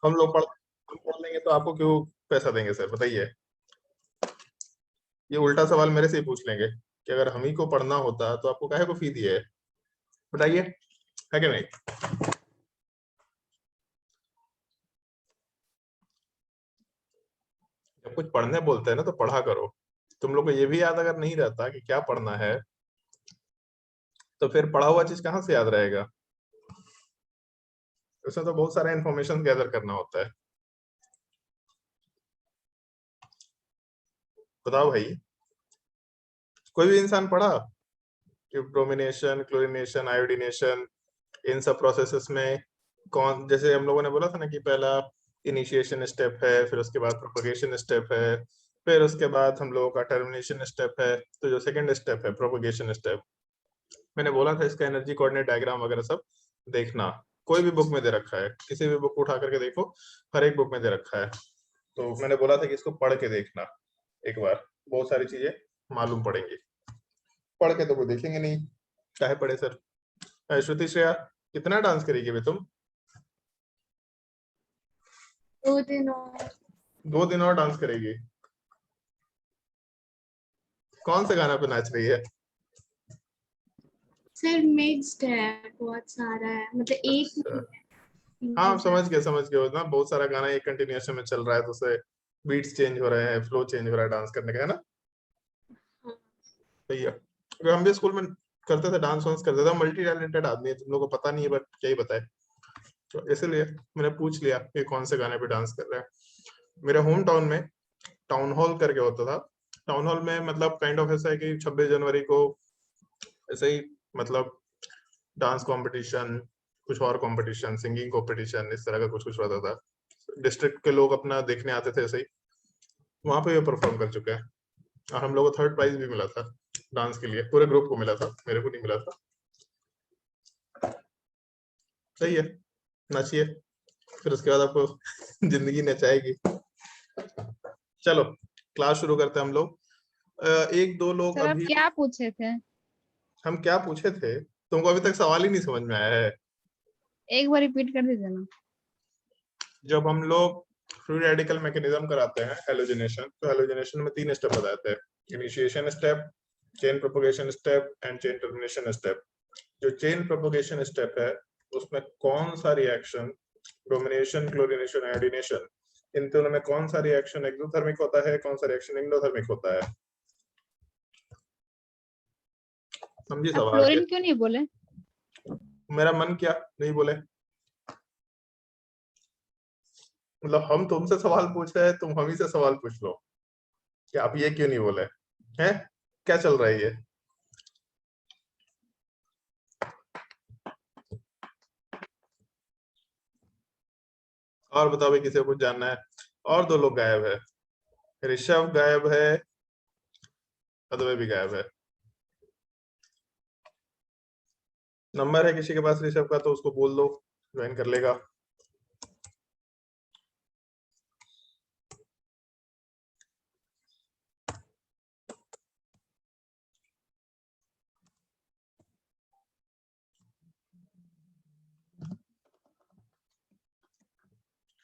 हम लोग हम पढ़ लेंगे तो आपको क्यों पैसा देंगे सर, बताइए। ये उल्टा सवाल मेरे से ही पूछ लेंगे कि अगर हम ही को पढ़ना होता तो आपको काहे को फी दिए है, बताइए, है कि नहीं। जब कुछ पढ़ने बोलते हैं ना तो पढ़ा करो। तुम लोग को ये भी याद अगर नहीं रहता कि क्या पढ़ना है, तो फिर पढ़ा हुआ चीज कहाँ से याद रहेगा। उसमें तो बहुत सारा इन्फॉर्मेशन गैदर करना होता है। बताओ भाई, कोई भी इंसान पढ़ा कि ब्रोमिनेशन, क्लोरिनेशन, आयोडीनेशन, इन सब प्रोसेसेस में कौन, जैसे हम लोगों ने बोला था ना कि पहला इनिशिएशन स्टेप है, फिर उसके बाद प्रोपगेशन स्टेप है, फिर उसके बाद हम लोगों का टर्मिनेशन स्टेप है, तो जो सेकंड स्टेप है प्रोपगेशन स्टेप, मैंने बोला था इसका एनर्जी कोऑर्डिनेट डायग्राम वगैरह सब देखना। कोई भी बुक में दे रखा है, किसी भी बुक उठा करके देखो, हर एक बुक में दे रखा है। तो मैंने बोला था कि इसको पढ़ के देखना एक बार, बहुत सारी चीजें मालूम पड़ेंगी। पढ़ के तो कोई देखेंगे नहीं, चाहे पढ़े सर। श्रुति श्रेया, कितना डांस करेगी बे तुम? 2 दिन और। 2 दिन और डांस करेगी? कौन से गाना पे नाच रही है? सर मिक्स्ड है, बहुत सारा है, मतलब एक अच्छा, नहीं हाँ है। समझ गए ना, बहुत सारा गाना एक कंटिन्यूएशन में चल रहा है तो उससे बीट्स चेंज हो रहे हैं, फ्लो चेंज हो रहा है डांस करने का, है ना। हाँ। सही है। अगर हम भी स्कूल में करते थे, डांस वांस करते थे, मल्टी टैलेंटेड आदमी है, तुम लोगों को पता नहीं है, बट क्या ही बताए। तो इसलिए मैंने पूछ लिया कि कौन से गाने पे डांस कर रहे हैं। मेरे होम टाउन में टाउन हॉल करके होता था। टाउन हॉल में मतलब काइंड ऑफ ऐसा है कि 26 जनवरी को ऐसे ही, मतलब डांस कंपटीशन, कुछ और कंपटीशन, सिंगिंग कंपटीशन, इस तरह का कुछ कुछ होता था। डिस्ट्रिक्ट के लोग अपना देखने आते थे, ऐसे ही वहां पे ये परफॉर्म कर चुके हैं। और हम लोग को थर्ड प्राइज भी मिला था डांस के लिए, पूरे ग्रुप को मिला था, मेरे को नहीं मिला था। सही है, नाचिए, फिर उसके बाद आपको जिंदगी नचाएगी। चलो क्लास शुरू करते हैं हम लोग। एक दो लोग सर आप अभी, क्या पूछे थे? हम क्या पूछे थे, तुमको अभी तक सवाल ही नहीं समझ में आया है। एक बार रिपीट कर दीजिए ना। जब हम लोग फ्री रेडिकल मैकेनिज्म कराते हैं हेलोजनेशन, तो हेलोजनेशन में 3 स्टेप बताते हैं, initiation step, chain propagation step and chain termination step. जो चेन प्रोपगेशन स्टेप है उसमें कौन सा रिएक्शन, ब्रोमिनेशन, क्लोरिनेशन, आयोडीनेशन, इन तीनों में कौन सा रिएक्शन एक्सोथर्मिक होता है, कौन सा रिएक्शन इंडोथर्मिक होता है। समझी आप सवाल के? क्लोरीन क्यों नहीं बोले? मेरा मन क्या नहीं बोले, मतलब हम तुमसे सवाल पूछ रहे हैं, तुम हम ही से सवाल पूछ लो कि आप ये क्यों नहीं बोले हैं, क्या चल रहा है ये। और बताओ भाई, किसी को कुछ जानना है? और 2 लोग गायब है, ऋषभ गायब है, अद्वै भी गायब है। नंबर है किसी के पास ऋषभ का तो उसको बोल दो, ज्वाइन कर लेगा।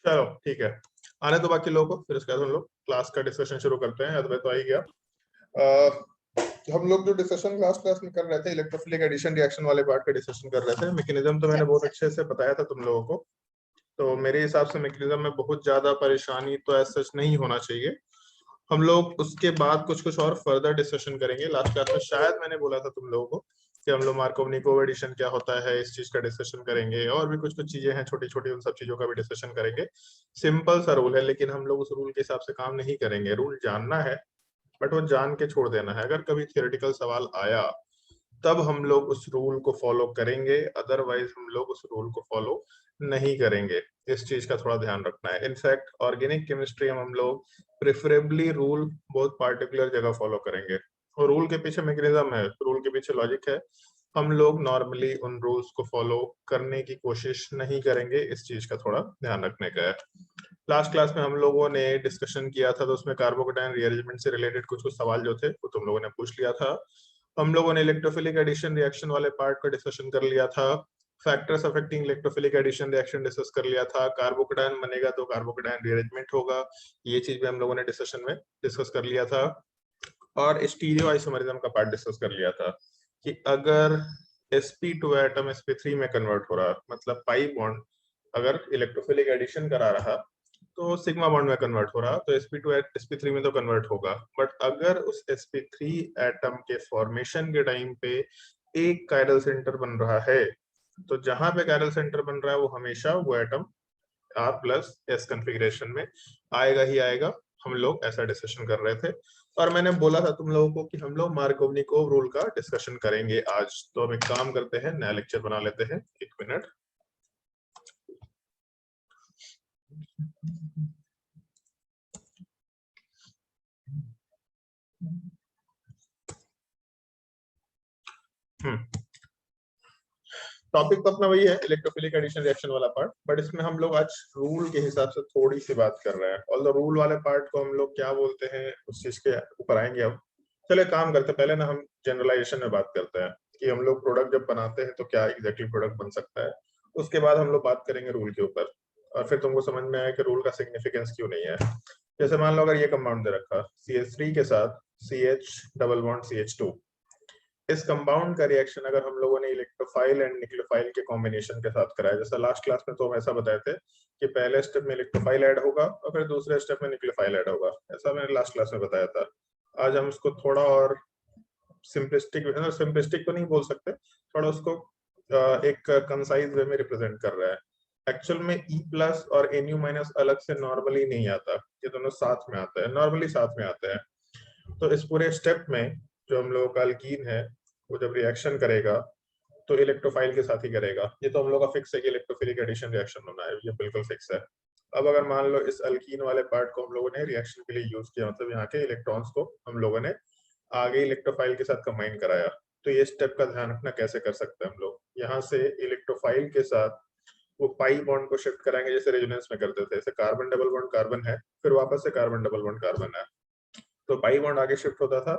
चलो ठीक है, आने दो बाकी लोगों को, फिर उसके बाद हम लोग क्लास का डिस्कशन शुरू करते हैं। अद्वैत तो आ ही गया। हम लोग जो डिस्कशन लास्ट क्लास में कर रहे थे, इलेक्ट्रोफिलिक एडिशन रिएक्शन वाले पार्ट का डिस्कशन कर रहे थे। मैकेनिज्म तो मैंने बहुत अच्छे से बताया था तुम लोगों को, तो मेरे हिसाब से मैकेनिज्म में बहुत ज्यादा परेशानी तो ऐसा नहीं होना चाहिए। हम लोग उसके बाद कुछ कुछ और फर्दर डिस्कशन करेंगे। लास्ट क्लास में शायद मैंने बोला था तुम लोगों को कि हम लोग मार्कोवनिकोव एडिशन क्या होता है, इस चीज का डिस्कशन करेंगे, और भी कुछ कुछ चीजें हैं छोटी छोटी, उन सब चीजों का भी डिस्कशन करेंगे। सिंपल सा रूल है, लेकिन हम लोग उस रूल के हिसाब से काम नहीं करेंगे। रूल जानना है, बट वो जान के छोड़ देना है। अगर कभी थियोरेटिकल सवाल आया तब हम लोग उस रूल को फॉलो करेंगे, अदरवाइज हम लोग उस रूल को फॉलो नहीं करेंगे। इस चीज का थोड़ा ध्यान रखना है। इनफैक्ट ऑर्गेनिक केमिस्ट्री में हम लोग प्रेफरेबली रूल बहुत पार्टिकुलर जगह फॉलो करेंगे, और रूल के पीछे मैकेनिज्म है, रूल के पीछे लॉजिक है। हम लोग नॉर्मली उन रूल्स को फॉलो करने की कोशिश नहीं करेंगे, इस चीज का थोड़ा ध्यान रखने का है। लास्ट क्लास में हम लोगों ने डिस्कशन किया था, तो उसमें कार्बोकेटाइन रीअरेंजमेंट से रिलेटेड कुछ कुछ सवाल जो थे वो तुम लोगों ने पूछ लिया था। हम लोगों ने इलेक्ट्रोफिलिक एडिशन रिएक्शन वाले पार्ट का डिस्कशन कर लिया था। Factors affecting electrophilic addition reaction discuss कर लिया था। कार्बोकेटायन बनेगा तो कार्बोकेटायन रीअरेंजमेंट होगा, ये चीज भी हम लोगों ने डिस्कशन में डिस्कस कर लिया था। और स्टीरियो आइसोमरिज्म का पार्ट डिस्कस कर लिया था कि अगर sp2 एटम sp3 में कन्वर्ट हो रहा, मतलब पाई बॉन्ड अगर इलेक्ट्रोफिलिक एडिशन करा रहा तो सिग्मा बॉन्ड में कन्वर्ट हो रहा, तो sp2 sp3 में तो कन्वर्ट होगा। बट अगर उस sp3 एटम के फॉर्मेशन के टाइम पे एक कायरल सेंटर बन रहा है, तो जहां पे कायरल सेंटर बन रहा है वो हमेशा वो एटम R+S कॉन्फ़िगरेशन में आएगा ही आएगा। हम लोग ऐसा डिस्कशन कर रहे थे और मैंने बोला था तुम लोगों को कि हम लोग मार्कोवनिकोव रूल का डिस्कशन करेंगे आज। तो हम एक काम करते हैं, नया लेक्चर बना लेते हैं। 1 मिनट। टॉपिक तो अपना वही है, इलेक्ट्रोफिलिक एडिशन रिएक्शन वाला पार्ट, बट इसमें हम लोग आज रूल के हिसाब से थोड़ी सी बात कर रहे हैं। ऑल द रूल वाले पार्ट को हम लोग क्या बोलते हैं उस चीज के ऊपर आएंगे अब। चले काम करते हैं, पहले ना हम जनरलाइजेशन में बात करते हैं कि हम लोग प्रोडक्ट जब बनाते हैं तो क्या एग्जैक्टली प्रोडक्ट बन सकता है। उसके बाद हम लोग बात करेंगे रूल के ऊपर और फिर तुमको समझ में आया कि रूल का सिग्निफिकेंस क्यों नहीं है। जैसे मान लो अगर ये कंपाउंड दे रखा CH3 के साथ CH डबल बॉन्ड CH2, इस कंपाउंड का रिएक्शन अगर हम लोगों ने इलेक्ट्रोफाइल एंड न्यूक्लियोफाइल के कॉम्बिनेशन के साथ कराया, जैसा लास्ट क्लास में तो हम ऐसा बताए थे कि पहले स्टेप में इलेक्ट्रोफाइल ऐड होगा और फिर दूसरे स्टेप में न्यूक्लियोफाइल ऐड होगा, ऐसा मैंने लास्ट क्लास में बताया था। आज हम उसको थोड़ा और सिंपलिस्टिक तो नहीं बोल सकते, थोड़ा उसको एक कंसाइज वे में रिप्रेजेंट कर रहा है। एक्चुअल में E+ और Nu- अलग से नॉर्मली नहीं आता, ये दोनों साथ में आता है, नॉर्मली साथ में आते हैं। तो इस पूरे स्टेप में जो हम लोग का अल्कीन है वो जब रिएक्शन करेगा तो इलेक्ट्रोफाइल के साथ ही करेगा। ये तो हम लोग का फिक्स है कि इलेक्ट्रोफिलिक एडिशन रिएक्शन होना है, ये बिल्कुल फिक्स है। अब अगर मान लो इस अल्कीन वाले पार्ट को हम लोगों ने रिएक्शन के लिए यूज किया, मतलब यहाँ के इलेक्ट्रॉन्स को हम लोगों ने आगे इलेक्ट्रोफाइल के साथ कंबाइन कराया, तो ये स्टेप का ध्यान रखना कैसे कर सकते हैं हम लोग। यहाँ से इलेक्ट्रोफाइल के साथ वो पाई बॉन्ड को शिफ्ट कराएंगे जैसे रेजोनेंस में करते थे, जैसे कार्बन डबल बॉन्ड कार्बन है फिर वापस से कार्बन डबल बॉन्ड कार्बन है, तो पाई बॉन्ड आगे शिफ्ट होता था,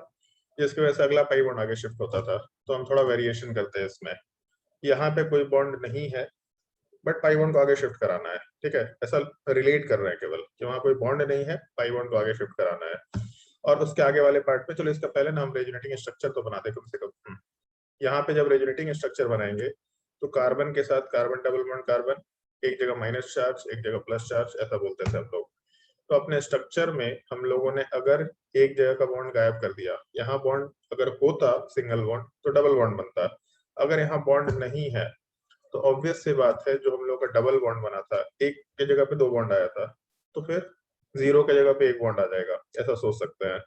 जिसकी वजह से अगला पाई बॉन्ड आगे शिफ्ट होता था। तो हम थोड़ा वेरिएशन करते हैं इसमें, यहाँ पे कोई बॉन्ड नहीं है बट पाई बॉन्ड को आगे शिफ्ट कराना है, ठीक है, ऐसा रिलेट कर रहे हैं केवल कि वहां कोई बॉन्ड नहीं है, पाई बॉन्ड को आगे शिफ्ट कराना है। और उसके आगे वाले पार्ट पे चलो इसका पहले ना हम रेजोनेटिंग स्ट्रक्चर तो बनाते कम से कम। यहाँ पे जब रेजोनेटिंग स्ट्रक्चर बनाएंगे तो कार्बन के साथ कार्बन डबल बॉन्ड कार्बन, एक जगह माइनस चार्ज एक जगह प्लस चार्ज, ऐसा बोलते थे हम लोग। तो अपने स्ट्रक्चर में हम लोगों ने अगर एक जगह का बॉन्ड गायब कर दिया, यहाँ बॉन्ड अगर होता सिंगल बॉन्ड तो डबल बॉन्ड बनता, अगर यहाँ बॉन्ड नहीं है तो ऑब्वियस सी बात है जो हम लोग का डबल बॉन्ड बना था, एक के जगह पे 2 बॉन्ड आया था, तो फिर 0 के जगह पे 1 बॉन्ड आ जाएगा, ऐसा सोच सकते हैं।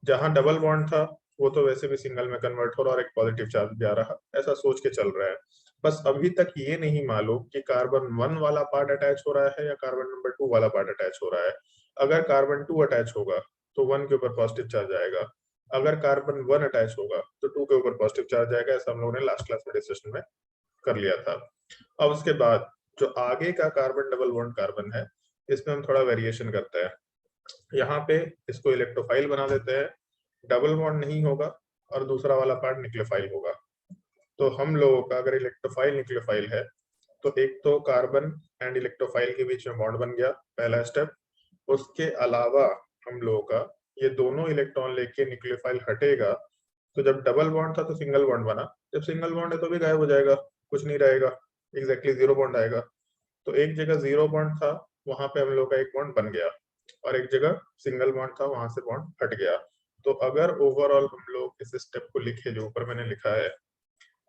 जहां डबल बॉन्ड था वो तो वैसे भी सिंगल में कन्वर्ट हो रहा और एक पॉजिटिव चार्ज भी आ रहा, ऐसा सोच के चल रहा है। बस अभी तक ये नहीं मालूम कि कार्बन 1 वाला पार्ट अटैच हो रहा है या कार्बन नंबर 2 वाला पार्ट अटैच हो रहा है। अगर कार्बन 2 अटैच होगा तो 1 के ऊपर पॉजिटिव चार्ज आएगा, अगर कार्बन 1 अटैच होगा तो 2 के ऊपर पॉजिटिव चार्ज आएगा, ऐसा हम लोगों ने लास्ट क्लास में डिस्कशन में कर लिया था। अब उसके बाद जो आगे का कार्बन डबल बॉन्ड कार्बन है, इसमें हम थोड़ा वेरिएशन करते हैं। यहाँ पे इसको इलेक्ट्रोफाइल बना देते हैं, डबल बॉन्ड नहीं होगा और दूसरा वाला पार्ट न्यूक्लियोफाइल होगा। तो हम लोगों का अगर इलेक्ट्रोफाइल न्यूक्लियोफाइल है तो एक तो कार्बन एंड इलेक्ट्रोफाइल के बीच में बॉन्ड बन गया, पहला स्टेप। उसके अलावा हम लोगों का ये दोनों इलेक्ट्रॉन लेके न्यूक्लियोफाइल हटेगा, तो जब डबल बॉन्ड था तो सिंगल बॉन्ड बना, जब सिंगल बॉन्ड है तो भी गायब हो जाएगा, कुछ नहीं रहेगा, एग्जैक्टली 0 बॉन्ड आएगा। तो एक जगह 0 बॉन्ड था वहां पे हम लोग का एक बॉन्ड बन गया और एक जगह सिंगल बॉन्ड था वहां से बॉन्ड हट गया। तो अगर ओवरऑल हम लोग इस स्टेप को लिखे जो ऊपर मैंने लिखा है,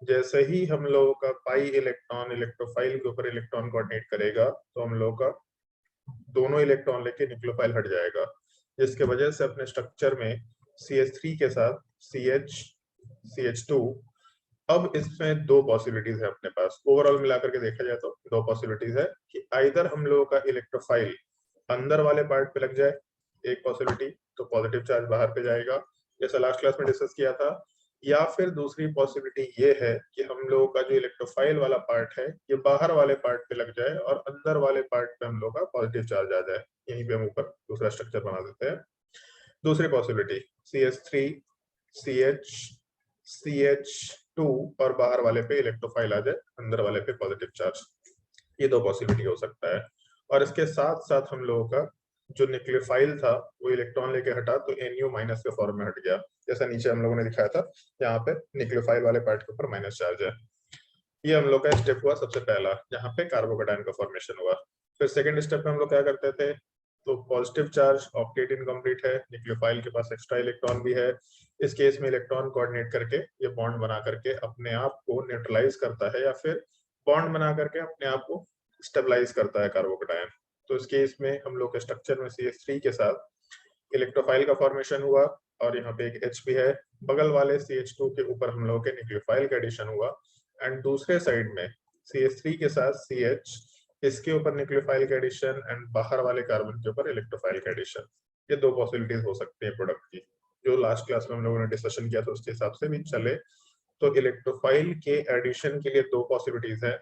जैसे ही हम लोगों का पाई इलेक्ट्रॉन इलेक्ट्रोफाइल के ऊपर इलेक्ट्रॉन कोऑर्डिनेट करेगा तो हम लोग का दोनों इलेक्ट्रॉन लेके न्यूक्लियोफाइल हट जाएगा, जिसके वजह से अपने स्ट्रक्चर में CH3 के साथ CH CH2। अब इसमें 2 पॉसिबिलिटीज है अपने पास, ओवरऑल मिलाकर के देखा जाए तो 2 पॉसिबिलिटीज है कि आइदर हम लोगों का इलेक्ट्रोफाइल अंदर वाले पार्ट पे लग जाए, एक पॉसिबिलिटी, तो पॉजिटिव चार्ज बाहर पे जाएगा जैसा लास्ट क्लास में डिस्कस किया था, या फिर दूसरी पॉसिबिलिटी ये है कि हम लोगों का जो इलेक्ट्रोफाइल वाला पार्ट है ये बाहर वाले पार्ट पे लग जाए और अंदर वाले पार्ट पे हम लोग का पॉजिटिव चार्ज आ जाए। यहीं पे हम ऊपर दूसरा स्ट्रक्चर बना देते हैं। दूसरी पॉसिबिलिटी CH3 CH CH 2 और बाहर वाले पे इलेक्ट्रोफाइल आ जाए, अंदर वाले पे पॉजिटिव चार्ज। ये दो पॉसिबिलिटी हो सकता है। और इसके साथ साथ हम लोगों का जो न्यूक्लियोफाइल था वो इलेक्ट्रॉन लेके हटा तो Nu माइनस के फॉर्म में हट गया, जैसा नीचे हम लोगों ने दिखाया था। यहाँ पे न्यूक्लियोफाइल वाले पार्ट के ऊपर माइनस चार्ज है। ये हम लोग का स्टेप हुआ सबसे पहला, जहाँ पे कार्बोकेटायन का फॉर्मेशन हुआ। फिर सेकंड स्टेप में हम लोग क्या करते थे, तो पॉजिटिव चार्ज ऑक्टेट इनकम्प्लीट है, न्यूक्लियोफाइल के पास एक्स्ट्रा इलेक्ट्रॉन भी है। इस केस में इलेक्ट्रॉन कोऑर्डिनेट करके ये बॉन्ड बना करके अपने आप को न्यूट्रलाइज करता है, या फिर बॉन्ड बना करके अपने आप को स्टेबलाइज करता है कार्बोकेटायन। तो इस केस में हम लोग के स्ट्रक्चर में CH3 के साथ इलेक्ट्रोफाइल का फॉर्मेशन हुआ, और यहाँ पे एक H भी है। बगल वाले CH2 के ऊपर हम लोग के न्यूक्लियोफाइल का एडिशन हुआ, एंड दूसरे साइड में CH3 के साथ CH, इसके ऊपर न्यूक्लियोफाइल का एडिशन, एंड बाहर वाले कार्बन के ऊपर इलेक्ट्रोफाइल का एडिशन। ये दो पॉसिबिलिटीज हो सकती है प्रोडक्ट की, जो लास्ट क्लास में हम लोगों ने डिस्कशन किया था उसके हिसाब से भी चले तो इलेक्ट्रोफाइल के एडिशन के लिए दो पॉसिबिलिटीज है,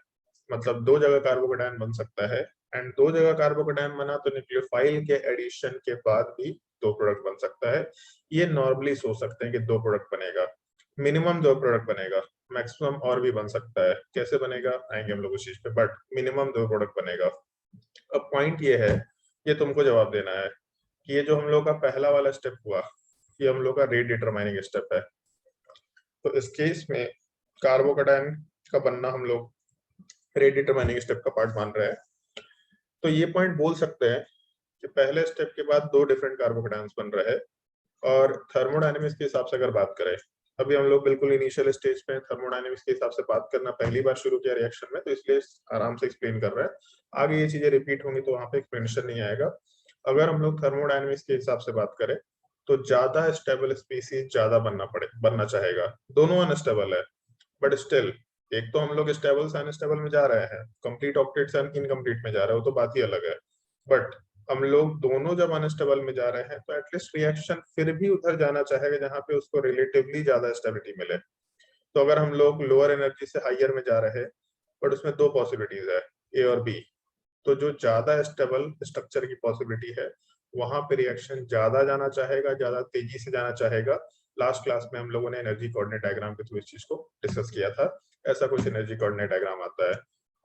मतलब दो जगह कार्बोकेटायन बन सकता है, एंड दो जगह कार्बोकेटायन बना तो न्यूक्लियोफाइल के एडिशन के बाद भी दो प्रोडक्ट बन सकता है। ये नॉर्मली सोच सकते हैं कि दो प्रोडक्ट बनेगा, मिनिमम दो प्रोडक्ट बनेगा, मैक्सिमम और भी बन सकता है। कैसे बनेगा आएंगे हम लोग उस चीज पे, बट मिनिमम दो प्रोडक्ट बनेगा। अब पॉइंट ये है, ये तुमको जवाब देना है कि ये जो हम लोग का पहला वाला स्टेप हुआ, ये हम लोग का रेट डिटरमाइनिंग स्टेप है। तो इस केस में कार्बोकेटायन का बनना हम लोग रेट डिटरमाइनिंग स्टेप का पार्ट मान रहे हैं। तो ये पॉइंट बोल सकते हैं कि पहले स्टेप के बाद दो डिफरेंट कार्बोकेटायंस बन रहे हैं। और थर्मोडायनेमिक्स के हिसाब से अगर बात करें, अभी हम लोग बिल्कुल इनिशियल स्टेज पे थर्मोडायनेमिक्स के हिसाब से बात करना पहली बार शुरू किया रिएक्शन में, तो इसलिए आराम से एक्सप्लेन कर रहे हैं। आगे ये चीजें रिपीट होंगी तो वहां पे एक्सप्लेनेशन नहीं आएगा। अगर हम लोग थर्मोडायनेमिक्स के हिसाब से बात करें तो ज्यादा स्टेबल स्पीसीज ज्यादा बनना चाहेगा। दोनों अनस्टेबल है, बट स्टिल एक तो हम लोग स्टेबल से अनस्टेबल में जा रहे हैं, कंप्लीट ऑक्टेट से इनकम्प्लीट में जा रहे हो, तो बात ही अलग है। बट हम लोग दोनों जब अनस्टेबल में जा रहे हैं तो एटलीस्ट रिएक्शन फिर भी उधर जाना चाहेगा जहां पे उसको रिलेटिवली ज्यादा स्टेबिलिटी मिले। तो अगर हम लोग लोअर एनर्जी से हायर में जा रहे हैं, बट उसमें दो पॉसिबिलिटीज है, A और B, तो जो ज्यादा स्टेबल स्ट्रक्चर की पॉसिबिलिटी है वहां पे रिएक्शन ज्यादा जाना चाहेगा, ज्यादा तेजी से जाना चाहेगा। लास्ट क्लास में हम लोगों ने एनर्जी कोऑर्डिनेट डायग्राम के थ्रू इस चीज को डिस्कस किया था। ऐसा कुछ एनर्जी कोऑर्डिनेट डायग्राम आता है,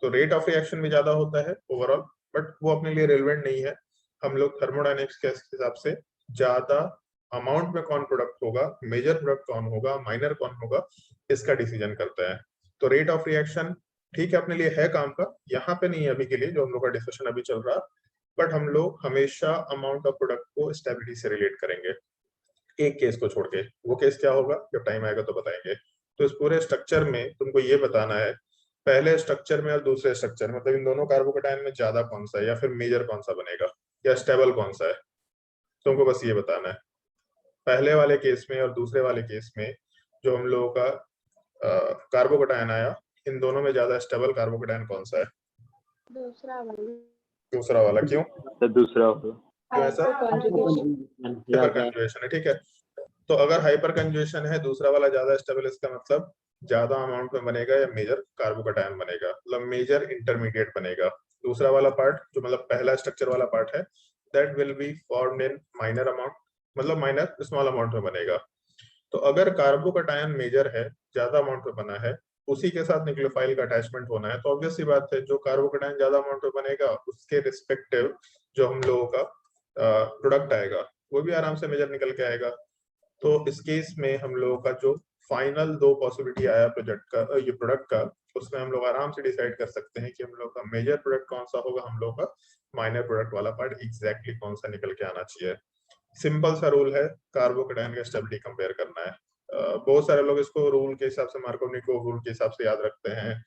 तो रेट ऑफ रिएक्शन भी ज्यादा होता है ओवरऑल, बट वो अपने लिए रेलेवेंट नहीं है। हम लोग थर्मोडायनेमिक्स के हिसाब से ज्यादा अमाउंट में कौन प्रोडक्ट होगा, मेजर प्रोडक्ट कौन होगा, माइनर कौन होगा, इसका डिसीजन करता है। तो रेट ऑफ रिएक्शन ठीक है अपने लिए है काम का, यहाँ पे नहीं है अभी के लिए जो हम लोग का डिस्कशन अभी चल रहा, बट हम लोग हमेशा अमाउंट ऑफ प्रोडक्ट को स्टेबिलिटी से रिलेट करेंगे, एक केस को छोड़ के। वो केस क्या होगा जब टाइम आएगा तो बताएंगे। तो इस पूरे स्ट्रक्चर में तुमको ये बताना है, पहले स्ट्रक्चर में और दूसरे स्ट्रक्चर में, मतलब इन दोनों कार्बोकेटायन में ज्यादा कौन सा है, या फिर मेजर कौन सा बनेगा, या स्टेबल कौन सा है, तुमको बस ये बताना है। पहले वाले केस में और दूसरे वाले केस में जो हम लोगों का कार्बोकेटायन आया, इन दोनों में ज्यादा स्टेबल कार्बोकेटायन कौन सा है? दूसरा वाला। क्यों? तो दूसरा होगा क्यों ऐसा? हाइपर कंजुगेशन है, ठीक है। तो अगर हाइपर कंजुगेशन है, दूसरा वाला ज्यादा स्टेबल, इसका मतलब ज्यादा अमाउंट में बनेगा या मेजर कार्बोकेटायन बनेगा, मतलब मेजर इंटरमीडिएट बनेगा। दूसरा वाला पार्ट जो मतलब पहला स्ट्रक्चर वाला पार्ट है, that will be formed in minor amount, मतलब माइनर स्मॉल अमाउंट में बनेगा। तो अगर कार्बोकेटायन मेजर है, ज्यादा अमाउंट में बना है, उसी के साथ न्यूक्लियोफाइल का अटैचमेंट होना है, तो ऑब्वियस सी बात है जो कार्बोकेटायन ज्यादा अमाउंट में बनेगा उसके रिस्पेक्टिव जो हम लोगों का प्रोडक्ट आएगा वो भी आराम से मेजर निकल के आएगा। तो इस केस में हम लोगों का जो फाइनल दो पॉसिबिलिटी आया प्रोजेक्ट का, ये प्रोडक्ट का, उसमें हम लोग आराम से डिसाइड कर सकते हैं कि हम लोग का मेजर प्रोडक्ट कौन सा होगा, हम लोग का माइनर प्रोडक्ट वाला पार्ट एग्जैक्टली कौन सा निकल के आना चाहिए। सिंपल सा रूल है, कार्बोकेटायन का स्टेबिलिटी कंपेयर करना है। बहुत सारे लोग इसको रूल के हिसाब से, मार्कोव-निकोव रूल के हिसाब से याद रखते हैं,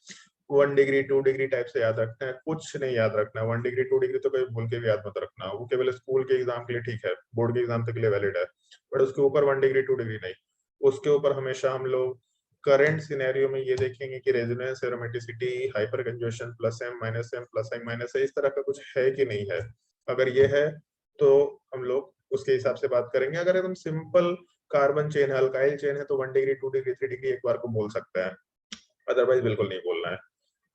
1 डिग्री 2 डिग्री टाइप से याद रखते हैं। कुछ नहीं याद रखना, 1 डिग्री 2 डिग्री तो कोई भूल के भी याद मत रखना, वो केवल स्कूल के एग्जाम के लिए ठीक है, बोर्ड के एग्जाम तक के लिए वैलिड है, बट उसके ऊपर 1 डिग्री 2 डिग्री नहीं। उसके ऊपर हमेशा हम लोग करंट सिनेरियो में ये देखेंगे कि resonance, aromaticity, hyper conjugation, +m -m +m इस तरह का कुछ है कि नहीं है। अगर ये है तो हम लोग उसके हिसाब से बात करेंगे। अगर एकदम सिंपल कार्बन चेन है, अल्काइल चेन है, तो 1 डिग्री 2 डिग्री 3 डिग्री एक बार को बोल सकता है, अदरवाइज बिल्कुल नहीं बोलना है।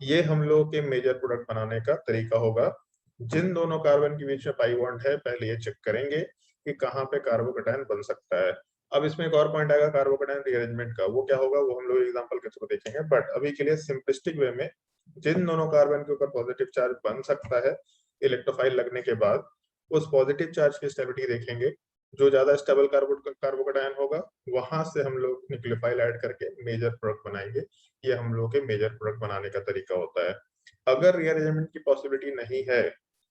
ये हम लोग के मेजर प्रोडक्ट बनाने का तरीका होगा। जिन दोनों कार्बन के बीच में पाई बॉन्ड है, पहले ये चेक करेंगे कि कहाँ पे कार्बोकेटायन बन सकता है। अब इसमें एक और पॉइंट आएगा कार्बोकेटायन रीअरेंजमेंट का, वो क्या होगा वो हम लोग एग्जांपल के थ्रू देखेंगे, बट अभी के लिए सिंपलिस्टिक वे में जिन दोनों कार्बन के ऊपर पॉजिटिव चार्ज बन सकता है इलेक्ट्रोफाइल लगने के बाद, उस पॉजिटिव चार्ज की स्टेबिलिटी देखेंगे। जो ज्यादा स्टेबल कार्बोकेटायन होगा वहां से हम लोग न्यूक्लियोफाइल ऐड करके मेजर प्रोडक्ट बनाएंगे। ये हम लोग के मेजर प्रोडक्ट बनाने का तरीका होता है। अगर रीअरेंजमेंट की पॉसिबिलिटी नहीं है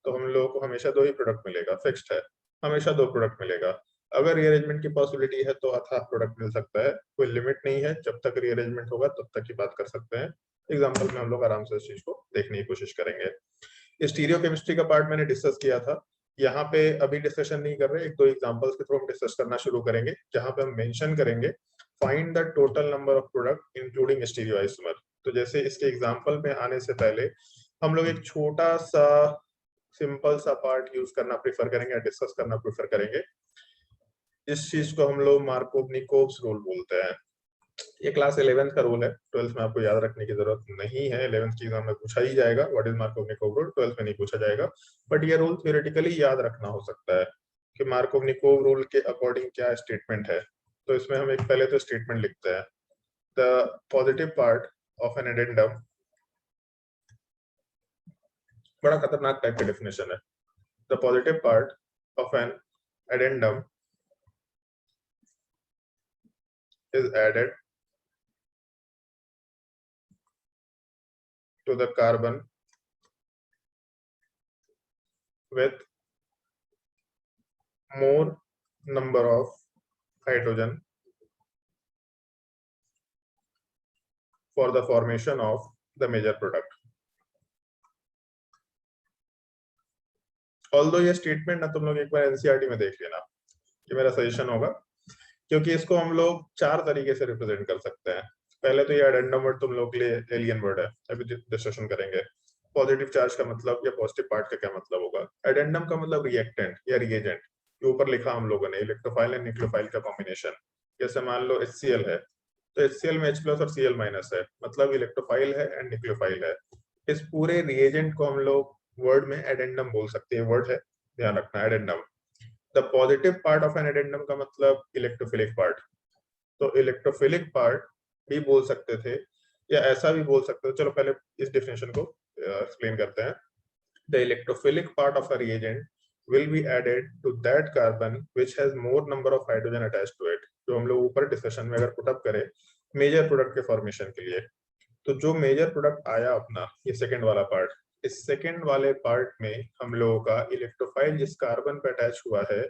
तो हम लोग को हमेशा दो ही प्रोडक्ट मिलेगा, फिक्स्ड है, हमेशा दो प्रोडक्ट मिलेगा। अगर रीअरेंजमेंट की पॉसिबिलिटी है तो अथाह प्रोडक्ट मिल सकता है, कोई लिमिट नहीं है, जब तक रीअरेंजमेंट होगा तब तक ही बात कर सकते हैं। एग्जांपल में हम लोग आराम से इस चीज को देखने की कोशिश करेंगे। स्टीरियोकेमिस्ट्री का पार्ट मैंने डिस्कस किया था, यहाँ पे अभी डिस्कशन नहीं कर रहे, एक दो एग्जांपल्स के थ्रू हम डिस्कस करना शुरू करेंगे, जहां पे हम मेंशन करेंगे find the total number of product including stereoisomer. तो जैसे इसके एग्जांपल में आने से पहले हम लोग एक छोटा सा सिंपल सा पार्ट यूज करना प्रेफर करेंगे, डिस्कस करना प्रेफर करेंगे। इस चीज को हम लोग मार्कोव-निकोव्स रूल बोलते हैं। ये क्लास 11th का रूल है, 12th में आपको याद रखने की जरूरत नहीं है। 11th की एग्जाम में पूछा ही जाएगा व्हाट इज मार्कोव-निकोव रूल, 12th में नहीं पूछा जाएगा, बट ये रूल थ्योरेटिकली याद रखना हो सकता है कि मार्कोव-निकोव रूल के अकॉर्डिंग क्या स्टेटमेंट है। तो इसमें हम एक पहले तो स्टेटमेंट लिखते हैं, the positive part of an addendum, बड़ा खतरनाक टाइप का डेफिनेशन है, the positive part of an addendum is added to the carbon with more number of hydrogen for the formation of the major product. Although ये statement ना तुम लोग एक बार NCERT में देख लेना, ये मेरा सजेशन होगा, क्योंकि इसको हम लोग चार तरीके से रिप्रेजेंट कर सकते हैं। पहले तो ये एडेंडम वर्ड तुम लोग के लिए एलियन वर्ड है, अभी डिस्कशन करेंगे। पॉजिटिव चार्ज का मतलब या पॉजिटिव पार्ट का क्या मतलब होगा। एडेंडम का मतलब रिएक्टेंट या रिएजेंट, ये ऊपर लिखा हम लोगों ने, इलेक्ट्रोफाइल एंड न्यूक्लियोफाइल का कॉम्बिनेशन। जैसे मान लो HCl है, तो HCl में H+ और Cl- है, मतलब इलेक्ट्रोफाइल है एंड न्यूक्लियोफाइल है। इस पूरे रिएजेंट को हम लोग वर्ड में एडेंडम बोल सकते हैं, वर्ड है, ध्यान रखना, addendum. The positive part of an addendum का मतलब इलेक्ट्रोफिलिक पार्ट, तो इलेक्ट्रोफिलिक पार्ट भी बोल सकते थे या ऐसा भी बोल सकते थे। चलो पहले इस डेफिनेशन को एक्सप्लेन करते हैं। The electrophilic part of a reagent will be added to that carbon which has more number of hydrogen attached to it, जो हम लोग ऊपर डिस्कशन में अगर पुट अप करें मेजर प्रोडक्ट के फॉर्मेशन के लिए। तो जो मेजर प्रोडक्ट आया अपना ये सेकंड वाला पार्ट, इस सेकंड वाले पार्ट में हम लोगों का इलेक्ट्रोफाइल जिस कार्बन पे अटैच हुआ है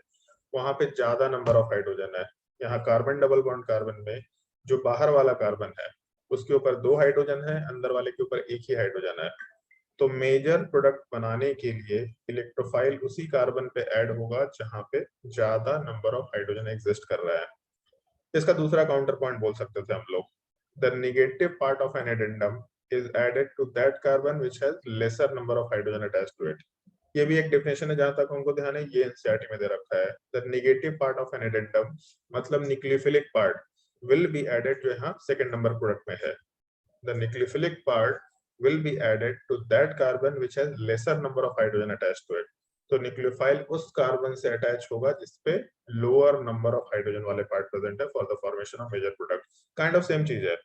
वहां पे ज्यादा नंबर ऑफ हाइड्रोजन है। यहाँ कार्बन डबल बॉन्ड कार्बन में जो बाहर वाला कार्बन है उसके ऊपर 2 हाइड्रोजन है, अंदर वाले के ऊपर एक ही हाइड्रोजन है। तो मेजर प्रोडक्ट बनाने के लिए इलेक्ट्रोफाइल उसी कार्बन पे ऐड होगा जहां पे ज्यादा नंबर ऑफ हाइड्रोजन एग्जिस्ट कर रहा है। इसका दूसरा काउंटर पॉइंट बोल सकते थे हम लोग, the negative part of an addendum is added to that carbon which has lesser number of hydrogen attached to it. ये भी एक डेफिनेशन है, जहां तक हमको ध्यान है ये एनसीईआरटी में दे रखा है। The negative part of an addendum मतलब nucleophilic part will be added, जो यहाँ सेकंड नंबर प्रोडक्ट में है। The nucleophilic part will be added to that carbon which has lesser number of hydrogen attached to it. तो nucleophile उस carbon से attach होगा जिसपे लोअर नंबर ऑफ हाइड्रोजन वाले पार्ट प्रेजेंट है for the formation of major product. Kind of same चीज है,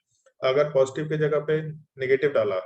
अगर पॉजिटिव की जगह पे नेगेटिव डाला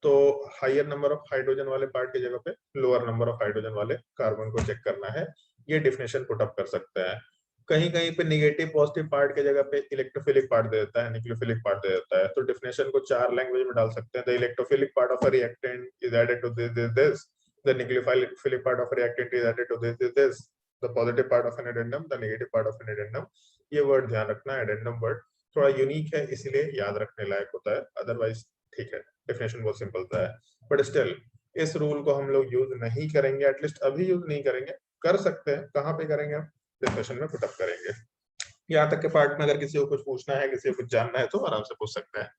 तो हायर नंबर ऑफ हाइड्रोजन वाले पार्ट की जगह पे लोअर नंबर ऑफ हाइड्रोजन वाले कार्बन को चेक करना है, ये डेफिनेशन पुट अप कर सकते हैं। कहीं कहीं पे नेगेटिव पॉजिटिव पार्ट के जगह पे इलेक्ट्रोफिलिक पार्ट दे देता है, न्यूक्लियोफिलिक पार्ट दे देता है, तो डेफिनेशन को चार लैंग्वेज में डाल सकते हैं। The electrophilic part of a reactant is added to this, the nucleophilic part of a reactant is added to this, the positive part of an addendum, the negative part of an addendum. ये word ध्यान रखना, addendum word थोड़ा unique है इसलिए याद रखने लायक होता है, अदरवाइज ठीक है, डेफिनेशन बहुत सिंपल सा है। बट स्टिल इस रूल को हम लोग यूज नहीं करेंगे, एटलीस्ट अभी यूज नहीं करेंगे, कर सकते हैं, कहाँ पे करेंगे हम डिस्कशन में पुटअप करेंगे। यहाँ तक के पार्ट में अगर किसी को कुछ पूछना है, किसी को कुछ जानना है तो आराम से पूछ सकते हैं।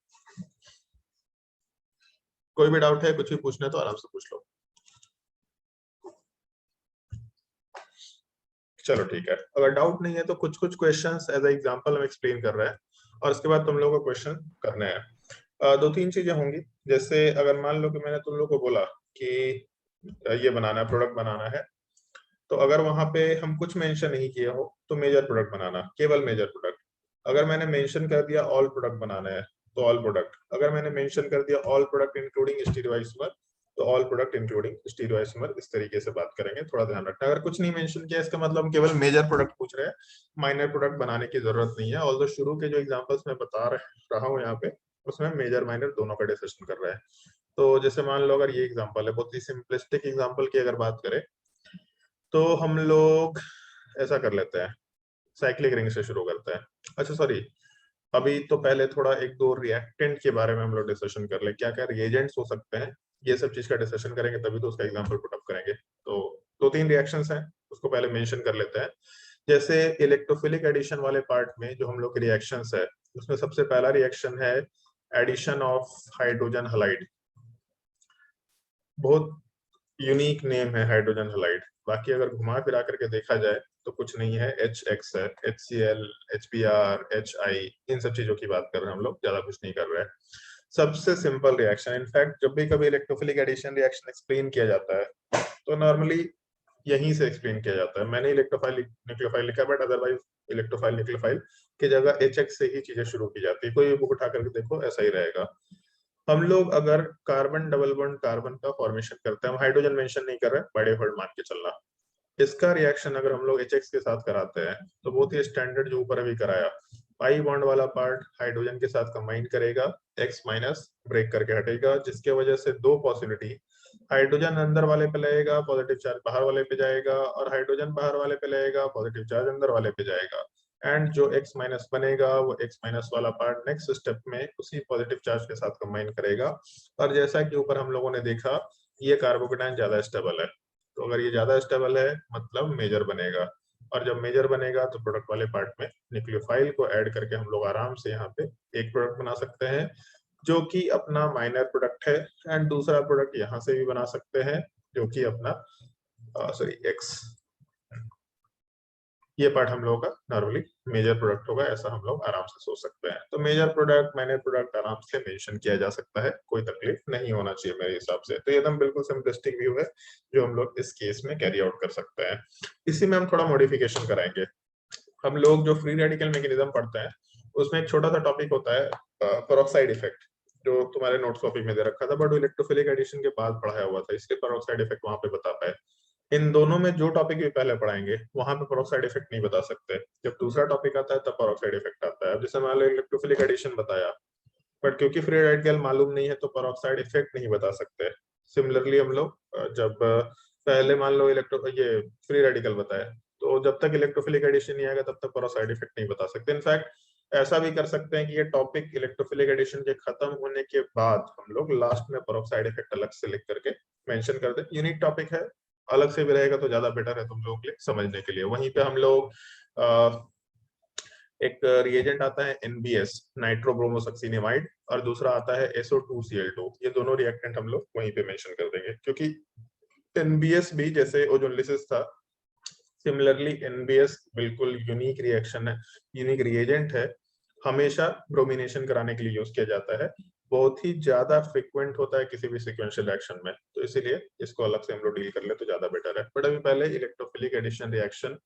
कोई भी डाउट है, कुछ भी पूछना है तो आराम से पूछ लो। चलो ठीक है, अगर डाउट नहीं है तो कुछ कुछ क्वेश्चंस एज ए एग्जांपल हम एक्सप्लेन कर रहे हैं और उसके बाद तुम लोगों को क्वेश्चन करने हैं। दो तीन चीजें होंगी, जैसे अगर मान लो कि मैंने तुम लोगों को बोला कि ये बनाना है, प्रोडक्ट बनाना है, तो अगर वहां पे हम कुछ मेंशन नहीं किया हो तो मेजर प्रोडक्ट बनाना, केवल मेजर प्रोडक्ट। अगर मैंने मेंशन कर दिया ऑल प्रोडक्ट बनाना है तो ऑल प्रोडक्ट, अगर मैंने मेंशन कर दिया ऑल प्रोडक्ट इंक्लूडिंग स्टीरियोआइसोमर तो ऑल प्रोडक्ट इंक्लूडिंग स्टीरियोआइसोमर, इस तरीके से बात करेंगे, थोड़ा ध्यान रखना। अगर कुछ नहीं मेंशन किया इसका मतलब हम केवल मेजर प्रोडक्ट पूछ रहे हैं, माइनर प्रोडक्ट बनाने की जरूरत नहीं है। ऑल्दो शुरू के जो एग्जांपल्स मैं बता रहा हूँ यहाँ पे उसमें मेजर माइनर दोनों का डिस्कशन कर रहे हैं। तो जैसे मान लो अगर ये एग्जांपल है, बहुत ही सिंपलिस्टिक एग्जांपल की अगर बात करें तो हम लोग ऐसा कर लेते हैं, साइक्लिक रिंग से शुरू करते हैं। अच्छा सॉरी, अभी तो पहले थोड़ा एक दो रिएक्टेंट के बारे में हम लोग डिस्कशन कर ले, क्या क्या रिएजेंट्स हो सकते हैं, ये सब चीज का डिस्कशन करेंगे तभी तो उसका एग्जांपल पुट अप करेंगे। तो दो तीन रिएक्शंस हैं, उसको पहले मेंशन कर लेते हैं। जैसे इलेक्ट्रोफिलिक एडिशन वाले पार्ट में जो हम लोग के रिएक्शंस है, उसमें सबसे पहला रिएक्शन है एडिशन ऑफ हाइड्रोजन हलाइड। बहुत यूनिक नेम है हाइड्रोजन हलाइड, बाकी अगर घुमा फिरा करके देखा जाए तो कुछ नहीं है, HX है, HCl, HBr, HI, इन सब चीजों की बात कर रहे हैं हम लोग, ज्यादा कुछ नहीं कर रहे हैं। सबसे सिंपल रिएक्शन, इनफैक्ट जब भी कभी इलेक्ट्रोफिलिक एडिशन रिएक्शन एक्सप्लेन किया जाता है तो नॉर्मली यहीं से एक्सप्लेन किया जाता है। मैंने इलेक्ट्रोफाइल न्यूक्लियोफाइल लिखा बट अदरवाइज इलेक्ट्रोफाइल न्यूक्लियोफाइल की जगह HX से ही चीजें शुरू की जाती है। कोई भी बुक उठा करके देखो ऐसा ही रहेगा। हम लोग अगर कार्बन डबल बॉन्ड कार्बन का फॉर्मेशन करते हैं, हम हाइड्रोजन मेंशन नहीं कर रहे, बड़े वर्ड मान के चलना, इसका रिएक्शन अगर हम लोग HX के साथ कराते हैं तो बहुत ही स्टैंडर्ड जो ऊपर अभी कराया, पाई बॉन्ड वाला पार्ट हाइड्रोजन के साथ कंबाइन करेगा, X माइनस ब्रेक करके हटेगा, जिसके वजह से दो पॉसिबिलिटी, हाइड्रोजन अंदर वाले पे लगेगा, पॉजिटिव चार्ज बाहर वाले पे जाएगा, और हाइड्रोजन बाहर वाले पे लगेगा, पॉजिटिव चार्ज अंदर वाले पे जाएगा। एंड जो X माइनस बनेगा वो X माइनस वाला पार्ट नेक्स्ट स्टेप में उसी पॉजिटिव चार्ज के साथ कंबाइन करेगा। और जैसा कि ऊपर हम लोगों ने देखा, ये कार्बोकेटायन ज्यादा स्टेबल है, तो अगर ये ज्यादा स्टेबल है मतलब मेजर बनेगा, और जब मेजर बनेगा तो प्रोडक्ट वाले पार्ट में न्यूक्लियोफाइल को ऐड करके हम लोग आराम से यहाँ पे एक प्रोडक्ट बना सकते हैं जो कि अपना माइनर प्रोडक्ट है, एंड दूसरा प्रोडक्ट यहाँ से भी बना सकते हैं जो कि अपना सॉरी X, ये पार्ट हम लोगों का नॉर्मली मेजर प्रोडक्ट होगा, ऐसा हम लोग आराम से सोच सकते हैं। तो मेजर प्रोडक्ट माइनर प्रोडक्ट आराम से मेंशन किया जा सकता है, कोई तकलीफ नहीं होना चाहिए मेरे हिसाब से। तो ये एकदम बिल्कुल सिंपलिस्टिक व्यू है जो हम लोग इस केस में कैरी आउट कर सकते हैं। इसी में हम थोड़ा मॉडिफिकेशन कराएंगे। हम लोग जो फ्री रेडिकल मैकेनिज्म पढ़ते हैं उसमें एक छोटा सा टॉपिक होता है पेरोक्साइड इफेक्ट, जो तुम्हारे नोट्स कॉपी में दे रखा था, बट इलेक्ट्रोफिलिक एडिशन के बाद पढ़ाया हुआ था, इसलिए पेरोक्साइड इफेक्ट वहां पे बता पाए। इन दोनों में जो टॉपिक भी पहले पढ़ाएंगे वहां पे पेरोक्साइड इफेक्ट नहीं बता सकते, जब दूसरा टॉपिक आता है तब पेरोक्साइड इफेक्ट आता है। अब जैसे मान लो इलेक्ट्रोफिलिक एडिशन बताया, बट क्योंकि फ्री रेडिकल मालूम नहीं है तो पेरोक्साइड इफेक्ट नहीं बता सकते। सिमिलरली हम लोग जब पहले मान लो ये फ्री रेडिकल बताया, तो जब तक इलेक्ट्रोफिलिक एडिशन नहीं आएगा तब तक पेरोक्साइड इफेक्ट नहीं बता सकते। इनफैक्ट ऐसा भी कर सकते हैं कि ये टॉपिक इलेक्ट्रोफिलिक एडिशन के खत्म होने के बाद हम लोग लास्ट में पेरोक्साइड इफेक्ट अलग से लिख करके मेंशन कर दे। यूनिक टॉपिक है, अलग से भी रहेगा तो ज्यादा बेटर है तुम लोगों के लिए समझने के लिए। वहीं पे हम लोग एक रिएजेंट आता है NBS, नाइट्रोब्रोमोसक्सिनेमाइड, और दूसरा आता है SO2Cl2, ये दोनों रिएक्टेंट हम लोग वहीं पे मेंशन कर देंगे, क्योंकि NBS भी जैसे ओजोनलिसिस था, सिमिलरली NBS बिल्कुल यूनिक रिएक्शन है, यूनिक रिएजेंट है, हमेशा ब्रोमिनेशन कराने के लिए यूज किया जाता है, बहुत ही ज्यादा फ्रिक्वेंट होता है किसी भी सिक्वेंशियल रिएक्शन में, तो इसीलिए इसको अलग से हम लोग डील कर ले तो ज्यादा बेटर है। बट अभी पहले इलेक्ट्रोफिलिक एडिशन रिएक्शन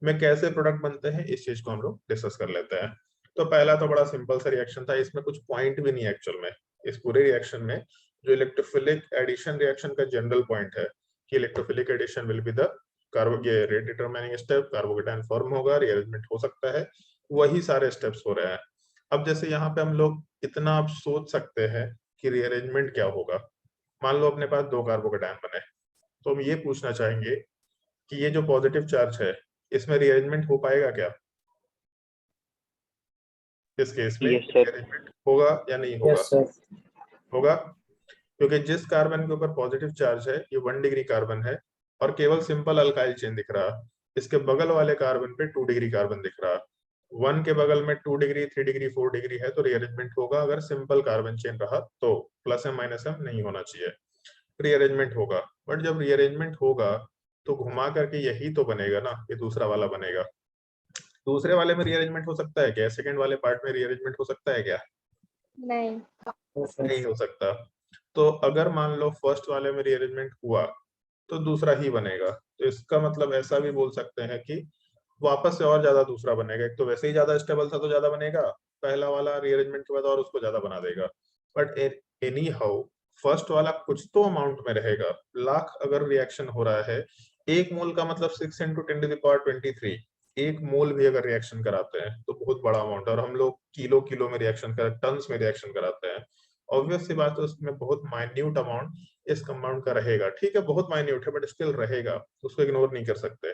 में कैसे प्रोडक्ट बनते हैं इस चीज को हम लोग डिस्कस कर लेते हैं। तो पहला तो बड़ा सिंपल सा रिएक्शन था, इसमें कुछ पॉइंट भी नहीं है एक्चुअल में। इस पूरे रिएक्शन में जो इलेक्ट्रोफिलिक एडिशन रिएक्शन का जनरल पॉइंट है कि electrophilic addition will be the ये rate determining step, carbocation form होगा, रीअरेंजमेंट हो सकता है, वही सारे स्टेप्स हो रहे हैं। अब जैसे यहाँ पे हम लोग इतना आप सोच सकते हैं कि रीअरेंजमेंट क्या होगा। मान लो अपने पास दो कार्बोकेटायन बने, तो हम ये पूछना चाहेंगे कि ये जो पॉजिटिव चार्ज है इसमें रीअरेंजमेंट हो पाएगा क्या, इस केस में रीअरेंजमेंट होगा या नहीं होगा? होगा, क्योंकि जिस कार्बन के ऊपर पॉजिटिव चार्ज है ये 1 डिग्री कार्बन है और केवल सिंपल अल्काइल चेन दिख रहा, इसके बगल वाले कार्बन पे 2 डिग्री कार्बन दिख रहा, 1 के बगल में 2 डिग्री 3 डिग्री 4 डिग्री है, तो रीअरेंजमेंट होगा अगर सिंपल कार्बन चेन रहा तो, प्लस एम माइनस एम नहीं होना चाहिए, रीअरेंजमेंट होगा। बट जब रीअरेंजमेंट होगा तो घुमा करके यही तो बनेगा ना, ये दूसरा वाला बनेगा। दूसरे वाले में रीअरेंजमेंट हो सकता है क्या? सेकंड वाले पार्ट में रीअरेंजमेंट हो सकता है क्या? नहीं हो सकता। तो अगर मान लो फर्स्ट वाले में रीअरेंजमेंट हुआ तो दूसरा ही बनेगा, तो इसका मतलब ऐसा भी बोल सकते हैं कि वापस से और ज्यादा दूसरा बनेगा। एक तो वैसे ही ज्यादा स्टेबल था तो ज्यादा बनेगा, पहला वाला रीअरेंजमेंट के बाद और उसको ज्यादा बना देगा। बट एनी हाउ फर्स्ट वाला कुछ तो अमाउंट में रहेगा। लाख अगर रिएक्शन हो रहा है, एक मोल का मतलब 6 × 10⁻23। एक मोल भी अगर रिएक्शन कराते हैं तो बहुत बड़ा अमाउंट है, और हम लोग किलो किलो में रिएक्शन कर, टन्स में रिएक्शन कराते हैं। ऑब्वियस सी बात है उसमें बहुत माइन्यूट अमाउंट इस कंपाउंड का रहेगा। ठीक है बहुत माइन्यूट है बट स्टिल रहेगा, उसको इग्नोर नहीं कर सकते,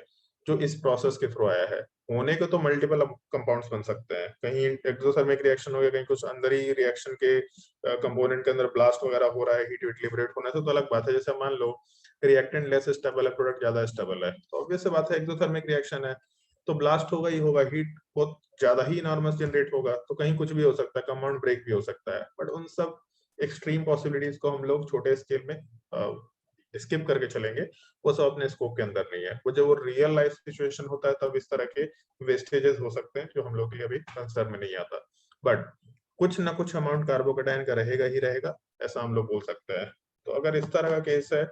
जो इस प्रोसेस के थ्रू आया है। होने को तो मल्टीपल कंपाउंड्स बन सकते हैं, कहीं एक्सोथर्मिक रिएक्शन हो गया, कहीं कुछ अंदर ही रिएक्शन के कंपोनेंट के अंदर ब्लास्ट वगैरह हो रहा है, हीट वीट लिबरेट होना है तो अलग बात है। जैसे मान लो रिएक्टेंट लेस स्टेबल है, प्रोडक्ट ज्यादा स्टेबल है, तो ऑब्वियस सी बात है एक्सोथर्मिक रिएक्शन है तो ब्लास्ट होगा ही होगा, हीट बहुत ज्यादा ही इनॉर्मस जनरेट होगा, तो कहीं कुछ भी हो सकता है, कंपाउंड ब्रेक भी हो सकता है। बट उन सब एक्सट्रीम पॉसिबिलिटीज को हम लोग छोटे स्केल में स्किप करके चलेंगे, वो सब अपने स्कोप के अंदर नहीं है। वो जब वो रियल लाइफ सिचुएशन होता है तब इस तरह के वेस्टेजेस हो सकते हैं जो हम लोग के लिए अभी कंसर्न में नहीं आता। बट कुछ ना कुछ अमाउंट कार्बोकेटायन का रहेगा ही रहेगा, ऐसा हम लोग बोल सकते हैं। तो अगर इस तरह का केस है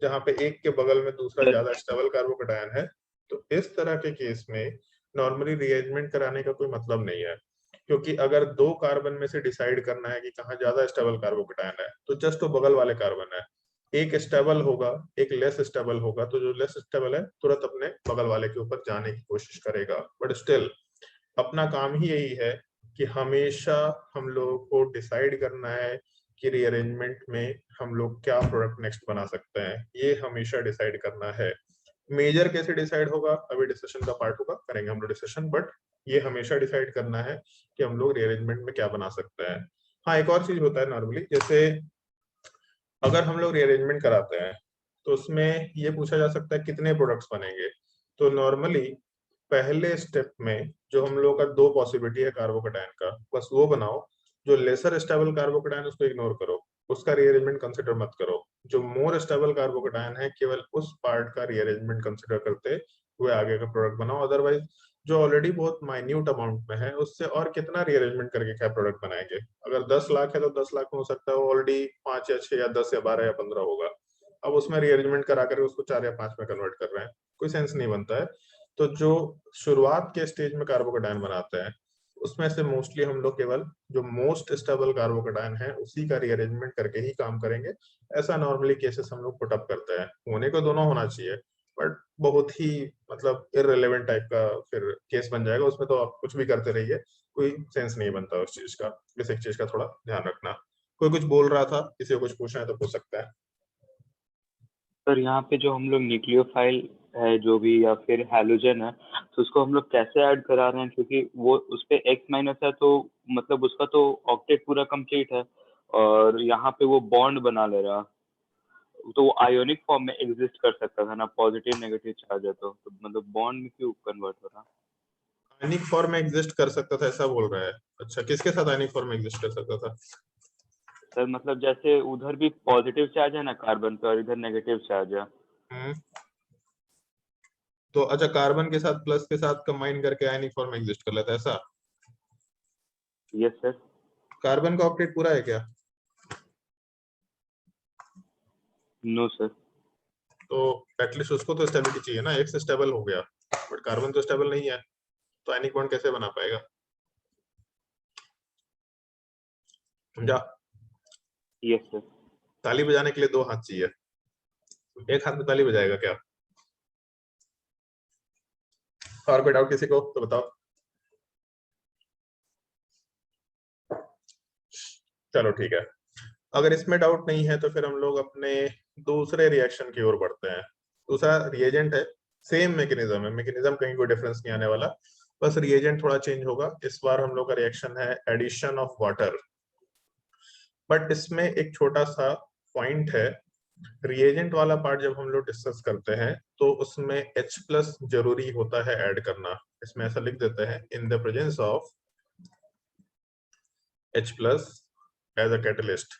जहाँ पे एक के बगल में दूसरा ज्यादा स्टेबल कार्बोकेटायन है, तो इस तरह के केस में नॉर्मली रीअरेंजमेंट कराने का कोई मतलब नहीं है। क्योंकि अगर दो कार्बन में से डिसाइड करना है कि कहाँ ज्यादा स्टेबल कार्बोकेटायन है, तो जस्ट वो बगल वाले कार्बन है, एक स्टेबल होगा एक लेस स्टेबल होगा, तो जो लेस स्टेबल है तुरंत अपने बगल वाले के ऊपर जाने की कोशिश करेगा। बट स्टिल अपना काम ही यही है कि हमेशा हम लोगों को डिसाइड करना है कि रीअरेंजमेंट में हम लोग क्या प्रोडक्ट नेक्स्ट बना सकते हैं, ये हमेशा डिसाइड करना है। मेजर कैसे डिसाइड होगा अभी डिस्कशन का पार्ट होगा, करेंगे हम लोग डिस्कशन, बट ये हमेशा डिसाइड करना है कि हम लोग रीअरेंजमेंट में क्या बना सकते हैं। हाँ एक और चीज होता है नॉर्मली, जैसे अगर हम लोग रीअरेंजमेंट कराते हैं तो उसमें ये पूछा जा सकता है कितने प्रोडक्ट्स बनेंगे। तो नॉर्मली पहले स्टेप में जो हम लोग का दो पॉसिबिलिटी है कार्बोकेटायन का, बस वो बनाओ। जो लेसर स्टेबल कार्बोकेटायन उसको इग्नोर करो, उसका रीअरेंजमेंट कंसिडर मत करो। जो मोर स्टेबल कार्बोकेटायन है केवल उस पार्ट का रीअरेंजमेंट कंसिडर करते हुए आगे का प्रोडक्ट बनाओ। अदरवाइज जो ऑलरेडी बहुत माइन्यूट अमाउंट में है उससे और कितना रीअरेंजमेंट करके क्या प्रोडक्ट बनाएंगे। अगर 10 लाख है तो 10 लाख में हो सकता है वो ऑलरेडी 5 या 6 या 10 या 12 या 15 होगा। अब उसमें रीअरेंजमेंट करा कर उसको 4 या 5 में कन्वर्ट कर रहे हैं, कोई सेंस नहीं बनता है। तो जो शुरुआत के स्टेज में कार्बोकेटायन बनाते हैं उसमें से मोस्टली हम लोग केवल जो मोस्ट स्टेबल कार्बोकेटायन है उसी का रीअरेंजमेंट करके ही काम करेंगे। ऐसा नॉर्मली केसेस हम लोग पुट अप करते हैं। होने को दोनों होना चाहिए बट बहुत ही मतलब इररिलेवेंट टाइप का फिर केस बन जाएगा, उसमें तो आप कुछ भी करते रहिए, कोई सेंस नहीं बनता उस चीज का। बेसिक चीज का थोड़ा ध्यान रखना। कोई कुछ बोल रहा था, किसी को कुछ पूछना है तो पूछ सकता है। सर यहाँ पे जो हम लोग न्यूक्लियोफाइल है जो भी या फिर हैलोजन है, तो उसको हम लोग कैसे ऐड करा रहे हैं, क्योंकि वो उस पे X- है तो मतलब उसका तो ऑक्टेट पूरा कंप्लीट है और यहाँ पे वो बॉन्ड बना ले रहा, तो वो आयोनिक फॉर्म में एग्जिस्ट कर सकता था ना, पॉजिटिव नेगेटिव चार्ज है तो मतलब बॉन्ड में क्यों कन्वर्ट हो रहा? आयनिक फॉर्म में एग्जिस्ट कर सकता था ऐसा बोल रहा है? अच्छा किसके साथ आयनिक फॉर्म में एग्जिस्ट कर सकता था? सर मतलब जैसे उधर भी पॉजिटिव चार्ज है ना कार्बन पे और इधर नेगेटिव चार्ज है। तो अच्छा कार्बन के साथ प्लस के साथ कंबाइन करके आयनिक फॉर्म में एग्जिस्ट कर लेता है ऐसा? Yes sir. कार्बन का ऑक्टेट पूरा है क्या? No sir. तो एटलीस्ट उसको तो स्टेबिलिटी चाहिए ना, एक से स्टेबल हो गया बट कार्बन तो स्टेबल नहीं है, तो आयनिक बॉन्ड कैसे बना पाएगा? समझा? Yes sir. ताली बजाने के लिए दो हाथ चाहिए, एक हाथ में ताली बजाएगा क्या? और कोई डाउट किसी को तो बताओ। चलो ठीक है, अगर इसमें डाउट नहीं है तो फिर हम लोग अपने दूसरे रिएक्शन की ओर बढ़ते हैं। दूसरा रिएजेंट है, सेम मैकेनिज्म है, मैकेनिज्म कहीं कोई डिफरेंस नहीं आने वाला, बस रिएजेंट थोड़ा चेंज होगा। इस बार हम लोग का रिएक्शन है एडिशन ऑफ वाटर। बट इसमें एक छोटा सा पॉइंट है, रिएजेंट वाला पार्ट जब हम लोग डिस्कस करते हैं तो उसमें H+ जरूरी होता है ऐड करना। इसमें ऐसा लिख देते हैं in the presence of H+ as a catalyst.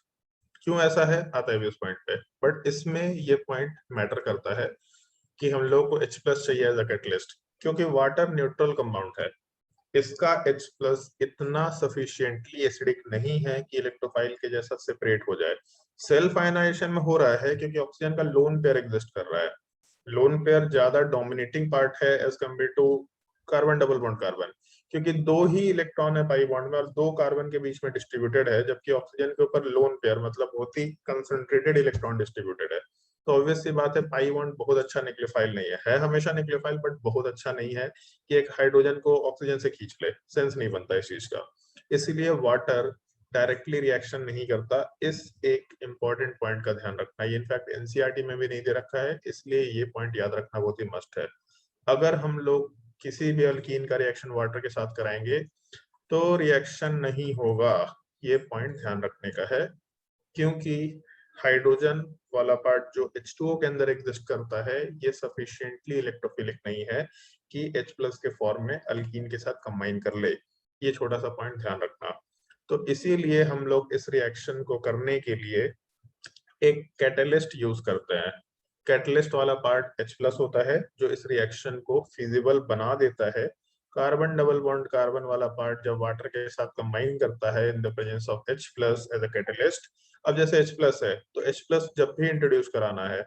क्यों ऐसा है आता है भी उस पॉइंट पे, बट इसमें ये पॉइंट मैटर करता है कि हम लोग को H+ चाहिए एज अ कैटलिस्ट, क्योंकि वाटर न्यूट्रल कंपाउंड है। इसका H+ इतना सफिशिएंटली एसिडिक नहीं है कि इलेक्ट्रोफाइल के जैसा सेपरेट हो जाए। सेल्फ आयनाइजेशन में हो रहा है क्योंकि ऑक्सीजन का लोन पेयर एग्जिस्ट कर रहा है, लोन पेयर ज्यादा डोमिनेटिंग पार्ट है as compared to carbon double bond carbon, क्योंकि दो ही इलेक्ट्रॉन है पाई बॉन्ड में और दो कार्बन के बीच में डिस्ट्रीब्यूटेड है, जबकि ऑक्सीजन के ऊपर लोन पेयर मतलब बहुत ही कंसंट्रेटेड इलेक्ट्रॉन डिस्ट्रीब्यूटेड है। तो ऑब्वियस सी बात है पाई बॉन्ड बहुत अच्छा न्यूक्लियोफाइल नहीं है हमेशा न्यूक्लियोफाइल, बट बहुत अच्छा नहीं है कि एक हाइड्रोजन को ऑक्सीजन से खींच ले, सेंस नहीं बनता इस चीज का। इसीलिए वाटर डायरेक्टली रिएक्शन नहीं करता, इस एक इंपॉर्टेंट पॉइंट का ध्यान रखना। ये इनफैक्ट एनसीईआरटी में भी नहीं दे रखा है, इसलिए ये पॉइंट याद रखना बहुत ही मस्ट है। अगर हम लोग किसी भी अल्कीन का रिएक्शन वाटर के साथ कराएंगे तो रिएक्शन नहीं होगा, ये पॉइंट ध्यान रखने का है, क्योंकि हाइड्रोजन वाला पार्ट जो H2O के अंदर एग्जिस्ट करता है ये सफिशिएंटली इलेक्ट्रोफिलिक नहीं है कि H+ के फॉर्म में अल्कीन के साथ कंबाइन कर ले। ये छोटा सा पॉइंट ध्यान रखना। तो इसीलिए हम लोग इस रिएक्शन को करने के लिए एक कैटलिस्ट यूज करते हैं। कैटलिस्ट वाला पार्ट H+ होता है जो इस रिएक्शन को फिजिबल बना देता है। कार्बन डबल बॉन्ड कार्बन वाला पार्ट जब वाटर के साथ कंबाइन करता है in the presence of H+ as a catalyst. अब जैसे H+ है तो H+ जब भी इंट्रोड्यूस कराना है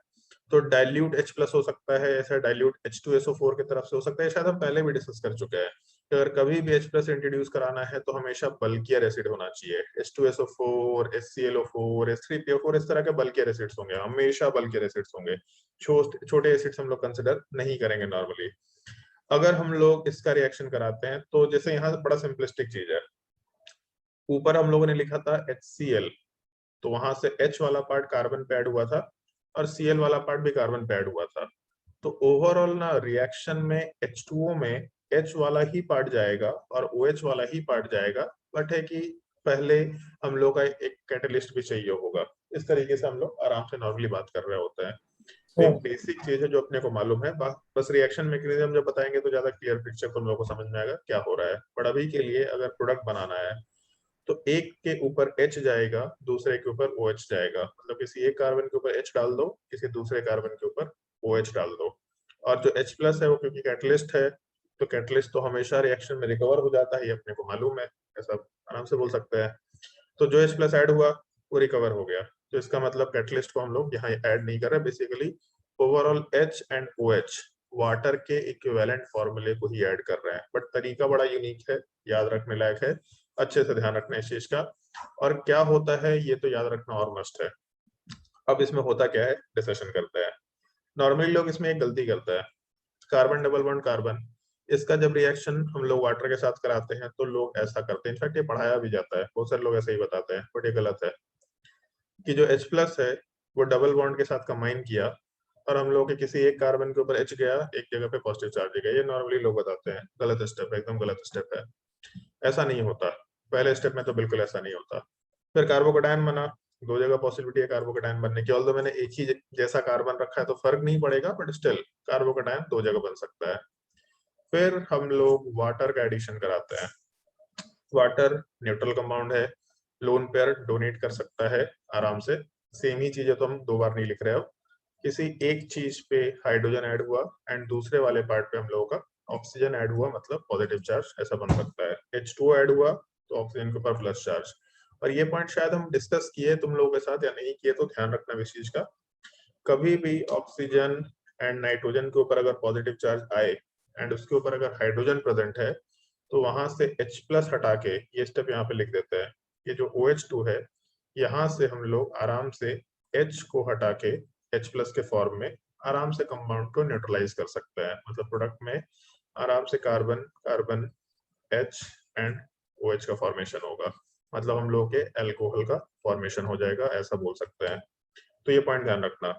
तो डाइल्यूट H+ हो सकता है, ऐसा डाइल्यूट H2SO4 की तरफ से हो सकता है, शायद हम पहले भी डिस्कस कर चुके हैं। अगर कभी भी H+ इंट्रोड्यूस कराना है तो हमेशा बल्कियर एसिड होना चाहिए। H2SO4, HClO4, H3PO4 इस तरह के बल्कियर एसिड्स होंगे, हमेशा बल्कियर एसिड्स होंगे। छोटे एसिड्स हम लोग कंसिडर नहीं करेंगे नॉर्मली। अगर हम लोग इसका रिएक्शन कराते हैं तो जैसे यहाँ बड़ा सिंपलिस्टिक चीज है, ऊपर हम लोगों ने लिखा था HCl, तो वहां से H वाला पार्ट कार्बन पे ऐड हुआ था और Cl वाला पार्ट भी कार्बन पे ऐड हुआ था। तो ओवरऑल ना रिएक्शन में H2O में H वाला ही पार्ट जाएगा और OH वाला ही पार्ट जाएगा, बट है कि पहले हम लोग का एक कैटलिस्ट भी चाहिए होगा। इस तरीके से हम लोग आराम से नॉर्मली बात कर रहे होते हैं। तो एक बेसिक चीज है जो अपने को मालूम है, बस रिएक्शन मैकेनिज्म जब बताएंगे तो ज्यादा क्लियर पिक्चर तुम लोगों को समझ में आएगा क्या हो रहा है। बट अभी के लिए अगर प्रोडक्ट बनाना है तो एक के ऊपर H जाएगा, दूसरे के ऊपर OH जाएगा, मतलब किसी एक कार्बन के ऊपर H डाल दो, किसी दूसरे कार्बन के ऊपर OH डाल दो। और जो H+ है वो क्योंकि कैटलिस्ट है, तो कैटलिस्ट तो हमेशा रिएक्शन में रिकवर हो जाता है, ये अपने को मालूम है, ऐसा आराम से बोल सकते हैं। तो जो H+ ऐड हुआ वो रिकवर हो गया, तो इसका मतलब कैटलिस्ट को हम लोग यहाँ ऐड नहीं कर रहे, basically overall H and OH water के इक्विवेलेंट फॉर्मूले को ही ऐड कर रहे हैं। बट तरीका बड़ा यूनिक है, याद रखने लायक है, अच्छे से ध्यान रखना इस चीज का। और क्या होता है ये तो याद रखना और मस्ट है। अब इसमें होता क्या है, डिस्कशन करते हैं। नॉर्मली लोग इसमें एक गलती करते हैं, कार्बन डबल बॉन्ड कार्बन, इसका जब रिएक्शन हम लोग वाटर के साथ कराते हैं तो लोग ऐसा करते हैं, इनफैक्ट ये पढ़ाया भी जाता है, बहुत सारे लोग ऐसे ही बताते हैं, बट ये गलत है कि जो H+ है वो डबल बॉन्ड के साथ कंबाइन किया और हम लोग के किसी एक कार्बन के ऊपर H गया, एक जगह पे पॉजिटिव चार्ज गया, ये नॉर्मली लोग बताते हैं। गलत स्टेप है, एकदम गलत स्टेप है, ऐसा नहीं होता। पहले स्टेप में तो बिल्कुल ऐसा नहीं होता। फिर कार्बोकेटायन बना, दो जगह पॉसिबिलिटी है कार्बोकेटायन बनने की, ऑल्दो मैंने एक ही जैसा कार्बन रखा है तो फर्क नहीं पड़ेगा, बट स्टिल कार्बोकेटायन दो जगह बन सकता है। फिर हम लोग वाटर का एडिशन कराते हैं। वाटर न्यूट्रल कंपाउंड है, लोन पेयर डोनेट कर सकता है आराम से, सेम ही चीज है तो हम दो बार नहीं लिख रहे हो। किसी एक चीज पे हाइड्रोजन ऐड हुआ एंड दूसरे वाले पार्ट पे हम लोगों का ऑक्सीजन ऐड हुआ, मतलब पॉजिटिव चार्ज, ऐसा बन सकता है। H2O ऐड हुआ तो ऑक्सीजन के ऊपर प्लस चार्ज। और ये पॉइंट शायद हम डिस्कस किए तुम लोगों के साथ या नहीं किए, तो ध्यान रखना इस चीज का। कभी भी ऑक्सीजन एंड नाइट्रोजन के ऊपर अगर पॉजिटिव चार्ज आए एंड उसके ऊपर अगर हाइड्रोजन प्रेजेंट है तो वहां से H+ हटा के, ये स्टेप यहाँ पे लिख देते हैं, ये जो OH2 है यहाँ से हम लोग आराम से H को हटा के H+ के फॉर्म में आराम से कंपाउंड को न्यूट्रलाइज कर सकते हैं, मतलब प्रोडक्ट में आराम से carbon carbon H and OH का फॉर्मेशन होगा, मतलब हम लोग के एल्कोहल का फॉर्मेशन हो जाएगा, ऐसा बोल सकते हैं। तो ये पॉइंट ध्यान रखना,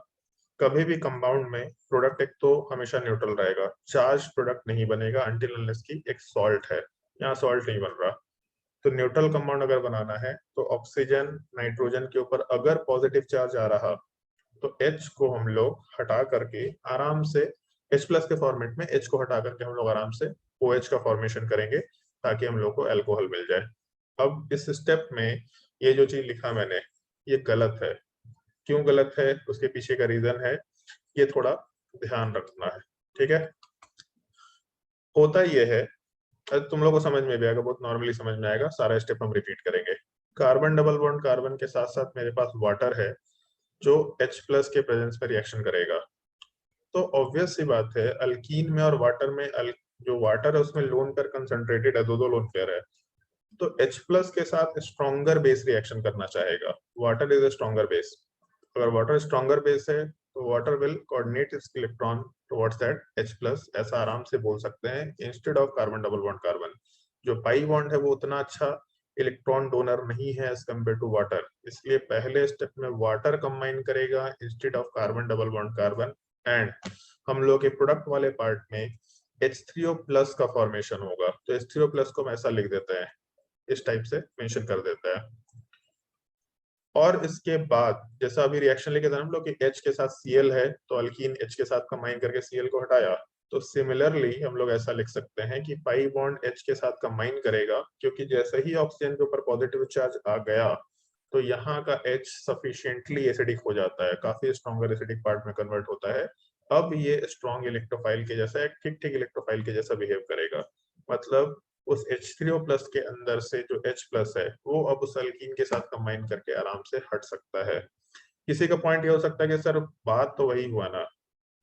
कभी भी कंपाउंड में प्रोडक्ट एक तो हमेशा न्यूट्रल रहेगा, चार्ज प्रोडक्ट नहीं बनेगा अंटिल अनलेस की एक सॉल्ट है, यहाँ सॉल्ट नहीं बन रहा। तो न्यूट्रल कंपाउंड अगर बनाना है तो ऑक्सीजन नाइट्रोजन के ऊपर अगर पॉजिटिव चार्ज आ रहा तो H को हम लोग हटा करके आराम से H+ के फॉर्मेट में H को हटा करके हम लोग आराम से OH का फॉर्मेशन करेंगे ताकि हम लोग को अल्कोहल मिल जाए। अब इस स्टेप में ये जो चीज लिखा मैंने ये गलत है, क्यों गलत है उसके पीछे का रीजन है, ये थोड़ा ध्यान रखना है, ठीक है। होता ये है, तुम लोग को समझ में भी आएगा, बहुत नॉर्मली समझ में आएगा, सारा स्टेप हम रिपीट करेंगे। कार्बन डबल बॉन्ड कार्बन के साथ साथ मेरे पास वाटर है जो H+ के प्रेजेंस में रिएक्शन करेगा। तो ऑब्वियस सी बात है अल्कीन में और वाटर में जो वाटर है उसमें लोन पेयर कंसंट्रेटेड है, दो लोन पेयर है, तो H प्लस के साथ स्ट्रॉन्गर बेस रिएक्शन करना चाहेगा। Water is a stronger base. अगर वाटर स्ट्रॉन्गर बेस है तो water will coordinate it's electron towards that H plus, ऐसा आराम से बोल सकते हैं, instead of carbon double bond carbon. जो पाई बॉन्ड है वो उतना अच्छा इलेक्ट्रॉन डोनर नहीं है एज कम्पेयर टू वाटर, इसलिए पहले स्टेप में वाटर कंबाइन करेगा instead of carbon double bond carbon, and हम लोग के प्रोडक्ट वाले पार्ट में H3O प्लस का फॉर्मेशन होगा। तो H3O प्लस को हम ऐसा लिख देते हैं, इस टाइप से मेंशन कर देता है। और इसके बाद जैसा अभी रिएक्शन लेके था हम लोग कि H के साथ Cl है, तो अल्कीन H के साथ कंबाइन करके Cl को हटाया, तो सिमिलरली हम लोग ऐसा लिख सकते हैं कि पाई बॉन्ड H के साथ कंबाइन करेगा, क्योंकि जैसे ही ऑक्सीजन के ऊपर पॉजिटिव चार्ज आ गया तो यहाँ का H सफिशिएंटली एसिडिक हो जाता है, काफी स्ट्रॉन्गर एसिडिक पार्ट में कन्वर्ट होता है। अब ये स्ट्रॉन्ग इलेक्ट्रोफाइल के जैसा, एक ठीक ठीक इलेक्ट्रोफाइल के जैसा बिहेव करेगा। मतलब उस H3O प्लस के अंदर से जो H प्लस है वो अब उस अल्कीन के साथ कंबाइन करके आराम से हट सकता है। किसी का पॉइंट ये हो सकता है कि सर बात तो वही हुआ ना,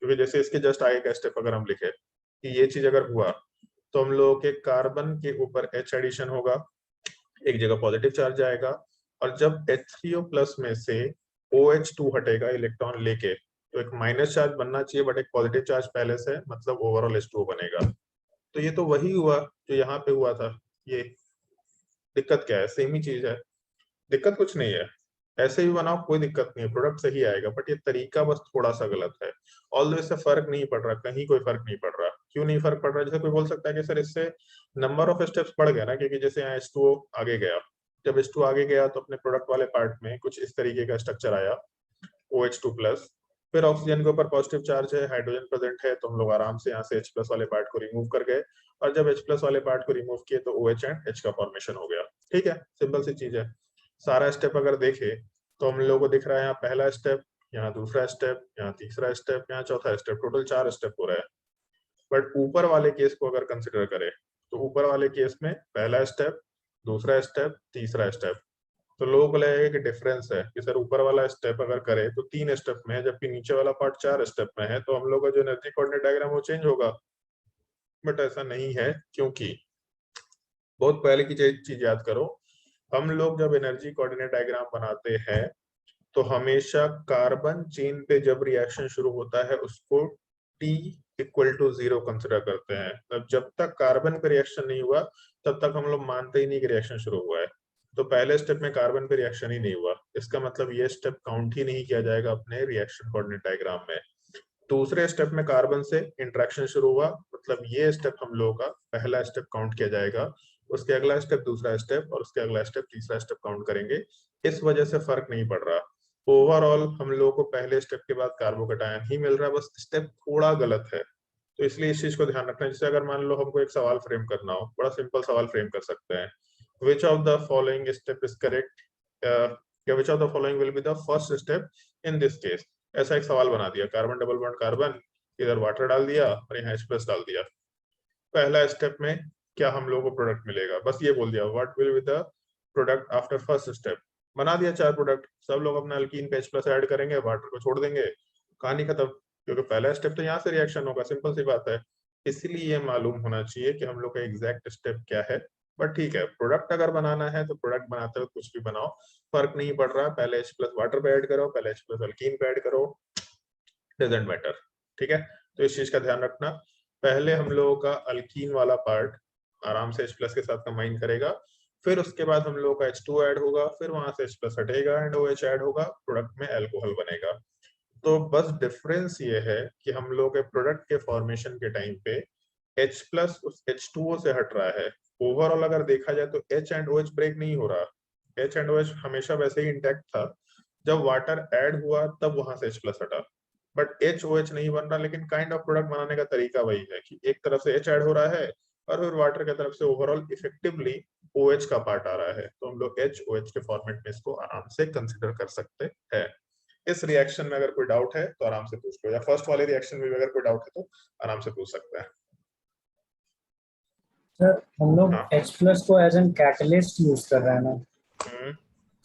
क्योंकि जैसे इसके जस्ट आगे का स्टेप अगर हम लिखे कि ये चीज अगर हुआ तो हम लोगों के कार्बन के ऊपर H एडिशन होगा, एक जगह पॉजिटिव चार्ज आएगा, और जब H3O प्लस में से OH2 हटेगा इलेक्ट्रॉन लेके, तो एक माइनस चार्ज बनना चाहिए बट एक पॉजिटिव चार्ज पहले से, मतलब ओवरऑल H2O बनेगा। तो ये तो वही हुआ जो यहाँ पे हुआ था। ये दिक्कत क्या है? सेम ही चीज है, दिक्कत कुछ नहीं है, ऐसे भी बनाओ कोई दिक्कत नहीं है, प्रोडक्ट सही आएगा, बट ये तरीका बस थोड़ा सा गलत है। ऑल्दो इससे फर्क नहीं पड़ रहा, कहीं कोई फर्क नहीं पड़ रहा। क्यों नहीं फर्क पड़ रहा? जैसे कोई बोल सकता है कि सर इससे नंबर ऑफ स्टेप्स बढ़ गया ना, क्योंकि जैसे यहाँ H2O आगे गया, जब H2 आगे गया तो अपने प्रोडक्ट वाले पार्ट में कुछ इस तरीके का स्ट्रक्चर आया OH2 प्लस, फिर ऑक्सीजन के ऊपर पॉजिटिव चार्ज है, हाइड्रोजन प्रेजेंट है, तो हम लोग आराम से यहाँ से H प्लस वाले पार्ट को रिमूव कर गए, और जब H प्लस वाले पार्ट को रिमूव किए तो OH एंड H का फॉर्मेशन हो गया। ठीक है, सिंपल सी चीज है। सारा स्टेप अगर देखे तो हम लोगों को दिख रहा है यहाँ पहला स्टेप, यहाँ दूसरा स्टेप, यहाँ तीसरा स्टेप, यहाँ चौथा स्टेप, टोटल 4 स्टेप हो रहा है। बट ऊपर वाले केस को अगर कंसिडर करें तो ऊपर वाले केस में पहला स्टेप, दूसरा स्टेप, तीसरा स्टेप, तो लोगों को लगेगा कि डिफरेंस है कि सर ऊपर वाला स्टेप अगर करे तो 3 स्टेप में है, जबकि नीचे वाला पार्ट 4 स्टेप में है, तो हम लोग का जो एनर्जी कोऑर्डिनेट डायग्राम वो चेंज होगा। बट ऐसा नहीं है, क्योंकि बहुत पहले की चीज याद करो, हम लोग जब एनर्जी कोऑर्डिनेट डायग्राम बनाते हैं तो हमेशा कार्बन चेन पे जब रिएक्शन शुरू होता है उसको T = 0 कंसिडर करते हैं। तब जब तक कार्बन पे रिएक्शन नहीं हुआ तब तक हम लोग मानते ही नहीं कि रिएक्शन शुरू हुआ है। तो पहले स्टेप में कार्बन पे रिएक्शन ही नहीं हुआ, इसका मतलब ये स्टेप काउंट ही नहीं किया जाएगा अपने रिएक्शन कोऑर्डिनेट डायग्राम में। दूसरे स्टेप में कार्बन से इंटरेक्शन शुरू हुआ, मतलब ये स्टेप हम लोगों का पहला स्टेप काउंट किया जाएगा, उसके अगला स्टेप दूसरा स्टेप, और उसके अगला स्टेप तीसरा स्टेप काउंट करेंगे। इस वजह से फर्क नहीं पड़ रहा। ओवरऑल हम लोगों को पहले स्टेप के बाद कार्बोकैटायन ही मिल रहा है, बस स्टेप थोड़ा गलत है। तो इसलिए इस चीज को ध्यान रखना है। जैसे अगर मान लो हमको एक सवाल फ्रेम करना हो, बड़ा सिंपल सवाल फ्रेम कर सकते हैं, which of the following step is correct, या which of the following will be the first step in this case। ऐसा एक सवाल बना दिया, कार्बन डबल बॉन्ड कार्बन, इधर वाटर डाल दिया और यहाँ H+ डाल दिया। पहला स्टेप में क्या हम लोगों को प्रोडक्ट मिलेगा, बस ये बोल दिया what will be the product after first step. बना दिया 4 प्रोडक्ट, सब लोग अपना अल्कीन पे H+ ऐड करेंगे, वाटर को छोड़ देंगे, कहानी खत्म। क्योंकि पहला स्टेप तो यहाँ से रिएक्शन होगा, सिंपल सी बात है। इसलिए ये मालूम होना चाहिए कि हम लोग का एग्जैक्ट स्टेप क्या है। बट ठीक है, प्रोडक्ट अगर बनाना है तो प्रोडक्ट बनाते हुए कुछ भी बनाओ, फर्क नहीं पड़ रहा। पहले H+ वाटर पे ऐड करो, पहले H+ अल्कीन पे ऐड करो, डजंट मैटर। ठीक है, तो इस चीज का ध्यान रखना। पहले हम लोगों का अल्कीन वाला पार्ट आराम से H+ के साथ कंबाइन करेगा, फिर उसके बाद हम लोगों का H2 ऐड होगा, फिर वहां से H+ हटेगा एंड OH ऐड होगा, प्रोडक्ट में अल्कोहल बनेगा। तो बस डिफरेंस ये है कि हम लोग के प्रोडक्ट के फॉर्मेशन के टाइम पे H+ उस H2O से हट रहा है। ओवरऑल अगर देखा जाए तो H एंड OH ब्रेक नहीं हो रहा, H एंड OH हमेशा वैसे ही इंटैक्ट था। जब वाटर ऐड हुआ तब वहां से H+ हटा, बट HOH नहीं बन रहा। लेकिन काइंड ऑफ प्रोडक्ट बनाने का तरीका वही है कि एक तरफ से H ऐड हो रहा है और फिर वाटर की तरफ से ओवरऑल इफेक्टिवली OH का पार्ट आ रहा है। तो हम लोग HOH के फॉर्मेट में इसको आराम से कंसिडर कर सकते हैं। इस रिएक्शन में अगर कोई डाउट है तो आराम से पूछ लो, या फर्स्ट वाले रिएक्शन में भी अगर कोई डाउट है तो आराम से पूछ सकते हैं। सर हम लोग हाँ। H+ को एज एन कैटलिस्ट यूज कर रहे हैं ना,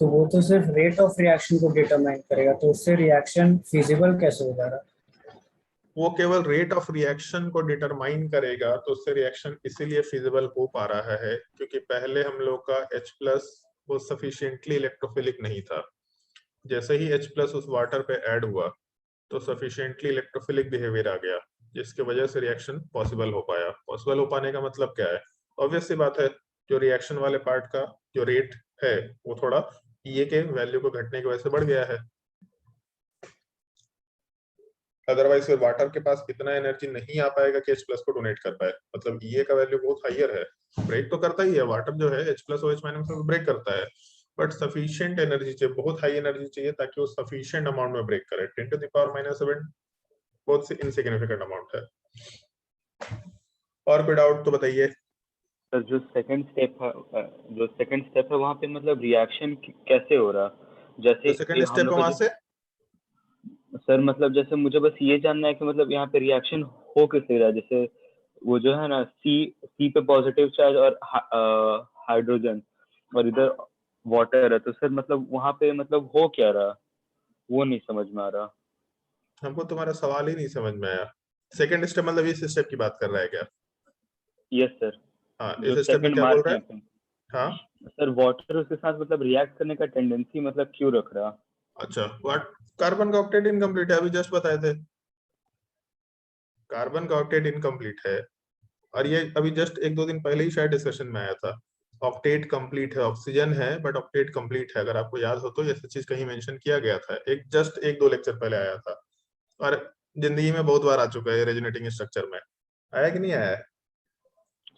तो वो तो सिर्फ रेट ऑफ रिएक्शन को डिटरमाइन करेगा, तो उससे रिएक्शन फिजिबल कैसे हो जा रहा है? वो केवल रेट ऑफ रिएक्शन को डिटरमाइन करेगा, तो उससे रिएक्शन इसीलिए फिजिबल हो पा रहा है क्योंकि पहले हम लोग का H+ वो सफिशिएंटली इलेक्ट्रोफिलिक नहीं था। जैसे ही H+ उस वाटर पे ऐड हुआ तो सफिशिएंटली इलेक्ट्रोफिलिक बिहेवियर आ गया, जिसकी वजह से रिएक्शन पॉसिबल हो पाया। पॉसिबल हो पाने का मतलब क्या है? ऑब्वियस सी बात है, जो रिएक्शन वाले पार्ट का जो रेट है वो थोड़ा ये के वैल्यू को घटने की वजह से बढ़ गया है। अदरवाइज फिर वाटर के पास इतना एनर्जी नहीं आ पाएगा कि H+ को डोनेट कर पाए। मतलब ये का वैल्यू बहुत हायर है, ब्रेक तो करता ही है वाटर जो है H+ और H- में ब्रेक करता है, बट सफिशिएंट एनर्जी चाहिए, बहुत हाई एनर्जी चाहिए ताकि वो सफिशिएंट अमाउंट में ब्रेक करे। 10⁻⁻⁷ बहुत से इनसिग्निफिकेंट अमाउंट है। और कोई डाउट तो बताइए। सर जो सेकंड स्टेप है वहाँ पे मतलब रिएक्शन कैसे हो रहा? जैसे सेकंड हम स्टेप लोग वहां से सर मतलब जैसे मुझे बस ये जानना है कि मतलब यहाँ पे रिएक्शन हो किस रहा है? जैसे वो जो है ना सी पे पॉजिटिव चार्ज और हाइड्रोजन और इधर वाटर है, तो सर मतलब वहाँ पे मतलब हो क्या रहा, वो नहीं समझ में आ रहा। हमको तुम्हारा सवाल ही नहीं समझ में आया। सेकंड स्टेप मतलब इस स्टेप की बात कर रहा है क्या? यस सर, हाँ, जो इस स्टेप में सेकंड क्या बोल मार्क रहा है है? अपन। हाँ सर वाटर उसके साथ मतलब रिएक्ट करने का टेंडेंसी मतलब क्यों रख रहा? अच्छा, व्हाट? कार्बन का ऑक्टेट इनकम्प्लीट है, अभी जस्ट बताए थे। कार्बन का ऑक्टेट इनकम्प्लीट है, और ये अभी जस्ट 1-2 दिन पहले ही शायद डिस्कशन में आया था। ऑक्टेट कंप्लीट है, ऑक्सीजन है बट ऑक्टेट कंप्लीट है। अगर आपको याद हो तो ये चीज कहीं मेंशन किया गया था, एक जस्ट 1-2 लेक्चर पहले आया था, और जिंदगी में बहुत बार आ चुका है रेजोनेटिंग स्ट्रक्चर में। आया कि नहीं आया है?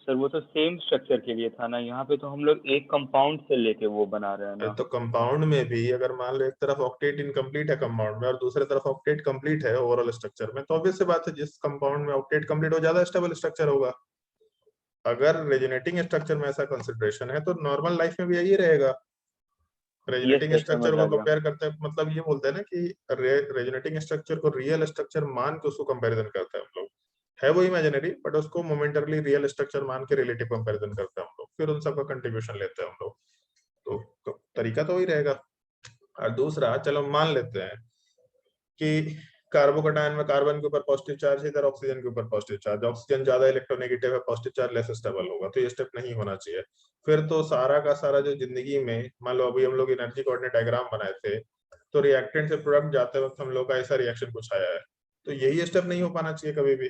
सर वो तो सेम स्ट्रक्चर के लिए था ना, यहाँ पे तो हम लोग एक कंपाउंड से लेके वो बना रहे हैं ना। तो कंपाउंड में भी अगर मान लो एक तरफ ऑक्टेट इनकम्प्लीट है कंपाउंड में और दूसरे तरफ ऑक्टेट कंप्लीट है ओवरऑल स्ट्रक्चर में, तो ऑब्वियस सी बात है जिस कंपाउंड में ऑक्टेट कंप्लीट हो ज्यादा स्टेबल स्ट्रक्चर होगा। अगर रेजोनेटिंग स्ट्रक्चर में ऐसा कंसिडरेशन है तो नॉर्मल लाइफ में भी यही रहेगा। यस रेजोनेटिंग सर, स्ट्रक्चर समझ को आ गया। कंपेयर करते हैं, मतलब ये बोलते हैं ना कि रेजोनेटिंग स्ट्रक्चर को रियल स्ट्रक्चर मान के उसको कंपैरिजन करते हैं हम लोग। है वो इमेजिनरी बट उसको मोमेंटरली रियल स्ट्रक्चर मान के रिलेटिव कंपैरिजन करते हैं हम लोग, फिर उन सबका कंट्रीब्यूशन लेते हैं हम लोग। तो तरीका तो वही रहेगा। और दूसरा, चलो मान लेते हैं कि कार्बोकैटायन में कार्बन के ऊपर पॉजिटिव चार्ज है, इधर ऑक्सीजन के ऊपर पॉजिटिव चार्ज, ऑक्सीजन ज्यादा इलेक्ट्रोनेगेटिव है, पॉजिटिव चार्ज लेस स्टेबल होगा, तो ये स्टेप नहीं होना चाहिए। फिर तो सारा का सारा जो जिंदगी में, मान लो अभी हम लोग एनर्जी कोऑर्डिनेट डायग्राम बनाए थे, तो रिएक्टेंट से प्रोडक्ट जाते वक्त हम लोग का ऐसा रिएक्शन कुछ आया है, तो यही स्टेप नहीं हो पाना चाहिए कभी भी।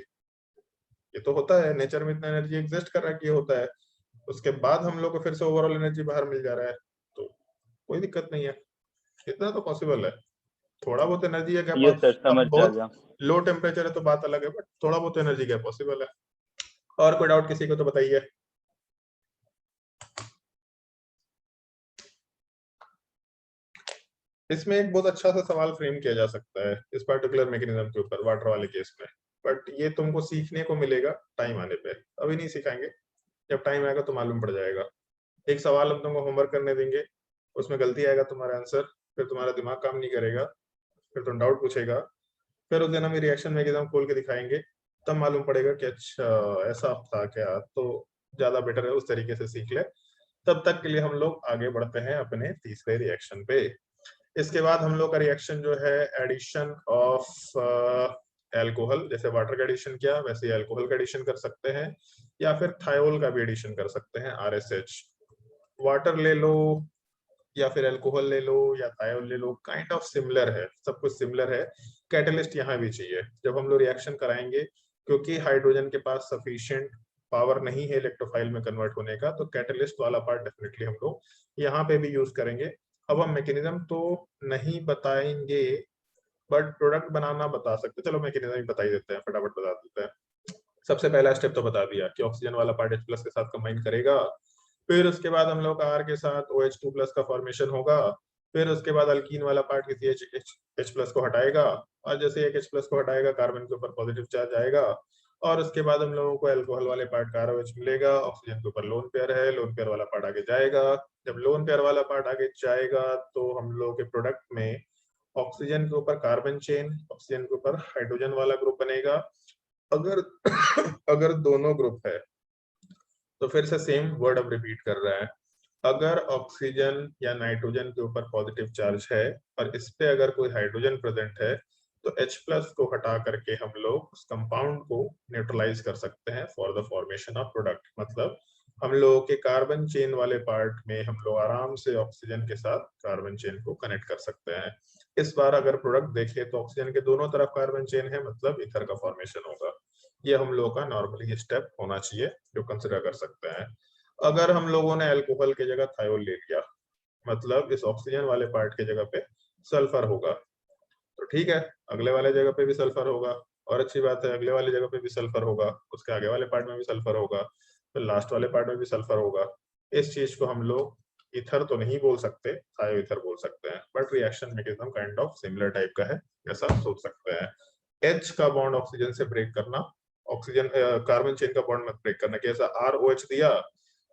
ये तो होता है, नेचर में इतना एनर्जी एग्जिस्ट कर रहा है कि ये होता है, उसके बाद हम लोग को फिर से ओवरऑल एनर्जी बाहर मिल जा रहा है, तो कोई दिक्कत नहीं है, इतना तो पॉसिबल है। थोड़ा बहुत एनर्जी है क्या यस सर, अब समझ आ बहुत गया। लो टेम्परेचर है तो बात अलग है, बट थोड़ा बहुत एनर्जी क्या पॉसिबल है। और कोई डाउट किसी को तो बताइए। इसमें एक बहुत अच्छा सा सवाल फ्रेम किया जा सकता है इस पर्टिकुलर मैकेनिज्म के ऊपर वाटर वाले केस में, बट ये तुमको सीखने को मिलेगा टाइम आने पे, अभी नहीं सिखाएंगे, जब टाइम आएगा तो मालूम पड़ जाएगा। एक सवाल हम तुमको होमवर्क करने देंगे, उसमें गलती आएगा तुम्हारा आंसर, फिर तुम्हारा दिमाग काम नहीं करेगा, फिर तुम डाउट पूछेगा, फिर उस दिन हम रिएक्शन मैकेनिज्म खोल के दिखाएंगे, तब मालूम पड़ेगा कि अच्छा ऐसा था क्या, तो ज्यादा बेटर है उस तरीके से सीख ले। तब तक के लिए हम लोग आगे बढ़ते हैं अपने तीसरे रिएक्शन पे। इसके बाद हम लोग का रिएक्शन जो है एडिशन ऑफ एल्कोहल, जैसे वाटर का एडिशन किया वैसे ही एल्कोहल का एडिशन कर सकते हैं, या फिर थायोल का भी एडिशन कर सकते हैं, RSH। वाटर ले लो या फिर अल्कोहल ले लो या थायोल ले लो, काइंड ऑफ सिमिलर है, सब कुछ सिमिलर है। कैटलिस्ट यहाँ भी चाहिए जब हम लोग रिएक्शन कराएंगे, क्योंकि हाइड्रोजन के पास सफिशिएंट पावर नहीं है इलेक्ट्रोफाइल में कन्वर्ट होने का, तो कैटलिस्ट वाला पार्ट डेफिनेटली हम लोग यहाँ पे भी यूज करेंगे। अब हम मैकेनिज्म तो नहीं बताएंगे बट प्रोडक्ट बनाना बता सकते, चलो मैकेनिज्म ही बता ही देते हैं, फटाफट बता देते हैं। सबसे पहला स्टेप तो बता दिया कि ऑक्सीजन वाला पार्ट H+ के साथ कंबाइन करेगा, फिर उसके बाद हम लोग का R के साथ OH2+ का फॉर्मेशन होगा, फिर उसके बाद अल्कीन वाला पार्ट किसी H+ को हटाएगा, और जैसे एक H+ को हटाएगा कार्बन के ऊपर पॉजिटिव चार्ज आएगा, और उसके बाद हम लोगों को अल्कोहल वाले पार्ट का ROH मिलेगा, ऑक्सीजन के ऊपर लोन पेयर है, लोन पेयर वाला पार्ट आगे जाएगा। जब लोन पेयर वाला पार्ट आगे जाएगा तो हम लोग के प्रोडक्ट में ऑक्सीजन के ऊपर कार्बन चेन, ऑक्सीजन के ऊपर हाइड्रोजन वाला ग्रुप बनेगा। अगर अगर दोनों ग्रुप है तो फिर से सेम वर्ड अब रिपीट कर रहा है, अगर ऑक्सीजन या नाइट्रोजन के ऊपर पॉजिटिव चार्ज है और इस पे अगर कोई हाइड्रोजन प्रेजेंट है, तो H+ को हटा करके हम लोग उस कंपाउंड को न्यूट्रलाइज कर सकते हैं for the formation of product. मतलब हम लोगों के कार्बन चेन वाले पार्ट में हम लोग आराम से ऑक्सीजन के साथ कार्बन चेन को कनेक्ट कर सकते हैं। इस बार अगर प्रोडक्ट देखें तो ऑक्सीजन के दोनों तरफ कार्बन चेन है, मतलब ईथर का फॉर्मेशन होगा। ये हम लोगों का नॉर्मली स्टेप होना चाहिए जो कंसिडर कर सकते हैं। अगर हम लोगों ने अल्कोहल की जगह थायोल ले लिया, मतलब इस ऑक्सीजन वाले पार्ट की जगह पे सल्फर होगा, तो ठीक है, अगले वाले जगह पे भी सल्फर होगा, और अच्छी बात है, अगले वाले जगह पे भी सल्फर होगा, उसके आगे वाले पार्ट में भी सल्फर होगा, तो लास्ट वाले पार्ट में भी सल्फर होगा। इस चीज को हम लोग ईथर तो नहीं बोल सकते, थायो ईथर बोल सकते हैं, but reaction mechanism kind of similar type का है, ऐसा सोच सकते हैं। H का बॉन्ड ऑक्सीजन से ब्रेक करना, ऑक्सीजन कार्बन चेन का बॉन्ड मत ब्रेक करना, कैसा ROH दिया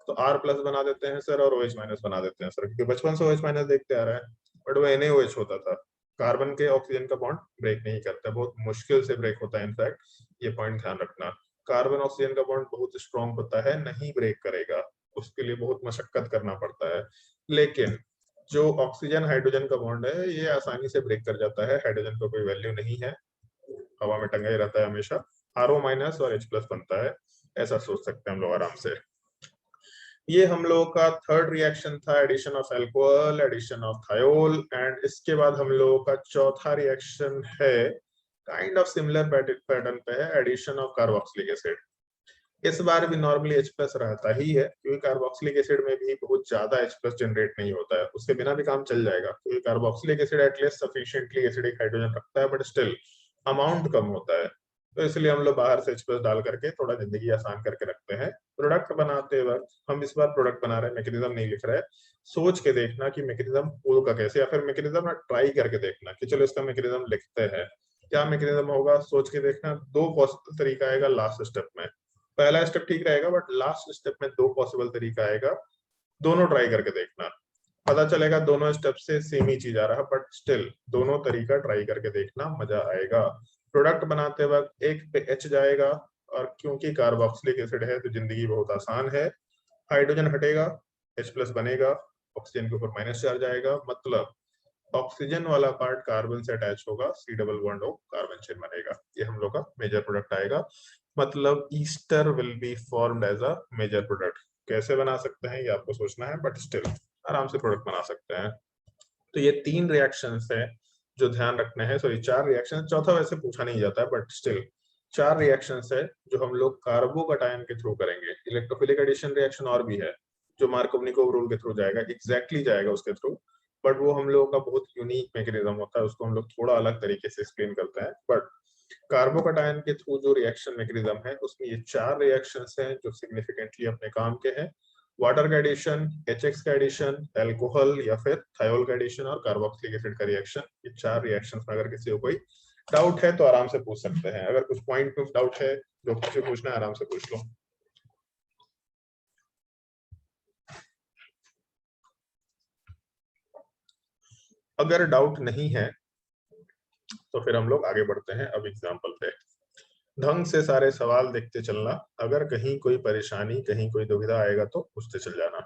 तो R+ बना देते हैं सर और OH- बना देते हैं सर, क्योंकि बचपन से OH- देखते आ रहा है, बट वो NaOH होता था। कार्बन के ऑक्सीजन का बॉन्ड ब्रेक नहीं करता, बहुत मुश्किल से ब्रेक होता है, इनफैक्ट ये पॉइंट ध्यान रखना। कार्बन ऑक्सीजन का बॉन्ड बहुत स्ट्रॉन्ग होता है, नहीं ब्रेक करेगा, उसके लिए बहुत मशक्कत करना पड़ता है। लेकिन जो ऑक्सीजन हाइड्रोजन का बॉन्ड है ये आसानी से ब्रेक कर जाता है, हाइड्रोजन का कोई वैल्यू नहीं है, हवा में टंगा ही रहता है हमेशा, RO- और H+ बनता है, ऐसा सोच सकते हैं हम लोग आराम से। ये हम लोगों का थर्ड रिएक्शन था, addition of alcohol, addition of thiol, and इसके बाद हम लोगों का चौथा रिएक्शन है काइंड ऑफ सिमिलर पैटर्न पे है, एडिशन ऑफ कार्बोक्सिलिक एसिड। इस बार भी नॉर्मली H+ रहता ही है, क्योंकि कार्बोक्सिलिक एसिड में भी बहुत ज्यादा H+ जनरेट नहीं होता है, उसके बिना भी काम चल जाएगा, क्योंकि carboxylic acid at least sufficiently acidic hydrogen रखता है, बट स्टिल अमाउंट कम होता है, तो इसलिए हम लोग बाहर से H+ डाल करके थोड़ा जिंदगी आसान करके रखते हैं। प्रोडक्ट बनाते वक्त हम इस बार प्रोडक्ट बना रहे हैं, मैकेनिज्म नहीं लिख रहे हैं, सोच के देखना कि मैकेनिज्म होगा कैसे, या फिर मैकेनिज्म ट्राई करके देखना कि चलो इसका मैकेनिज्म लिखते हैं, क्या मैकेनिज्म होगा, सोच के देखना। दो पॉसिबल तरीका आएगा लास्ट स्टेप में, पहला स्टेप ठीक रहेगा बट लास्ट स्टेप में दो पॉसिबल तरीका आएगा, दोनों ट्राई करके देखना, पता चलेगा दोनों स्टेप से सेम ही चीज आ रहा है, बट स्टिल दोनों तरीका ट्राई करके देखना, मजा आएगा। प्रोडक्ट बनाते वक्त एक पे H जाएगा, और क्योंकि कार्बोक्सिलिक एसिड है तो जिंदगी बहुत आसान है, हाइड्रोजन हटेगा, H+ बनेगा, ऑक्सीजन के ऊपर माइनस चार्ज आएगा, मतलब ऑक्सीजन वाला पार्ट कार्बन से अटैच होगा, C+O कार्बन चेन बनेगा, ये हम लोग का मेजर प्रोडक्ट आएगा। मतलब ester will be formed as a major product. कैसे बना सकते हैं ये आपको सोचना है, बट स्टिल आराम से प्रोडक्ट बना सकते हैं। तो ये 3 रिएक्शंस है जो ध्यान रखने हैं, सॉरी 4 रिएक्शन, चौथा वैसे पूछा नहीं जाता है, बट स्टिल 4 रिएक्शंस है जो हम लोग कार्बोकैटायन के थ्रू करेंगे। इलेक्ट्रोफिलिक एडिशन रिएक्शन और भी है जो मार्कोवनिकोव रूल के थ्रू जाएगा, एग्जैक्टली जाएगा उसके थ्रू, बट वो हम लोगों का बहुत यूनिक मैकेनिज्म होता है, उसको हम लोग थोड़ा अलग तरीके से एक्सप्लेन करते हैं। बट कार्बोकैटायन के थ्रू जो रिएक्शन मैकेनिज्म है उसमें ये 4 रिएक्शंस हैं जो सिग्निफिकेंटली अपने काम के हैं, वाटर का एडिशन, HX का एडिशन, अल्कोहल या फिर थायोल का एडिशन और कार्बोक्सिलिक एसिड का रिएक्शन। ये 4 रिएक्शंस में अगर किसी को कोई डाउट है तो आराम से पूछ सकते हैं, अगर कुछ पॉइंट में डाउट है जो कुछ पूछना है आराम से पूछ लो। अगर डाउट नहीं है तो फिर हम लोग आगे बढ़ते हैं अब एग्जाम्पल पे। ढंग से सारे सवाल देखते चलना, अगर कहीं कोई परेशानी, कहीं कोई दुविधा आएगा तो पूछते चल जाना।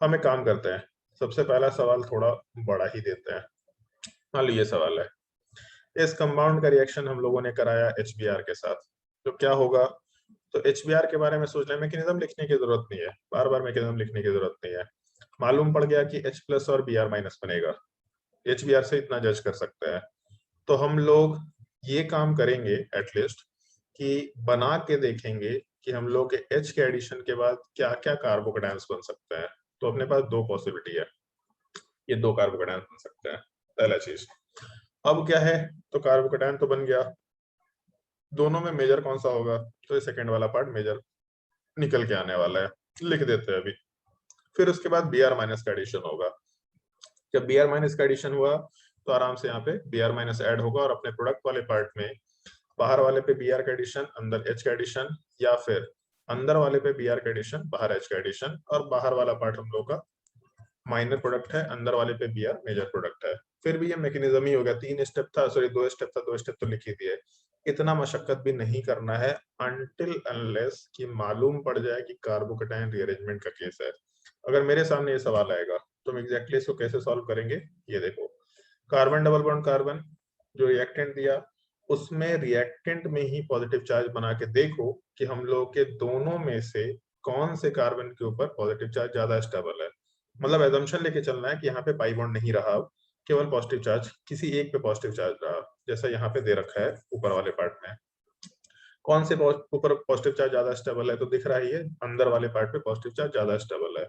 हम एक काम करते हैं, सबसे पहला सवाल थोड़ा बड़ा ही देते हैं। मान लो ये सवाल है, इस कंपाउंड का रिएक्शन हम लोगों ने कराया HBr के साथ, तो क्या होगा। तो HBr के बारे में सोच लें, मैकेनिज्म लिखने की जरूरत नहीं है, बार बार मैकेनिज्म लिखने की जरूरत नहीं है, मालूम पड़ गया कि H+ और Br- बनेगा, HBr से इतना जज कर सकते हैं। तो हम लोग ये काम करेंगे एटलीस्ट कि बना के देखेंगे कि हम लोग के H के एडिशन के बाद क्या क्या कार्बोकैटायंस बन सकते हैं। तो अपने पास दो पॉसिबिलिटी है, ये दो कार्बोकैटायंस बन सकते हैं, पहला चीज। अब क्या है, तो कार्बोकैटायन तो बन गया, दोनों में मेजर कौन सा होगा, तो ये सेकंड वाला पार्ट मेजर निकल के आने वाला है, लिख देते हैं अभी। फिर उसके बाद Br- का एडिशन होगा, जब Br- का एडिशन हुआ तो आराम से यहाँ पे Br- ऐड होगा, और अपने प्रोडक्ट वाले पार्ट में बाहर वाले पे Br का एडिशन, अंदर H का एडिशन, या फिर अंदर वाले पे Br का एडिशन, बाहर H का एडिशन, और बाहर वाला पार्ट हम लोग का माइनर प्रोडक्ट है, अंदर वाले पे Br मेजर प्रोडक्ट है। फिर भी ये मैकेनिज्म ही होगा, 3 स्टेप था, सॉरी 2 स्टेप था, 2 स्टेप तो लिख ही दिए। इतना मशक्कत भी नहीं करना है अनटिल अनलेस कि मालूम पड़ जाए कि कार्बोकैटायन रीअरेंजमेंट का केस है। अगर मेरे सामने ये सवाल आएगा तो हम एग्जैक्टली इसको कैसे सॉल्व करेंगे, ये देखो, कार्बन डबल बॉन्ड कार्बन, जो रिएक्टेंट दिया उसमें रिएक्टेंट में ही पॉजिटिव चार्ज बना के देखो कि हम लोग के दोनों में से कौन से कार्बन के ऊपर पॉजिटिव चार्ज ज्यादा स्टेबल है। मतलब एजम्पशन लेके चलना है कि यहाँ पे पाई बॉन्ड नहीं रहा, केवल पॉजिटिव चार्ज, किसी एक पे पॉजिटिव चार्ज रहा, जैसा यहाँ पे दे रखा है ऊपर वाले पार्ट में। कौन से ऊपर पॉजिटिव चार्ज ज्यादा स्टेबल है, तो दिख रहा ही है अंदर वाले पार्ट पे पॉजिटिव चार्ज ज्यादा स्टेबल है।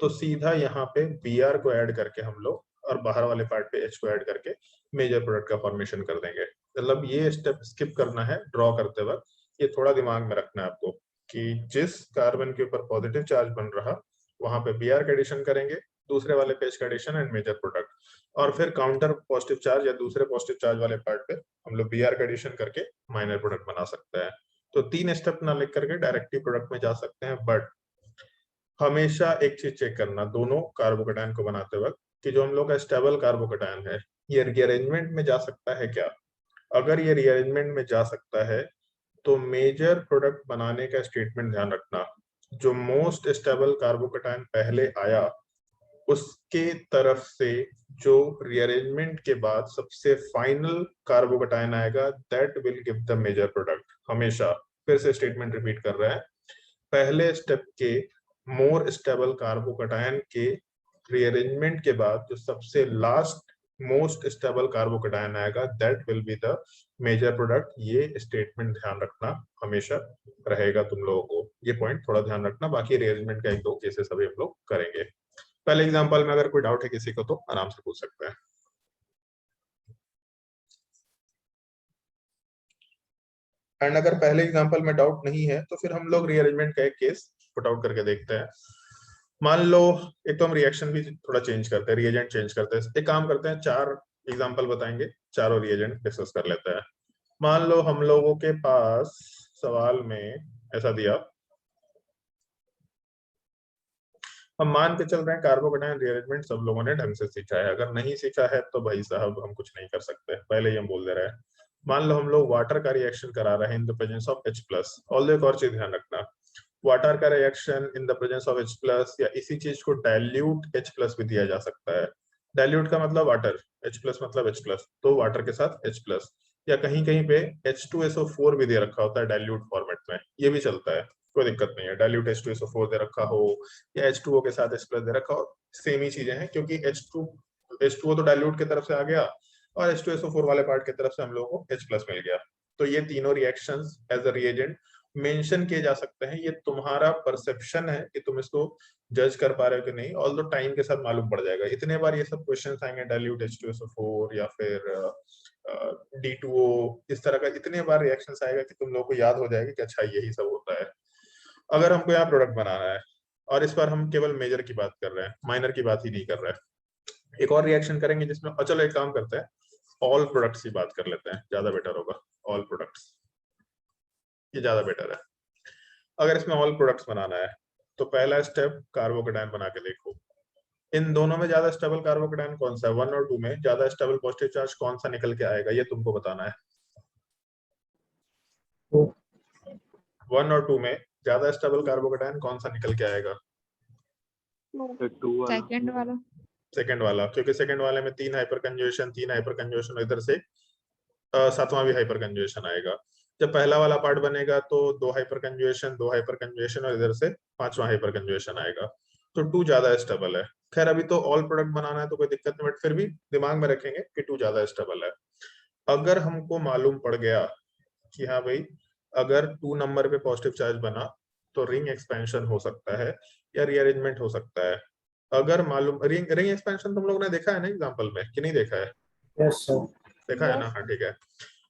तो सीधा यहाँ पे Br को ऐड करके हम लोग और बाहर वाले पार्ट पे H को ऐड करके मेजर प्रोडक्ट का फॉर्मेशन कर देंगे। मतलब ये स्टेप स्किप करना है ड्रॉ करते वक्त, ये थोड़ा दिमाग में रखना है आपको कि जिस कार्बन के ऊपर पॉजिटिव चार्ज बन रहा वहां पे Br का एडिशन करेंगे, दूसरे वाले पे H का एडिशन एंड मेजर प्रोडक्ट, और फिर काउंटर पॉजिटिव चार्ज या दूसरे पॉजिटिव चार्ज वाले पार्ट पे हम लोग Br का एडिशन करके माइनर प्रोडक्ट बना सकते हैं। तो 3 स्टेप ना लिख करके डायरेक्टली प्रोडक्ट में जा सकते हैं, बट हमेशा एक चीज चेक करना दोनों कार्बोकेटायन को बनाते वक्त कि जो हम लोग का स्टेबल कार्बोकेटायन है ये रीअरेंजमेंट में जा सकता है क्या। अगर ये रीअरेंजमेंट में जा सकता है तो मेजर प्रोडक्ट बनाने का स्टेटमेंट ध्यान रखना, जो मोस्ट स्टेबल कार्बोकेटायन पहले आया उसके तरफ से जो रीअरेंजमेंट के बाद सबसे फाइनल कार्बोकेटायन आएगा that will give the major product. हमेशा फिर से स्टेटमेंट रिपीट कर रहे हैं, पहले स्टेप के मोर स्टेबल कार्बोकेटायन के रीअरेंजमेंट के बाद जो सबसे लास्ट मोस्ट स्टेबल कार्बोकेटायन आएगा that will be the major product. ये स्टेटमेंट ध्यान रखना हमेशा रहेगा तुम लोगों को, ये पॉइंट थोड़ा ध्यान रखना। बाकी रीअरेंजमेंट का 1-2 केसेस अभी हम लोग करेंगे। पहले एग्जांपल में अगर कोई डाउट है किसी को तो आराम से पूछ सकते हैं। एंड अगर पहले एग्जांपल में डाउट नहीं है तो फिर हम लोग रीअरेंजमेंट का एक केस पुट आउट करके देखते हैं। मान लो एक तो हम रिएक्शन भी थोड़ा चेंज करते हैं, रिएजेंट चेंज करते हैं। एक काम करते हैं 4 एग्जांपल बताएंगे, चारों रिएजेंट डिस्कस कर लेते हैं। मान लो हम लोगों के पास सवाल में ऐसा दिया, हम मान के चल रहे हैं कार्बोकेटायन रीअरेंजमेंट सब लोगों ने ढंग से सीखा है, अगर नहीं सीखा है तो भाई साहब हम कुछ नहीं कर सकते, पहले ही हम बोल दे रहे हैं। मान लो हम लोग वाटर का रिएक्शन करा रहे हैं in the presence of H+। All एक और चीज ध्यान रखना, वाटर का reaction in the presence of H+ या इसी चीज को डाइल्यूट H+ भी दिया जा सकता है। डाइल्यूट का मतलब वाटर, H+ मतलब H+, तो वाटर के साथ H+, या कहीं कहीं पे H2SO4 भी दे रखा होता है डाइल्यूट फॉर्मेट में, ये भी चलता है, कोई दिक्कत नहीं है। डाइल्यूट H2SO4 दे रखा हो या H2O के साथ H+ दे रखा हो, सेम ही चीजें हैं, क्योंकि H2O तो डाइल्यूट की तरफ से आ गया और H2SO4 वाले पार्ट की तरफ से हम लोगों को H+ मिल गया। तो ये तीनों reactions as a reagent mention किए जा सकते हैं। ये तुम्हारा परसेप्शन है कि तुम इसको जज कर पा रहे हो कि नहीं, ऑल्दो टाइम के साथ मालूम पड़ जाएगा। इतने बार ये सब क्वेश्चंस आएंगे डाइल्यूट H2SO4 या फिर D2O, इस तरह का इतने बार रिएक्शंस आएगा कि तुम लोगों को याद हो जाएगा कि अच्छा यही सब होता है। अगर हमको यहाँ प्रोडक्ट बनाना है और इस बार हम केवल मेजर की बात कर रहे हैं, माइनर की बात ही नहीं कर रहे हैं, एक और रिएक्शन करेंगे जिसमें, चलो एक काम करते हैं ऑल प्रोडक्ट्स की बात कर लेते हैं, ज्यादा बेटर होगा। ऑल प्रोडक्ट्स ये ज्यादा बेटर है। अगर इसमें ऑल प्रोडक्ट्स बनाना है तो पहला स्टेप कार्बोकेटायन बना के देखो, इन दोनों में ज्यादा स्टेबल कार्बोकेटायन कौन सा है, 1 और 2 में ज्यादा स्टेबल पॉजिटिव चार्ज कौन सा निकल के आएगा, ये तुमको बताना है। 1 और 2 में ज्यादा स्टेबल कार्बोकेटायन कौन सा निकल के आएगा? सेकंड वाला। सेकंड वाला, क्योंकि सेकंड वाले में 3 हाइपर कंजुगेशन इधर से 7वां भी हाइपर कंजुगेशन आएगा। जब पहला वाला पार्ट बनेगा तो 2 हाइपर कंजुगेशन और इधर से 5वां हाइपर कंजुगेशन आएगा, तो 2 ज्यादा स्टेबल है। खैर अभी तो ऑल प्रोडक्ट बनाना है तो कोई दिक्कत नहीं, बट फिर भी दिमाग में रखेंगे कि 2 ज्यादा स्टेबल है। अगर हमको मालूम पड़ गया कि हाँ भाई अगर 2 नंबर पे पॉजिटिव चार्ज बना तो रिंग एक्सपेंशन हो सकता है या रीअरेंजमेंट हो सकता है। अगर मालूम, रिंग एक्सपेंशन तुम लोग ने देखा है ना एग्जांपल में कि नहीं देखा है? Yes sir. देखा है ना, हाँ ठीक है।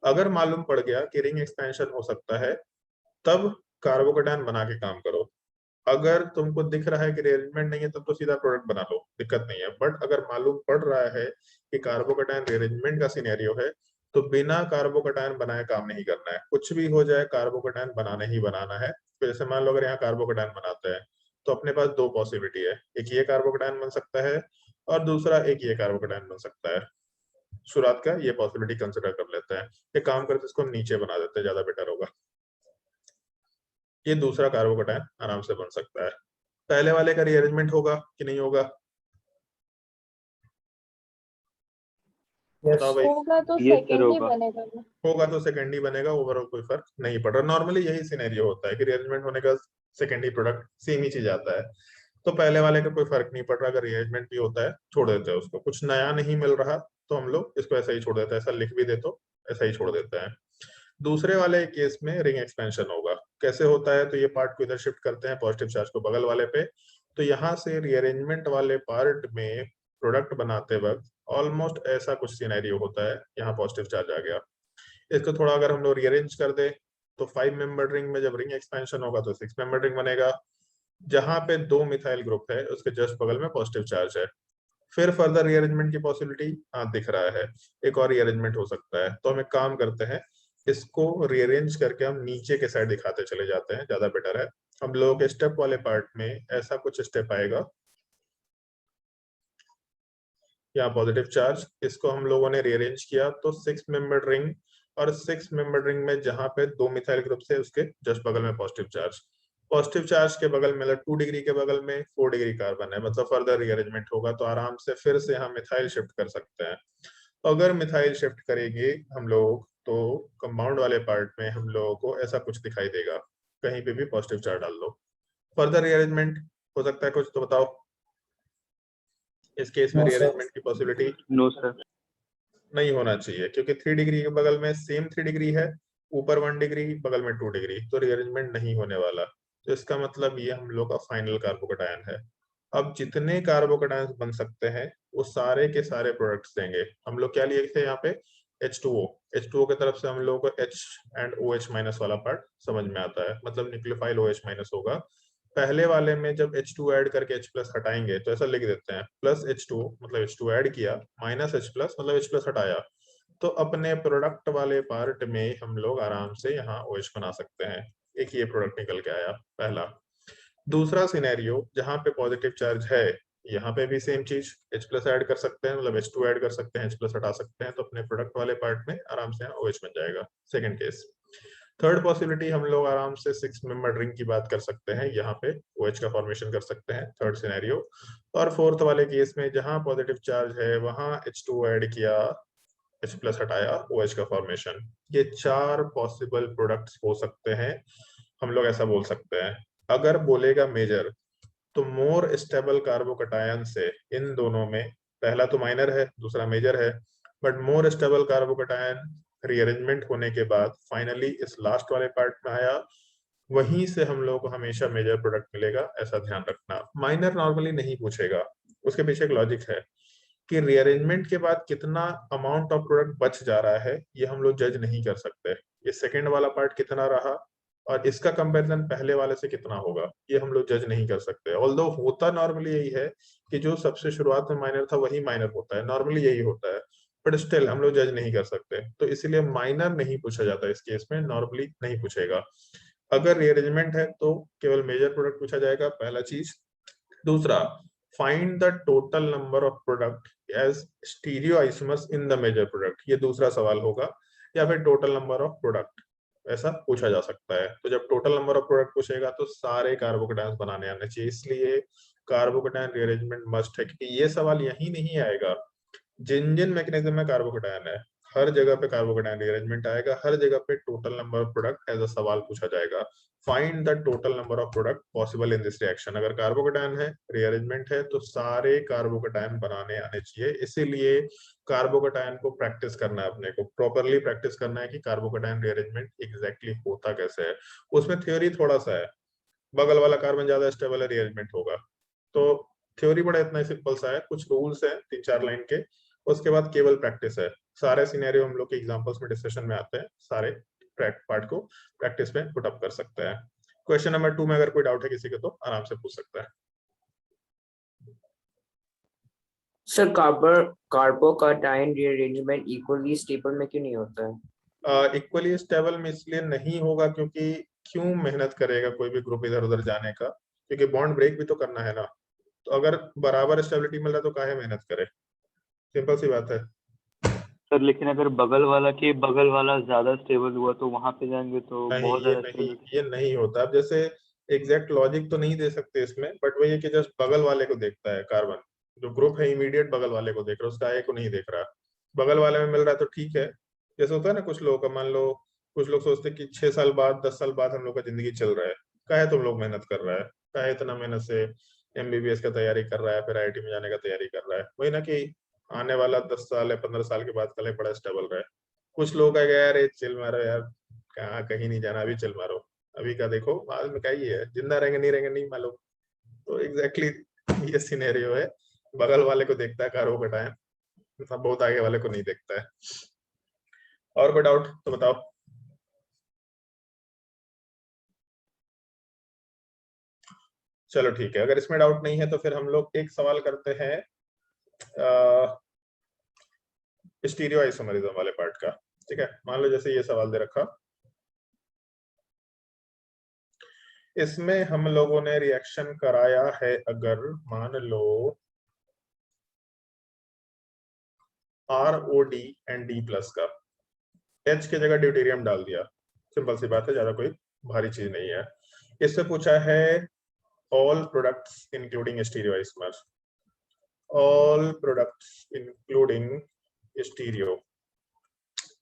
अगर मालूम पड़ गया कि रिंग एक्सपेंशन हो सकता है तब कार्बोकेटायन बना के काम करो। अगर तुमको दिख रहा है कि रीअरेंजमेंट नहीं है तब तो सीधा प्रोडक्ट बना लो, दिक्कत नहीं है। बट अगर मालूम पड़ रहा है कि कार्बोकेटायन रीअरेंजमेंट का सिनेरियो है तो बिना कार्बोकेटायन बनाए काम नहीं करना है, कुछ भी हो जाए कार्बोकेटायन बनाना ही बनाना है। तो जैसे मान लो अगर यहाँ कार्बोकेटायन बनाते हैं तो अपने पास 2 पॉसिबिलिटी है, एक ये कार्बोकेटायन बन सकता है और दूसरा एक ये कार्बोकेटायन बन सकता है। शुरुआत का ये पॉसिबिलिटी कंसिडर कर लेते हैं, एक काम करते हैं इसको नीचे बना देते हैं, ज्यादा बेटर होगा। ये दूसरा कार्बोकेटायन आराम से बन सकता है। पहले वाले का रीअरेंजमेंट होगा कि नहीं होगा? बताओ भाई। होगा तो ये सेकंड ही होगा। बनेगा वो। होगा तो सेकंड ही बनेगा, ओवरऑल कोई फर्क नहीं पड़ रहा। नॉर्मली यही सिनेरियो होता है कि रीअरेंजमेंट होने का सेकंड ही प्रोडक्ट सेम ही चीज आता है, तो पहले वाले का कोई फर्क नहीं पड़ रहा। अगर रीअरेंजमेंट भी होता है छोड़ देते हैं उसको, कुछ नया नहीं मिल रहा तो हम लोग इसको ऐसा ही छोड़ देते हैं, ऐसा लिख भी दे तो ऐसा ही छोड़ देते हैं। दूसरे वाले केस में रिंग एक्सपेंशन होगा। कैसे होता है, तो ये पार्ट को इधर शिफ्ट करते हैं, पॉजिटिव चार्ज को बगल वाले पे, तो यहाँ से रीअरेंजमेंट वाले पार्ट में प्रोडक्ट बनाते वक्त ऑलमोस्ट ऐसा कुछ सिनेरियो होता है। यहाँ पॉजिटिव चार्ज आ गया, इसको थोड़ा अगर हम लोग रीअरेंज कर दे तो 5 मेंबर रिंग में जब रिंग एक्सपेंशन होगा तो 6 मेंबर रिंग बनेगा। जहां पे 2 मिथाइल ग्रुप है उसके जस्ट बगल में पॉजिटिव चार्ज है। फिर फर्दर रीअरेंजमेंट की पॉसिबिलिटी दिख रहा है, एक और रीअरेंजमेंट हो सकता है। तो हम एक काम करते हैं, इसको रीअरेंज करके हम नीचे के साइड दिखाते चले जाते हैं, ज्यादा बेटर है। हम लोगों के स्टेप वाले पार्ट में ऐसा कुछ स्टेप आएगा, यहाँ पॉजिटिव चार्ज, इसको हम लोगों ने रीअरेंज किया तो 6 मेंबर रिंग, और 6 मेंबर रिंग में जहां पे 2 मिथाइल ग्रुप से उसके जस्ट बगल में पॉजिटिव चार्ज। पॉजिटिव चार्ज के बगल में मतलब 2 डिग्री के बगल में 4 डिग्री कार्बन है, मतलब फर्दर रीअरेंजमेंट होगा तो आराम से फिर से हम मिथाइल शिफ्ट कर सकते हैं। अगर मिथाइल शिफ्ट करेंगे हम लोग तो कंपाउंड वाले पार्ट में हम लोगों को ऐसा कुछ दिखाई देगा, कहीं पे भी पॉजिटिव चार्ज डाल लो। फर्दर रीअरेंजमेंट हो सकता है कुछ, तो बताओ इस केस में No, sir. रीअरेंजमेंट की पॉसिबिलिटी नो सर। नहीं होना चाहिए, क्योंकि 3 डिग्री के बगल में सेम 3 डिग्री है, ऊपर 1 डिग्री बगल में 2 डिग्री, तो रीअरेंजमेंट नहीं होने वाला। तो इसका मतलब ये हम लोग का फाइनल कार्बोकैटायन है। अब जितने कार्बोकैटायंस बन सकते हैं वो सारे के सारे प्रोडक्ट्स देंगे। हम लोग क्या लिए थे यहाँ पे, H2O। H2O की तरफ से हम लोग को H एंड OH माइनस वाला पार्ट समझ में आता है, मतलब न्यूक्लियोफाइल OH माइनस होगा। पहले वाले में जब H2 ऐड करके H प्लस हटाएंगे तो ऐसा लिख देते हैं, प्लस H2 मतलब H2 ऐड किया, माइनस H प्लस मतलब H प्लस हटाया, तो अपने प्रोडक्ट वाले पार्ट में हम लोग आराम से यहाँ OH बना सकते हैं। एक ये प्रोडक्ट निकल के आया पहला। दूसरा सिनेरियो जहां पे पॉजिटिव चार्ज है, यहाँ पे भी सेम चीज, H प्लस ऐड कर सकते हैं, मतलब H2 ऐड कर सकते हैं, H प्लस हटा सकते हैं, तो अपने प्रोडक्ट वाले पार्ट में आराम से यहाँ OH बन जाएगा। Second case. थर्ड पॉसिबिलिटी हम लोग आराम से 6 मेंबर रिंग की बात कर सकते हैं, यहाँ पे OH का फॉर्मेशन कर सकते हैं, थर्ड सिनेरियो। और फोर्थ वाले केस में जहां पॉजिटिव चार्ज है वहां H2 ऐड किया, H प्लस हटाया, OH का फॉर्मेशन। ये 4 पॉसिबल प्रोडक्ट्स हो सकते हैं, हम लोग ऐसा बोल सकते हैं। अगर बोलेगा मेजर, तो मोर स्टेबल कार्बोकैटायन से इन दोनों में, पहला तो माइनर है दूसरा मेजर है, but more stable carbocation rearrangement होने के बाद फाइनली इस लास्ट वाले पार्ट में आया, वहीं से हम लोग को हमेशा मेजर प्रोडक्ट मिलेगा, ऐसा ध्यान रखना। माइनर नॉर्मली नहीं पूछेगा, उसके पीछे एक लॉजिक है कि रीअरेंजमेंट के बाद कितना अमाउंट ऑफ प्रोडक्ट बच जा रहा है ये हम लोग जज नहीं कर सकते। ये सेकंड वाला पार्ट कितना रहा और इसका कंपैरिजन पहले वाले से कितना होगा ये हम लोग जज नहीं कर सकते। ऑल्दो होता नॉर्मली यही है कि जो सबसे शुरुआत में माइनर था वही माइनर होता है, नॉर्मली यही होता है, बट स्टिल हम लोग जज नहीं कर सकते, तो इसलिए माइनर नहीं पूछा जाता इस केस में, नॉर्मली नहीं पूछेगा। अगर रीअरेंजमेंट है तो केवल मेजर प्रोडक्ट पूछा जाएगा, पहला चीज। दूसरा, find the total number of product as stereoisomers in the major product, ये दूसरा सवाल होगा। या फिर टोटल नंबर ऑफ प्रोडक्ट ऐसा पूछा जा सकता है। तो जब टोटल नंबर ऑफ प्रोडक्ट पूछेगा तो सारे कार्बोकैटायंस बनाने आने चाहिए, इसलिए कार्बोकैटायन रीअरेंजमेंट मस्ट है, क्योंकि ये सवाल यही नहीं आएगा जिन जिन मैकेनिज्म में कार्बोकैटायन है, हर जगह पे कार्बोकैटायन रीअरेंजमेंट आएगा, हर जगह पे total number of product as a सवाल पूछा जाएगा। Find the total number of product possible in this reaction. अगर कार्बोकैटायन है, रीअरेंजमेंट है, तो सारे कार्बोकैटायन बनाने आने चाहिए। इसीलिए कार्बोकैटायन को प्रैक्टिस करना है, अपने को प्रॉपरली प्रैक्टिस करना है कि कार्बोकैटायन रीअरेंजमेंट एग्जैक्टली होता कैसे है। उसमें थ्योरी थोड़ा सा है, बगल वाला कार्बन ज्यादा स्टेबल है रीअरेंजमेंट होगा, तो थ्योरी बड़ा इतना सिंपल सा है, कुछ रूल्स है 3-4 लाइन के, उसके बाद केवल प्रैक्टिस है। सारे सिनेरियो हम लोग के एग्जांपल्स में डिस्कशन में आते हैं, सारे पार्ट को प्रैक्टिस में पुट अप कर सकते हैं। क्वेश्चन नंबर 2 में अगर कोई डाउट है किसी को तो आराम से पूछ सकता है। Sir carbocation rearrangement equally stable में क्यों नहीं होता है? इक्वली स्टेबल में इसलिए नहीं होगा क्योंकि क्यों मेहनत करेगा कोई भी ग्रुप इधर उधर जाने का, क्योंकि बॉन्ड ब्रेक भी तो करना है ना। तो अगर बराबर स्टेबिलिटी मिल रहा है तो काहे मेहनत करे, सिंपल सी बात है। सर लेकिन अगर बगल वाला ज्यादा स्टेबल हुआ तो वहां पे जाएंगे तो नहीं, बहुत ज्यादा स्टेबल। ये नहीं होता। अब जैसे एग्जैक्ट लॉजिक तो नहीं दे सकते इसमें, बट वही है कि जस्ट बगल वाले को देखता है, कार्बन जो ग्रुप है इमीडिएट बगल वाले को देख रहा है, उसका ए को नहीं देख रहा। बगल वाले में मिल रहा है तो ठीक है। जैसे होता है ना कुछ लोगों का, मान लो कुछ लोग सोचते हैं कि 6 साल बाद 10 साल बाद हम लोग का जिंदगी चल रहा है, काहे तुम लोग मेहनत कर रहा है, काहे इतना मेहनत से एमबीबीएस का तैयारी कर रहा है, फिर आईआईटी में जाने का तैयारी कर रहा है, वही ना कि आने वाला 10 साल या 15 साल के बाद कल बड़ा स्टेबल रहे। कुछ लोग का यार ये चिल मारो यार, कहाँ कहीं नहीं जाना, अभी चिल मारो, अभी का देखो बाद में क्या ही है, जिंदा रहेंगे नहीं रहेंगे नहीं मालूम। तो एग्जैक्टली ये सिनेरियो है, बगल वाले को देखता है कारों का टाइम, सब बहुत आगे वाले को नहीं देखता है। और कोई डाउट तो बताओ। चलो ठीक है, अगर इसमें डाउट नहीं है तो फिर हम लोग एक सवाल करते हैं स्टीरियो आइसोमरिज्म वाले पार्ट का। ठीक है, मान लो जैसे ये सवाल दे रखा, इसमें हम लोगों ने रिएक्शन कराया है, अगर मान लो ROD एंड D प्लस का, H की जगह ड्यूटेरियम डाल दिया, सिंपल सी बात है, ज्यादा कोई भारी चीज नहीं है। इससे पूछा है all products including stereo isomer, all products including stereo,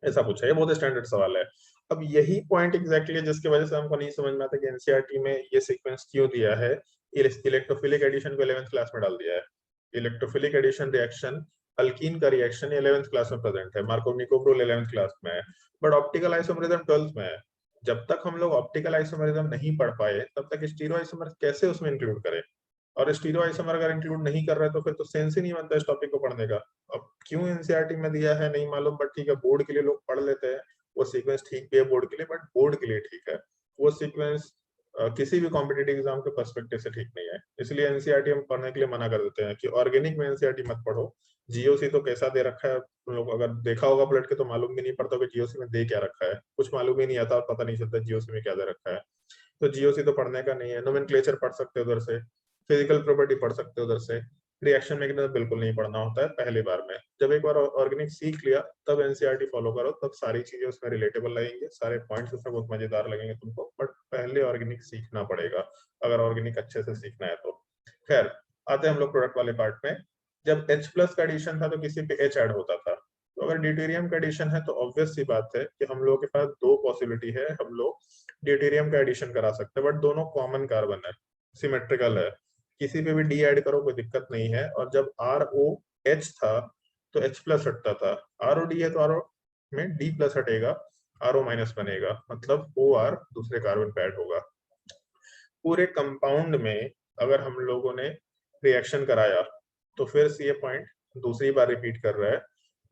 ऐसा पूछा है। ये बहुत स्टैंडर्ड सवाल है। अब यही पॉइंट एग्जैक्टली जिसकी वजह से हमको नहीं समझ में आता कि एनसीईआरटी में ये सीक्वेंस क्यों दिया है। इलेक्ट्रोफिलिक एडिशन को 11th क्लास में डाल दिया है। इलेक्ट्रोफिलिक एडिशन रिएक्शन, अल्कीन का रिएक्शन 11th क्लास में प्रेजेंट है, मार्कोव-निकोल 11th क्लास में है, बट ऑप्टिकल आइसोमरिज्म 12th में है। जब तक हम लोग ऑप्टिकल आइसोमरिज्म नहीं पढ़ पाए तब तक स्टीरियो आइसोमर कैसे उसमें इंक्लूड करें, और स्टीरियो आइसोमर अगर इंक्लूड नहीं कर रहे तो फिर तो सेंस ही नहीं बनता इस टॉपिक को पढ़ने का। अब क्यों एनसीईआरटी में दिया है नहीं मालूम, बट ठीक है, बोर्ड के लिए लोग पढ़ लेते हैं, वो सीक्वेंस ठीक भी है बोर्ड के लिए, बट बोर्ड के लिए ठीक है, वो सीक्वेंस किसी भी कॉम्पिटिटिव एग्जाम के पर्सपेक्टिव से ठीक नहीं है। इसलिए एनसीईआरटी हम पढ़ने के लिए मना कर देते हैं कि ऑर्गेनिक में एनसीईआरटी मत पढ़ो। जीओसी तो कैसा दे रखा है, लोग अगर देखा होगा पलट के तो मालूम भी नहीं पड़ता कि जीओसी में दे क्या रखा है, कुछ मालूम ही नहीं आता और पता नहीं चलता जीओसी में क्या दे रखा है। तो जीओसी तो पढ़ने का नहीं है। नोमेनक्लेचर पढ़ सकते हो उधर से, फिजिकल प्रॉपर्टी पढ़ सकते हो उधर से, रिएक्शन मैकेनिज्म बिल्कुल नहीं पढ़ना होता है पहली बार में। जब एक बार ऑर्गेनिक सीख लिया तब एनसीईआरटी फॉलो करो, तब सारी चीजें उसमें रिलेटेबल लगेंगे, सारे पॉइंट्स उसमें बहुत मजेदार लगेंगे तुमको, बट पहले ऑर्गेनिक सीखना पड़ेगा अगर ऑर्गेनिक अच्छे से सीखना है तो। खैर, आते हैं हम लोग प्रोडक्ट वाले पार्ट में। जब H प्लस का एडिशन था तो किसी पे H ऐड होता था, तो अगर ड्यूटेरियम का एडिशन है तो ऑब्वियस सी बात है कि हम लोगों के पास दो पॉसिबिलिटी है, हम लोग ड्यूटेरियम का एडिशन करा सकते हैं, बट दोनों कॉमन कार्बन है, सिमेट्रिकल है, किसी पे भी डी ऐड करो कोई दिक्कत नहीं है। और जब ROH था तो H प्लस हटता था, ROD है तो RO में D प्लस हटेगा, RO माइनस बनेगा, मतलब OR दूसरे कार्बन पे ऐड होगा। पूरे कंपाउंड में अगर हम लोगों ने रिएक्शन कराया तो फिर से ये पॉइंट दूसरी बार रिपीट कर रहा है,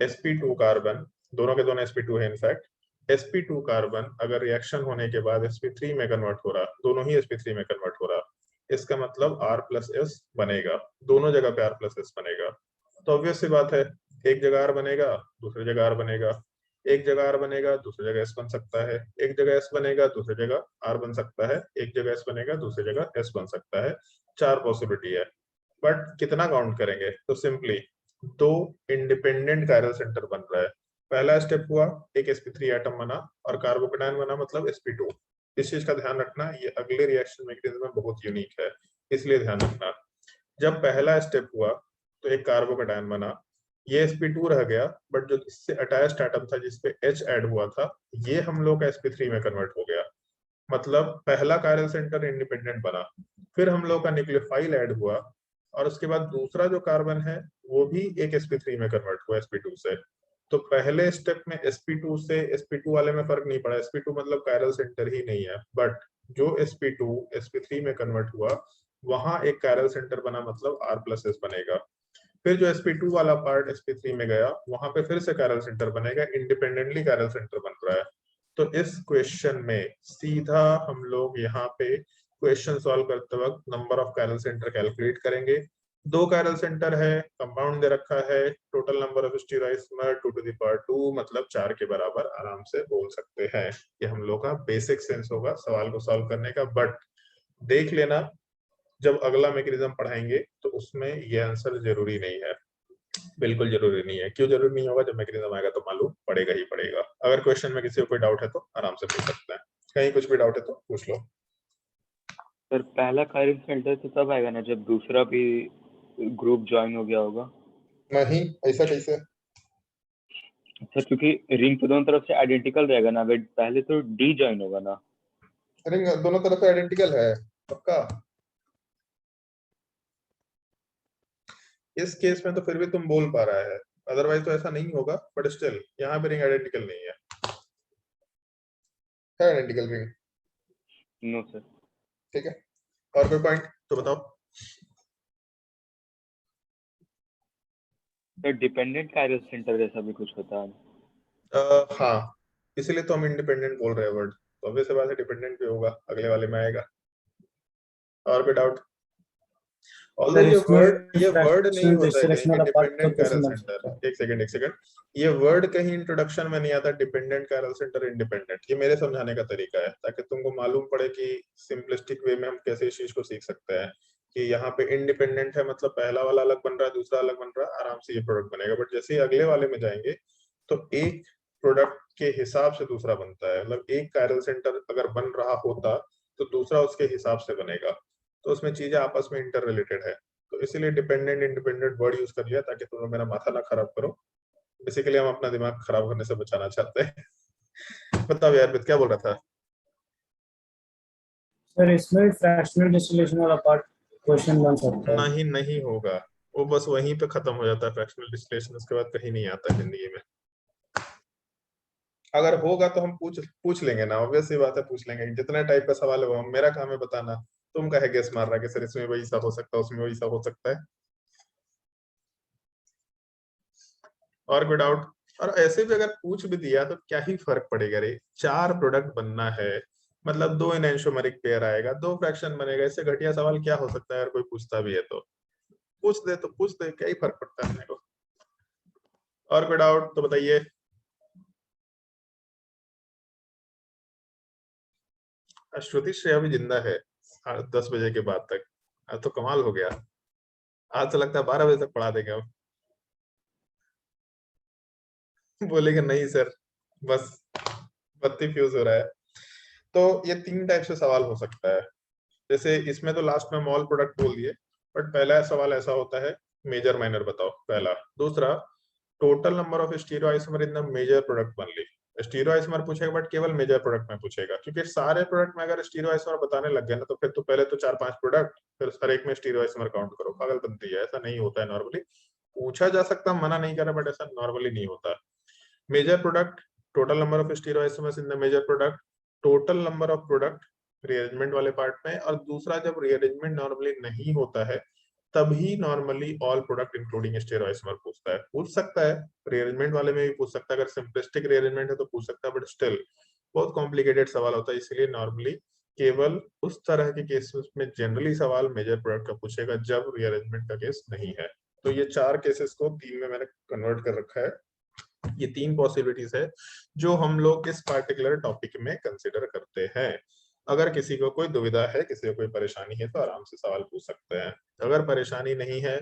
sp2 कार्बन, दोनों के दोनों sp2 है इनफैक्ट, sp2 कार्बन अगर रिएक्शन होने के बाद sp3 में कन्वर्ट हो रहा, दोनों ही sp3 में कन्वर्ट हो रहा, इसका मतलब R प्लस एस बनेगा, दोनों जगह पे R प्लस एस बनेगा। तो ऑब्वियस सी बात है, एक जगह R बनेगा दूसरी जगह R बनेगा, एक जगह R बनेगा दूसरी जगह S बन सकता है, एक जगह S बनेगा दूसरी जगह R बन सकता है, एक जगह S बनेगा दूसरी जगह S बन सकता है। 4 पॉसिबिलिटी है, बट कितना काउंट करेंगे, तो सिंपली दो इंडिपेंडेंट कायरल सेंटर बन रहा है। पहला स्टेप हुआ, एक sp3 एटम बना और कार्बोकेटायन बना, मतलब sp2। इस चीज का ध्यान रखना, ये अगले रिएक्शन मैकेनिज्म में बहुत यूनिक है, इसलिए ध्यान रखना। जब पहला स्टेप हुआ तो एक कार्बोकेटायन बना, ये sp2 रह गया, बट जो इससे अटैच्ड एटम था जिसपे H ऐड हुआ था, ये हम लोग का sp3 में कन्वर्ट हो गया, मतलब पहला कायरल सेंटर इंडिपेंडेंट बना। फिर हम लोग का न्यूक्लियोफाइल ऐड हुआ और उसके बाद दूसरा जो कार्बन है वो भी एक sp3 में कन्वर्ट हुआ sp2 से। तो पहले स्टेप में sp2 से sp2 वाले में फर्क नहीं पड़ा, sp2 मतलब कायरल सेंटर ही नहीं है, बट जो sp2 sp3 में कन्वर्ट हुआ वहां एक कायरल सेंटर बना, मतलब R प्लस एस बनेगा। फिर जो sp2 वाला पार्ट sp3 में गया वहां पे फिर से कायरल सेंटर बनेगा, इंडिपेंडेंटली कायरल सेंटर बन रहा है। तो इस क्वेश्चन में सीधा हम लोग यहाँ पे क्वेश्चन सॉल्व करते वक्त number of chiral center calculate करेंगे। 2 कायरल सेंटर है, कंपाउंड दे रखा है, total number of stereoisomer 2 to the power 2, मतलब 4 के बराबर आराम से बोल सकते हैं। ये हम लोग का बेसिक सेंस होगा सवाल को सॉल्व करने का, बट देख लेना जब अगला मैकेनिज्म पढ़ाएंगे तो उसमें ये आंसर जरूरी नहीं है, बिल्कुल जरूरी नहीं है। क्यों जरूरी नहीं होगा, जब मैकेनिज्म आएगा तो मालूम पड़ेगा ही पड़ेगा। अगर क्वेश्चन में किसी को कोई डाउट है तो आराम से पूछ सकते हैं, कहीं कुछ भी डाउट है तो पूछ लो। सर पहला कायरल सेंटर तो तब आएगा ना जब दूसरा भी ग्रुप ज्वाइन हो गया होगा? नहीं, ऐसा कैसे? अच्छा, क्योंकि रिंग तो दोनों तरफ से आइडेंटिकल रहेगा ना, बट पहले तो डी ज्वाइन होगा ना। रिंग दोनों तरफ से आइडेंटिकल है पक्का। इस केस में तो फिर भी तुम बोल पा रहा है, अदरवाइज तो ऐसा नहीं होगा, बट स्टिल यहाँ पे रिंग आइडेंटिकल नहीं है आइडेंटिकल रिंग। No sir. ठीक है, और कोई पॉइंट तो बताओ। तो डिपेंडेंट कायरल सेंटर जैसा भी कुछ होता है। हाँ, इसीलिए तो हम इंडिपेंडेंट बोल रहे हैं वर्ड, तो ऑब्वियस बात है डिपेंडेंट भी होगा, अगले वाले में आएगा। और कोई डाउट? ऑल्दो ये वर्ड नहीं होता है कहीं डिपेंडेंट कायरल सेंटर। एक सेकंड, ये वर्ड कहीं इंट्रोडक्शन में नहीं आता डिपेंडेंट कायरल सेंटर इंडिपेंडेंट। ये मेरे समझाने का तरीका है ताकि तुमको मालूम पड़े कि सिंपलिस्टिक वे में हम कैसे इस चीज को सीख सकते हैं कि यहाँ पे इंडिपेंडेंट है मतलब पहला वाला अलग बन रहा है, दूसरा अलग बन रहा है, आराम से ये प्रोडक्ट बनेगा। बट जैसे ही अगले वाले में जाएंगे तो एक प्रोडक्ट के हिसाब से दूसरा बनता है, मतलब एक कायरल सेंटर अगर बन रहा होता तो दूसरा उसके हिसाब से बनेगा, तो उसमें चीजें आपस में इंटर रिलेटेड है। तो इसीलिए डिपेंडेंट इंडिपेंडेंट वर्ड यूज कर लिया ताकि तुम मेरा माथा ना खराब करो। बेसिकली हम अपना दिमाग खराब करने से बचाना चाहते हैं। बताओ यार क्या बोल रहा था? सर इसमें फ्रैक्शनल डिस्टिलेशन वाला पार्ट क्वेश्चन बन सकता है। नहीं होगा, वो बस वहीं पे खत्म हो जाता है फ्रैक्शनल डिस्टिलेशन, उसके बाद कहीं नहीं आता जिंदगी में। अगर होगा तो हम पूछ लेंगे ना, ऑब्वियस सी बात है पूछ लेंगे। जितने टाइप का सवाल है वो मेरा काम है बताना, तुम काहे गेस मार रहा है कि सर इसमें वैसा हो सकता है उसमें वैसा हो सकता है। और कोई डाउट? और ऐसे भी अगर पूछ भी दिया तो क्या ही फर्क पड़ेगा रे, 4 प्रोडक्ट बनना है मतलब 2 एनेंटियोमेरिक पेयर आएगा, 2 फ्रैक्शन बनेगा, इससे घटिया सवाल क्या हो सकता है? अगर कोई पूछता भी है तो पूछ दे, क्या ही फर्क पड़ता है अपने को। और कोई डाउट तो बताइए। श्रुति श्रेया भी जिंदा है 10 बजे के बाद तक, आज तो कमाल हो गया। आज तो लगता है 12 बजे तक पढ़ा देंगे हम। बोलेंगे नहीं सर बस बत्ती फ्यूज हो रहा है। तो ये 3 टाइप से सवाल हो सकता है। जैसे इसमें तो लास्ट में मॉल प्रोडक्ट बोल दिए, बट पहला सवाल ऐसा होता है मेजर माइनर बताओ, पहला। दूसरा, total number of stereo isomer in the major product only. Stereo isomer पूछेगा बट केवल मेजर प्रोडक्ट में पूछेगा, क्योंकि सारे प्रोडक्ट में अगर स्टीरियो आइसोमर बताने लग गए ना तो फिर तो पहले तो 4-5 प्रोडक्ट, फिर हर एक में स्टीरियो आइसोमर काउंट करो, पागलपंती है। ऐसा नहीं होता है नॉर्मली, पूछा जा सकता, मना नहीं कर रहा, बट ऐसा नॉर्मली नहीं होता। Major product, total number of stereo isomers in the major product, total number of product rearrangement वाले पार्ट में। और दूसरा, जब रीअरेंजमेंट नॉर्मली नहीं होता है तभी नॉर्मली ऑल प्रोडक्ट इंक्लूडिंग स्टेरॉइसोमर पूछता है। पूछ सकता है रीअरेंजमेंट वाले में भी पूछ सकता है, अगर सिंपलिस्टिक रीअरेंजमेंट है तो पूछ सकता है, बट स्टिल बहुत कॉम्प्लिकेटेड सवाल होता है। इसलिए नॉर्मली केवल उस तरह के केसेस में जनरली सवाल मेजर प्रोडक्ट का पूछेगा जब रीअरेंजमेंट का केस नहीं है। तो ये 4 केसेस को 3 में मैंने कन्वर्ट कर रखा है। ये 3 पॉसिबिलिटीज है जो हम लोग इस पार्टिकुलर टॉपिक में कंसिडर करते हैं। अगर किसी को कोई दुविधा है, किसी को कोई परेशानी है तो आराम से सवाल पूछ सकते हैं। अगर परेशानी नहीं है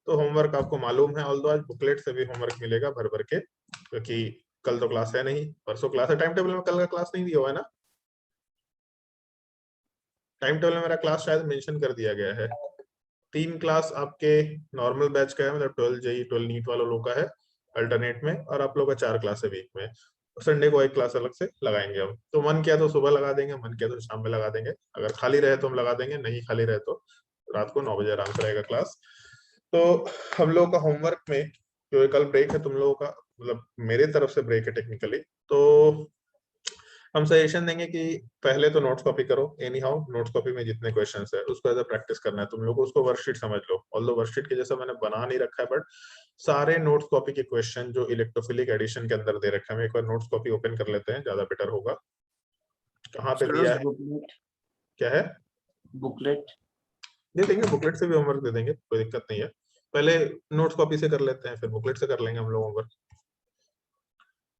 तो होमवर्क आपको मालूम है, ऑल्दो आज बुकलेट से भी होमवर्क मिलेगा भर भर के, क्योंकि कल तो क्लास है नहीं, परसों क्लास है। टाइम टेबल में कल का क्लास नहीं दिया हुआ है ना? टाइम टेबल में मेरा क्लास शायद मेंशन कर दिया गया है। 3 क्लास आपके नॉर्मल बैच का है, मतलब 12 जेई 12 नीट वालों लोग का है अल्टरनेट में, और आप लोग का 4 क्लास है वीक में। संडे को एक क्लास अलग से लगाएंगे हम। तो मन किया तो सुबह लगा देंगे, मन किया तो शाम में लगा देंगे। अगर खाली रहे तो हम लगा देंगे, नहीं खाली रहे तो रात को 9 बजे आराम से रहेगा क्लास। तो हम लोग का होमवर्क में जो कल ब्रेक है तुम लोगों का, मतलब मेरे तरफ से ब्रेक है टेक्निकली, तो हम सजेशन देंगे कि पहले तो नोट्स कॉपी करो। एनी हाउ नोट्स कॉपी में जितने क्वेश्चंस है उसको एज अ प्रैक्टिस करना है तुम लोगों को। उसको वर्कशीट समझ लो, ऑल्दो वर्कशीट के जैसा मैंने बना नहीं रखा है, बट सारे नोट्स कॉपी के क्वेश्चन जो इलेक्ट्रोफिलिक एडिशन के अंदर दे रखे हैं, हम एक बार नोट्स कॉपी ओपन कर लेते हैं, ज्यादा बेटर होगा। कहाँ पे दिया है? क्या है? बुकलेट दे देंगे, बुकलेट से भी होमवर्क दे देंगे, कोई दिक्कत नहीं है। पहले नोट्स कॉपी से कर लेते हैं, फिर बुकलेट से कर लेंगे हम लोग होमवर्क।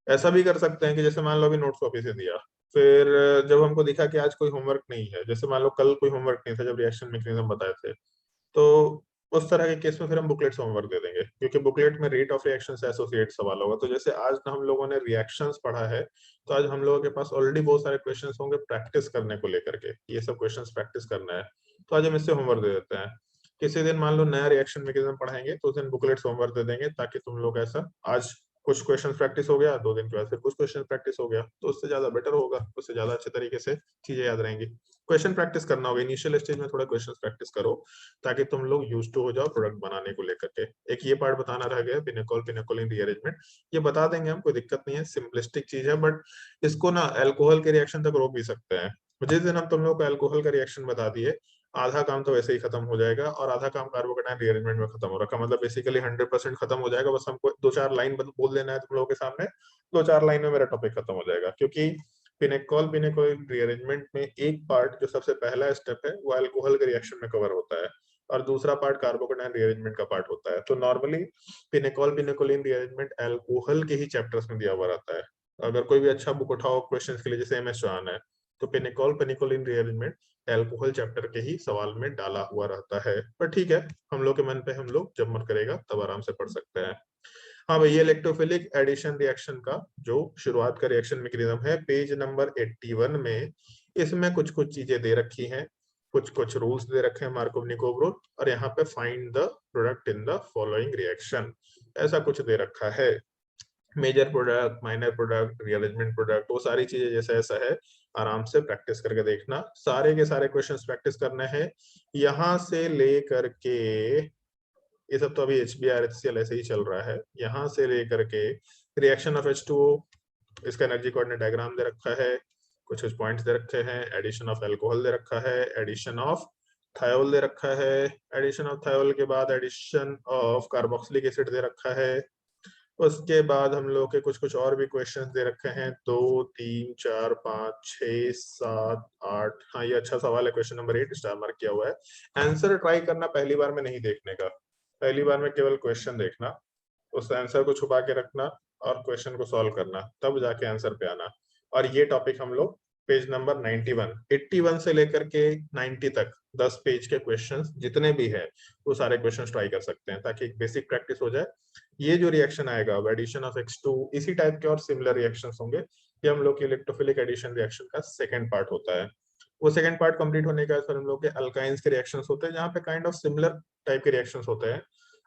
ऐसा भी कर सकते हैं कि जैसे मान लो अभी नोट्स कॉपी से दिया, फिर जब हमको दिखा कि आज कोई होमवर्क नहीं है, जैसे मान लो कल कोई होमवर्क नहीं था जब रिएक्शन मैकेनिज्म बताए थे, तो उस तरह के केस में फिर हम बुकलेट से होमवर्क दे देंगे, क्योंकि बुकलेट में रेट ऑफ रिएक्शन से एसोसिएट सवाल होगा। तो जैसे आज हम लोगों ने रिएक्शंस पढ़ा है, तो आज हम लोगों के पास ऑलरेडी बहुत सारे क्वेश्चंस होंगे प्रैक्टिस करने को लेकर के, ये सब क्वेश्चंस प्रैक्टिस करना है, तो आज हम इससे होमवर्क दे देते हैं। किसी दिन मान लो नया रिएक्शन मैकेनिज्म पढ़ाएंगे तो उस दिन बुकलेट से होमवर्क दे देंगे, ताकि तुम लोग ऐसा आज कुछ क्वेश्चन प्रैक्टिस हो गया, 2 दिन के बाद फिर कुछ क्वेश्चन प्रैक्टिस हो गया, तो उससे ज्यादा बेटर होगा, उससे ज्यादा अच्छे तरीके से चीजें याद रहेंगी। क्वेश्चन प्रैक्टिस करना होगा, इनिशियल स्टेज में थोड़ा क्वेश्चन प्रैक्टिस करो ताकि तुम लोग यूज टू हो जाओ प्रोडक्ट बनाने को लेकर के। एक ये पार्ट बताना रह गया, पिनेकोल पिनेकोलिन रीअरेंजमेंट, ये बता देंगे हम, कोई दिक्कत नहीं है, सिंपलिस्टिक चीज है, बट इसको ना अल्कोहल के रिएक्शन तक रोक भी सकते हैं। जिस दिन हम तुम लोग को अल्कोहल का रिएक्शन बता दिए, आधा काम तो वैसे ही खत्म हो जाएगा और आधा काम कार्बोकेटाइन रीअरेंजमेंट में खत्म हो रखा, मतलब बेसिकली 100% खत्म हो जाएगा। बस हमको 2-4 लाइन बोल देना है तुम लोगों के सामने, 2-4 लाइन में मेरा टॉपिक खत्म हो जाएगा। क्योंकि पिनेकोल पिनेकोलिन रीअरेंजमेंट में एक पार्ट जो सबसे पहला स्टेप है वो अल्कोहल के रिएक्शन में कवर होता है और दूसरा पार्ट कार्बोकेटाइन रीअरेंजमेंट का पार्ट होता है। तो नॉर्मली पिनेकोल पिनेकोलिन रीअरेंजमेंट अल्कोहल के ही चैप्टर्स में दिया हुआ रहता है। अगर कोई भी अच्छा बुक उठाओ क्वेश्चंस के लिए, जैसे MS चौहान है, तो पिनेकोल पिनेकोलिन रीअरेंजमेंट अल्कोहल चैप्टर के ही सवाल में डाला हुआ रहता है। पर ठीक है, हम लोग के मन पे हम लोग जब मन करेगा तब आराम से पढ़ सकते हैं। हाँ भाई, ये इलेक्ट्रोफिलिक एडिशन रिएक्शन का जो शुरुआत का रिएक्शन मैकेनिज्म है, पेज नंबर 81 में इसमें कुछ कुछ चीजें दे रखी हैं, कुछ कुछ रूल्स दे रखे हैं मार्कोव-निकोव रूल, और यहाँ पे find the product in the following reaction, ऐसा कुछ दे रखा है। Major product, minor product, rearrangement product, वो सारी चीजें जैसा ऐसा है, आराम से प्रैक्टिस करके देखना। सारे के सारे क्वेश्चंस प्रैक्टिस करने हैं, यहाँ से लेकर के, ये सब तो अभी HBr HCl ऐसे ही चल रहा है, यहाँ से लेकर के रिएक्शन ऑफ H2O, इसका एनर्जी कोऑर्डिनेट डायग्राम दे रखा है, कुछ कुछ पॉइंट्स दे रखे हैं, एडिशन ऑफ अल्कोहल दे रखा है, एडिशन ऑफ थायोल दे रखा है, एडिशन ऑफ थायोल के बाद एडिशन ऑफ कार्बोक्सिलिक एसिड दे रखा है। उसके बाद हम लोग के कुछ कुछ और भी क्वेश्चंस दे रखे हैं, 2 3 4 5 6 7 8। हाँ, ये अच्छा सवाल है, क्वेश्चन नंबर 8 स्टार मार्क किया हुआ है। आंसर ट्राई करना पहली बार में नहीं देखने का, पहली बार में केवल क्वेश्चन देखना, उस आंसर को छुपा के रखना और क्वेश्चन को सॉल्व करना, तब जाके आंसर पे आना। और ये टॉपिक हम लोग पेज नंबर 81 से लेकर के 90 तक 10 पेज के क्वेश्चंस जितने भी है वो सारे क्वेश्चंस ट्राई कर सकते हैं, ताकि एक बेसिक प्रैक्टिस हो जाए। ये जो रिएक्शन आएगा एडिशन ऑफ X2, इसी टाइप के और सिमिलर रिएक्शंस होंगे। ये हम लोग के इलेक्ट्रोफिलिक एडिशन रिएक्शन का सेकंड पार्ट होता है। वो सेकंड पार्ट कंप्लीट होने के बाद फिर हम लोग के अल्काइंस के रिएक्शंस होते हैं, जहाँ पे काइंड ऑफ सिमिलर टाइप के रिएक्शंस होते हैं,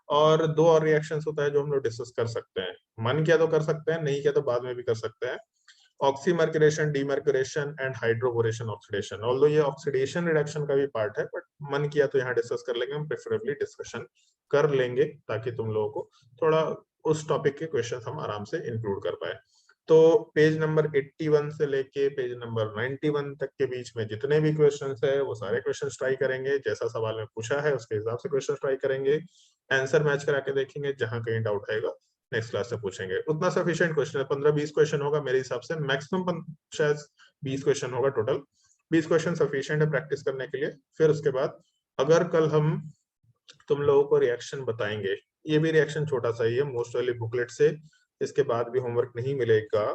और 2 और रिएक्शंस होता है जो हम लोग डिस्कस कर सकते हैं। मन किया तो कर सकते हैं, नहीं किया तो बाद में भी कर सकते हैं। Oxymercuration, demercuration and hydroboration oxidation. Although ये ऑक्सीडेशन रिडक्शन का भी पार्ट है, बट मन किया तो यहाँ डिस्कस कर लेंगे, हम प्रेफरेबली डिस्कशन कर लेंगे ताकि तुम लोगों को थोड़ा उस टॉपिक के क्वेश्चन हम आराम से इंक्लूड कर पाए। तो पेज नंबर 81 से लेके पेज नंबर 91 तक के बीच में जितने भी क्वेश्चंस है वो सारे क्वेश्चंस ट्राई करेंगे, जैसा सवाल में पूछा है उसके हिसाब से क्वेश्चंस ट्राई करेंगे, आंसर मैच करा के देखेंगे, जहां कहीं डाउट आएगा नेक्स्ट क्लास से पूछेंगे। उतना सफिशिएंट क्वेश्चन है, 15-20 क्वेश्चन होगा मेरे हिसाब से, मैक्सिमम शायद 20 क्वेश्चन होगा टोटल। 20 क्वेश्चन सफिशिएंट है प्रैक्टिस करने के लिए। फिर उसके बाद अगर कल हम तुम लोगों को रिएक्शन बताएंगे, ये भी रिएक्शन छोटा सा ही है, मोस्ट वाली बुकलेट से, इसके बाद भी होमवर्क नहीं मिलेगा,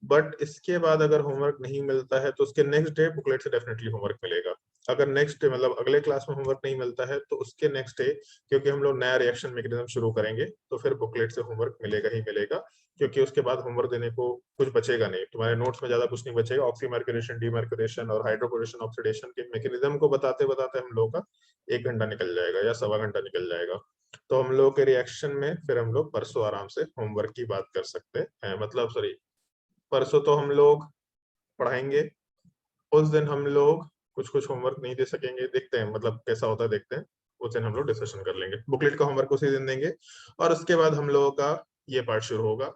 बट इसके बाद अगर होमवर्क नहीं मिलता है तो उसके नेक्स्ट डे बुकलेट से डेफिनेटली होमवर्क मिलेगा। अगर नेक्स्ट डे मतलब अगले क्लास में होमवर्क नहीं मिलता है तो उसके नेक्स्ट डे, क्योंकि हम लोग नया रिएक्शन मैकेनिज्म शुरू करेंगे, तो फिर बुकलेट से होमवर्क मिलेगा ही मिलेगा, क्योंकि उसके बाद होमवर्क देने को कुछ बचेगा नहीं, तुम्हारे नोट्स में ज्यादा कुछ नहीं बचेगा। ऑक्सीमर्क्यूरेशन, डीमर्क्यूरेशन और हाइड्रोबोरेशन ऑक्सीडेशन के मैकेनिज्म को बताते बताते हम लोग का 1 घंटा निकल जाएगा या सवा घंटा निकल जाएगा। तो हम लोग के रिएक्शन में फिर हम लोग परसों आराम से होमवर्क की बात कर सकते हैं, मतलब सॉरी, परसों तो हम लोग पढ़ाएंगे, उस दिन हम लोग कुछ कुछ होमवर्क नहीं दे सकेंगे, देखते हैं मतलब कैसा होता है, देखते हैं, उस दिन हम लोग डिस्कशन कर लेंगे। बुकलेट का होमवर्क उसी दिन देंगे और उसके बाद हम लोगों का ये पार्ट शुरू होगा,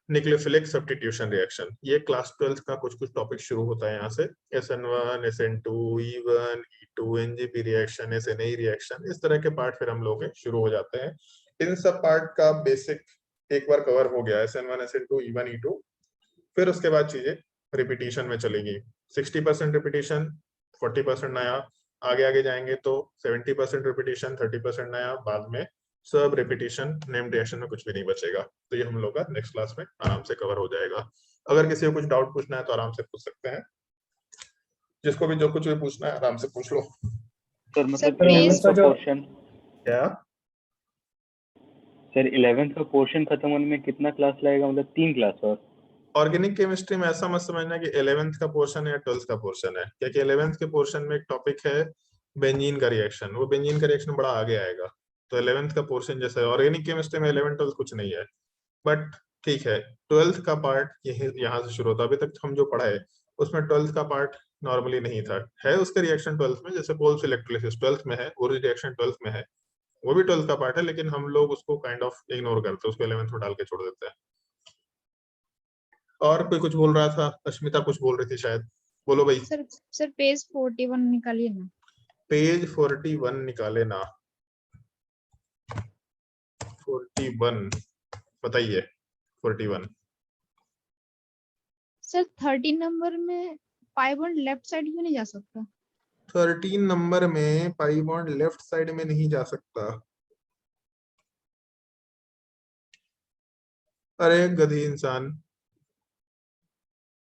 न्यूक्लियोफिलिक सब्स्टिट्यूशन रिएक्शन। ये क्लास 12 का कुछ कुछ टॉपिक शुरू होता है यहाँ से, SN1, SN2, E1, E2, NGP reaction, SNA reaction, इस तरह के पार्ट फिर हम लोग के शुरू हो जाते हैं। इन सब पार्ट का बेसिक एक बार कवर हो गया, SN1, SN2, E1, E2, फिर उसके बाद चीजें रिपीटिशन में चलेगी। 60% रिपीटिशन, 40% नया, आगे आगे जाएंगे तो 70% रिपीटिशन, 30% नया, बाद में सब रिपीटिशन, नेम रिएक्शन में कुछ भी नहीं बचेगा। तो ये हम लोग का नेक्स्ट क्लास में आराम से कवर हो जाएगा। अगर किसी को कुछ डाउट पूछना है तो आराम से पूछ सकते हैं, जिसको भी जो कुछ भी पूछना है आराम से पूछ लो। सर मतलब please- 11th का पोर्शन, क्या सर 11th का पोर्शन खत्म होने में कितना क्लास लगेगा, मतलब 3 क्लास और? ऑर्गेनिक केमिस्ट्री में ऐसा मत समझना कि 11th का पोर्शन है या 12th का पोर्शन है, क्योंकि 11th के पोर्शन में एक टॉपिक है बेंजीन का रिएक्शन, वो बेंजीन का रिएक्शन बड़ा आगे आएगा। तो 11th का पोर्शन जैसे ऑर्गेनिक केमिस्ट्री में 11 12 कुछ नहीं है, बट ठीक है, 12th का पार्ट यही यहाँ से शुरू होता है। अभी तक हम जो पढ़ा है उसमें 12th का पार्ट नॉर्मली नहीं था, है उसका रिएक्शन 12th में, जैसे पोल्स इलेक्ट्रोलिसिस 12th में है, वो रिएक्शन 12th में है, वो भी 12th का पार्ट है, लेकिन हम लोग उसको काइंड ऑफ इग्नोर करते हैं, उसको 11th में डाल के छोड़ देते हैं। और कोई कुछ बोल रहा था, अश्मिता कुछ बोल रही थी शायद, बोलो भाई। सर पेज 41 निकालिए ना। पेज 41 निकाले ना, 41 बताइए 41। सर 13 नंबर में पाई बॉन्ड लेफ्ट साइड क्यों नहीं जा सकता? 13 नंबर में पाई बॉन्ड लेफ्ट साइड में नहीं जा सकता। अरे गधी इंसान,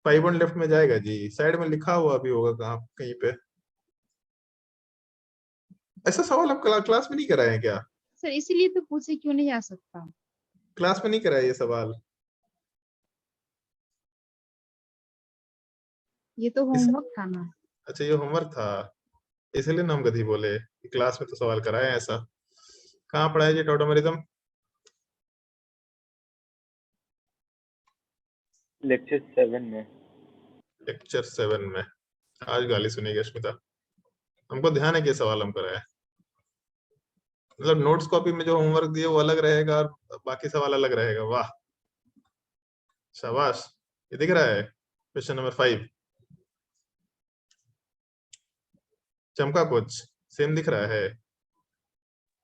पाई बॉन्ड लेफ्ट में जाएगा जी, साइड में लिखा हुआ भी होगा कहाँ कहीं पे। ऐसा सवाल आप क्लास में नहीं कराए हैं क्या? सर इसीलिए तो पूछे क्यों नहीं जा सकता। क्लास में नहीं कराया ये सवाल? ये तो होमवर्क था ना। अच्छा, ये होमवर्क था, इसलिए ना हम गधी बोले, क्लास में तो सवाल कराए हैं ऐसा। कहाँ पढ़ा है जी टॉटोमेरिज्म? लेक्चर 7 में। लेक्चर 7 में। आज गाली सुनेगी अश्मिता, हमको ध्यान है कि सवाल हम कराए, मतलब नोट्स कॉपी में जो होमवर्क दिए वो अलग रहेगा और बाकी सवाल अलग रहेगा। वाह शाबाश, ये दिख रहा है क्वेश्चन नंबर 5, चमका कुछ सेम दिख रहा है?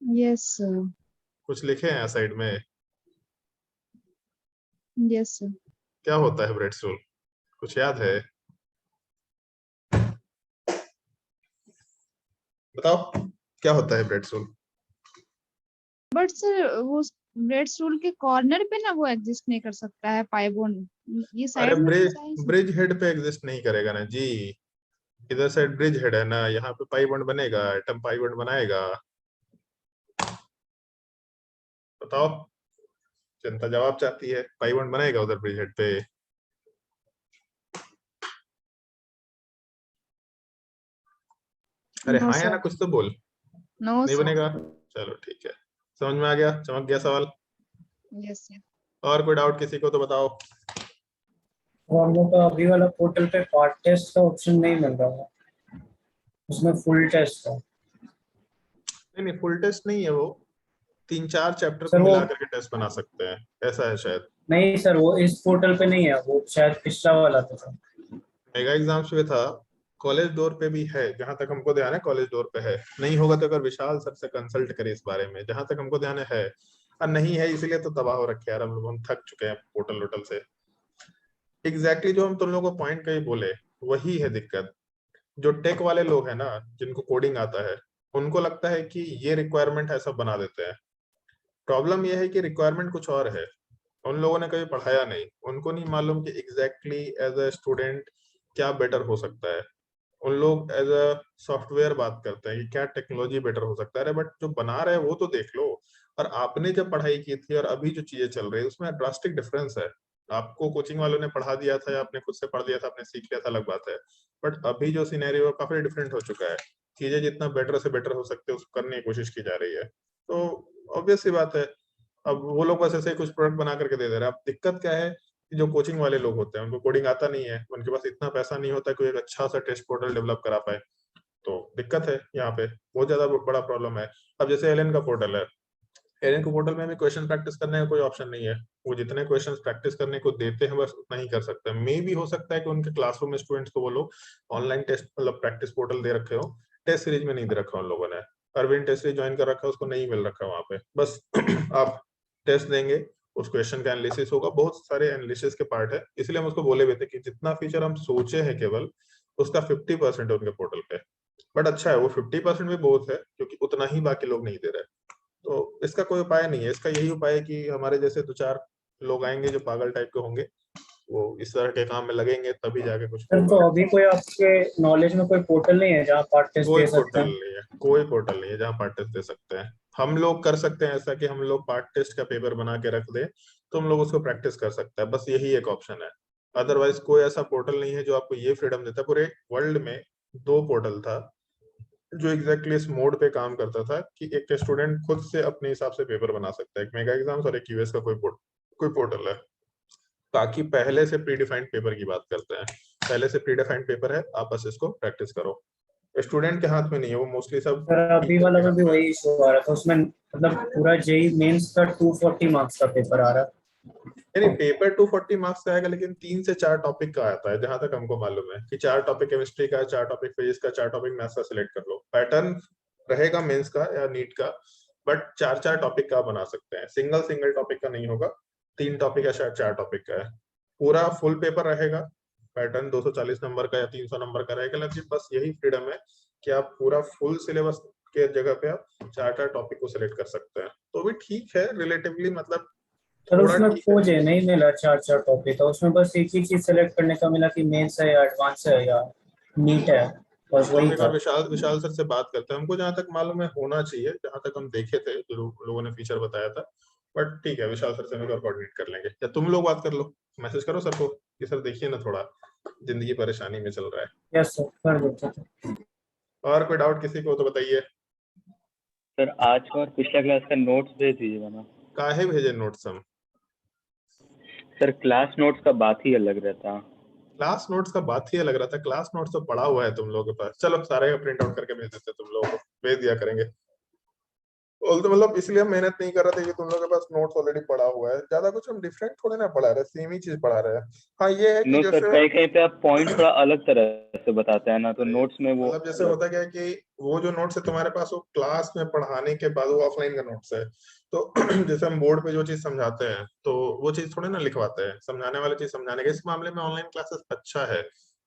Yes sir. कुछ लिखे हैं साइड में? Yes sir. क्या होता है ब्रेड स्टूल, कुछ याद है? बताओ क्या होता है ब्रेड स्टूल? बट सर वो ब्रेड स्टूल के कॉर्नर पे ना वो एग्जिस्ट नहीं कर सकता है पाई बॉन्ड, ये अरे साइड में ब्रिज हेड पे एग्जिस्ट नहीं करेगा ना जी, इधर साइड ब्रिज हेड है ना, यहाँ पे पाई बॉन्ड बनेगा, एटम पाई बॉन्ड बनाएगा। बताओ, जनता जवाब चाहती है, पाई बॉन्ड बनेगा उधर ब्रिज हेड पे। अरे नो हाँ या ना, सर। कुछ तो बोल। नो नहीं सर। बनेगा, चलो ठीक है, समझ में आ गया, चमक गया सवाल। Yes sir. और कोई डाउट किसी को तो बताओ। और वो तो अभी वाला पोर्टल पे पार्ट टेस्ट का ऑप्शन नहीं मिल रहा है, उसमें फुल टेस्ट है। नहीं फुल टेस्ट नहीं है वो, 3-4 चैप्टर को सर वो मिला करके टेस्ट बना सकते हैं, ऐसा है शायद। नहीं सर, वो इस पोर्टल पे नहीं है, वो शायद पिछला वाला था सर। मेगा एग्जाम्स पे था, कॉलेज डोर पे भी है, जहां तक हमको ध्यान है कॉलेज डोर पे है। नहीं होगा तो अगर विशाल सर से कंसल्ट करे इस बारे में, जहां तक हमको ध्यान है। और नहीं है इसलिए तो तबाह हो रखे यार, हम थक चुके हैं पोर्टल वोटल से। एग्जैक्टली जो हम तुम लोगों को पॉइंट कहीं बोले वही है दिक्कत। जो टेक वाले लोग हैं ना, जिनको कोडिंग आता है, उनको लगता है कि ये रिक्वायरमेंट है, सब बना देते हैं। प्रॉब्लम ये है कि रिक्वायरमेंट कुछ और है, उन लोगों ने कभी पढ़ाया नहीं, उनको नहीं मालूम कि एग्जैक्टली एज अ स्टूडेंट क्या बेटर हो सकता है। उन लोग एज अ सॉफ्टवेयर बात करते हैं कि क्या टेक्नोलॉजी बेटर हो सकता है, अरे बट जो बना रहे हैं वो तो देख लो। और आपने जब पढ़ाई की थी और अभी जो चीजें चल रही है उसमें ड्रास्टिक डिफरेंस है। आपको कोचिंग वालों ने पढ़ा दिया था या आपने खुद से पढ़ लिया था, आपने सीख लिया था, अलग बात है। बट अभी जो सिनेरियो है काफी डिफरेंट हो चुका है, चीजें जितना बेटर से बेटर हो सकते हैं उसको करने की कोशिश की जा रही है। तो ऑब्वियस सी बात है, अब वो लोग बस ऐसे ही कुछ प्रोडक्ट बना करके दे रहे हैं। अब दिक्कत क्या है कि जो कोचिंग वाले लोग होते हैं उनको कोडिंग आता नहीं है, उनके पास इतना पैसा नहीं होता कि एक अच्छा सा टेस्ट पोर्टल डेवलप करा पाए। तो दिक्कत है यहाँ पे, बहुत ज्यादा बड़ा प्रॉब्लम है। अब जैसे एलन का पोर्टल है, एलन के पोर्टल में भी क्वेश्चन प्रैक्टिस करने का कोई ऑप्शन नहीं है। वो जितने क्वेश्चंस प्रैक्टिस करने को देते हैं बस उतना ही कर सकते हैं। मे भी हो सकता है कि उनके क्लासरूम में स्टूडेंट्स को वो लोग ऑनलाइन टेस्ट मतलब प्रैक्टिस पोर्टल दे रखे हो, टेस्ट सीरीज में नहीं दे रखा उन लोगों ने। अरविंद टेस्ट सीरीज ज्वाइन कर रखा है, उसको नहीं मिल रखा वहाँ पे। बस आप टेस्ट देंगे, उस क्वेश्चन का एनालिसिस होगा, बहुत सारे एनालिसिस के पार्ट है। इसलिए हम उसको बोले हुए थे कि जितना फीचर हम सोचे हैं केवल उसका 50% है उनके पोर्टल पे। बट अच्छा है, वो 50% भी बहुत है क्योंकि उतना ही बाकी लोग नहीं दे रहे। तो इसका कोई उपाय नहीं है, इसका यही उपाय है कि हमारे जैसे 2-4 लोग आएंगे जो पागल टाइप के होंगे, वो इस तरह के काम में लगेंगे, तभी जाके कुछ सर तो होगा। अभी कोई आपके नॉलेज में कोई पोर्टल नहीं है जहाँ पार्ट टेस्ट कोई दे सकते पोर्टल हैं? नहीं है, कोई पोर्टल नहीं है जहाँ पार्ट टेस्ट दे सकते हैं। हम लोग कर सकते हैं ऐसा कि हम लोग पार्ट टेस्ट का पेपर बना के रख दें, तो हम लोग उसको प्रैक्टिस कर सकते हैं, बस यही एक ऑप्शन है। अदरवाइज कोई ऐसा पोर्टल नहीं है जो आपको ये फ्रीडम देता है। पूरे वर्ल्ड में 2 पोर्टल था जो एग्जैक्टली इस मोड पे काम करता था कि एक स्टूडेंट खुद से अपने हिसाब से पेपर बना सकता है। एक मेगा एग्जाम्स और एक यूएस का कोई पोर्टल है। बाकी पहले से प्री डिफाइंड पेपर की बात करते हैं। पहले से प्री डिफाइंड पेपर है, आप बस इसको प्रैक्टिस करो। स्टूडेंट के हाथ में नहीं है, वो मोस्टली सब सर अभी टीचर वाला के में हाथ भी में है। वही इशू आ रहा था, उसमें मतलब पूरा जेई मेंस का 240 मार्क्स का पेपर आ रहा है। नहीं, पेपर 240 मार्क्स का आएगा, लेकिन 3 से 4 टॉपिक का आता है, जहां तक हमको मालूम है कि 4 टॉपिक केमिस्ट्री का, 4 टॉपिक फिजिक्स का, 4 टॉपिक मैथ्स का सिलेक्ट कर लो। पैटर्न रहेगा मेंस का या नीट का, बट 4 टॉपिक का बना सकते हैं, सिंगल टॉपिक का नहीं होगा। 3 टॉपिक या शायद 4 टॉपिक का है। पूरा फुल पेपर रहेगा, पैटर्न 240 नंबर का या 300 नंबर का रहेगा, लेकिन बस यही फ्रीडम है कि आप पूरा फुल सिलेबस के जगह पे आप 4 टॉपिक को सिलेक्ट कर सकते हैं, तो भी ठीक है रिलेटिवली, मतलब सर थोड़ा उसमें ठीक है। खोज है नहीं मिला 4 टॉपिक का, उसमें बस एक ही चीज सेलेक्ट करने का मिला कि मेंस है या एडवांस है या नीट है, बस तो वही हम एक था। बार विशाल सर से बात करते हैं। हमको जहाँ तक मालूम है होना चाहिए, जहाँ तक हम देखे थे, जो लोगों ने फीचर बताया था। बट ठीक है, विशाल सर से हम एक बार कोऑर्डिनेट कर लेंगे, या तुम लोग बात कर लो, मैसेज करो सर को कि सर देखिए ना, थोड़ा जिंदगी परेशानी में चल रहा है। यस सर, कर देते थे। और कोई डाउट किसी को तो बताइए। सर आज का और पिछला क्लास का नोट्स भेज दीजिएगा ना। काहे भेजे नोट्स हम? सर क्लास नोट्स का बात ही अलग रहता। क्लास नोट्स का बात ही अलग रहा था, क्लास नोट्स तो पड़ा हुआ है तुम लोगों के पास। चलो सारे प्रिंट आउट करके भेज देते, तुम लोगों को भेज दिया करेंगे। और तो मतलब इसलिए हम मेहनत नहीं कर रहे थे कि तुम लोगों के पास नोट्स ऑलरेडी पड़ा हुआ है। ज्यादा कुछ हम डिफरेंट थोड़े ना पढ़ा रहे, सेम ही चीज पढ़ा रहे हैं। हाँ ये है कि नो सर, जैसे कहीं कहीं पे आप पॉइंट थोड़ा अलग तरह से बताते हैं ना, तो नोट्स में वो मतलब जैसे अलग। होता क्या है कि वो जो नोट्स है तुम्हारे पास, वो क्लास में पढ़ाने के बाद वो ऑफलाइन का नोट्स है। तो जैसे हम बोर्ड पे जो चीज समझाते हैं, तो वो चीज थोड़े ना लिखवाते हैं, समझाने वाली चीज समझाने के। इस मामले में ऑनलाइन क्लासेस अच्छा है,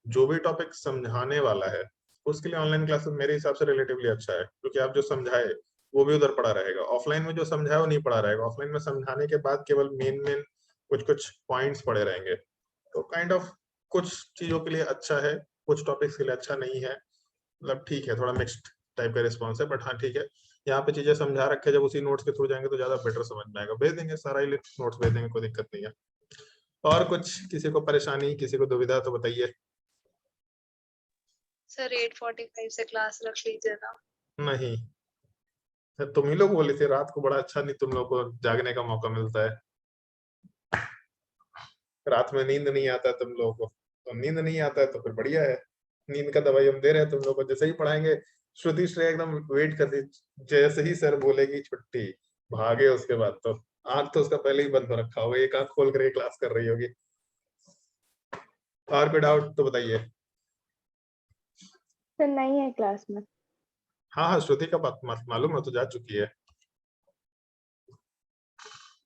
जो भी टॉपिक समझाने वाला है उसके लिए ऑनलाइन क्लासेस मेरे हिसाब से रिलेटिवली अच्छा है, क्योंकि आप जो समझाए वो भी उधर पढ़ा रहेगा। ऑफलाइन में जो समझाया वो नहीं पढ़ा रहेगा। ऑफलाइन में समझाने के बाद केवल मेन कुछ कुछ पॉइंट्स पड़े रहेंगे। तो काइंड ऑफ कुछ चीजों के लिए अच्छा है, कुछ टॉपिक्स के लिए अच्छा नहीं है। मतलब ठीक है, थोड़ा मिक्स्ड टाइप का रिस्पॉन्स है, बट हाँ ठीक है। यहाँ पे चीजें समझा रखे, जब उसी नोट्स के थ्रू जाएंगे तो ज्यादा बेटर समझ में आएगा। भेज देंगे, सारा ही नोट्स भेज देंगे, कोई दिक्कत नहीं है। और कुछ किसी को परेशानी, किसी को दुविधा तो बताइए। सर 8:45 से क्लास रख लीजिए ना। नहीं, तुम ही लोग बोले थे रात को बड़ा अच्छा, नहीं तुम लोग को जागने का मौका मिलता है। रात में नींद नहीं आता है तुम लोगों को, तो नींद नहीं आता है तो फिर बढ़िया है। नींद का दवाई हम दे रहे हैं तुम लोग को। जैसे ही पढ़ाएंगे, श्रुति श्रेय एकदम वेट कर दी, जैसे ही सर बोलेगी छुट्टी, भागे। उसके बाद तो आंख तो उसका पहले ही बंद हो रखा होगा, एक आंख खोल कर क्लास कर रही होगी। और कोई डाउट तो बताइए। सर नहीं है क्लास में। हाँ हाँ, श्रुति का बात मालूम है, तो जा चुकी है।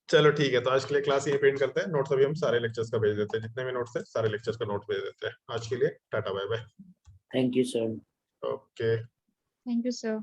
चलो ठीक है, तो आज के लिए क्लास यही पेंट करते हैं। नोट्स अभी हम सारे लेक्चर्स का भेज देते हैं, जितने भी नोट्स थे सारे लेक्चर्स का नोट भेज देते हैं। आज के लिए ta-ta bye bye. Thank you sir. Okay. Thank you sir.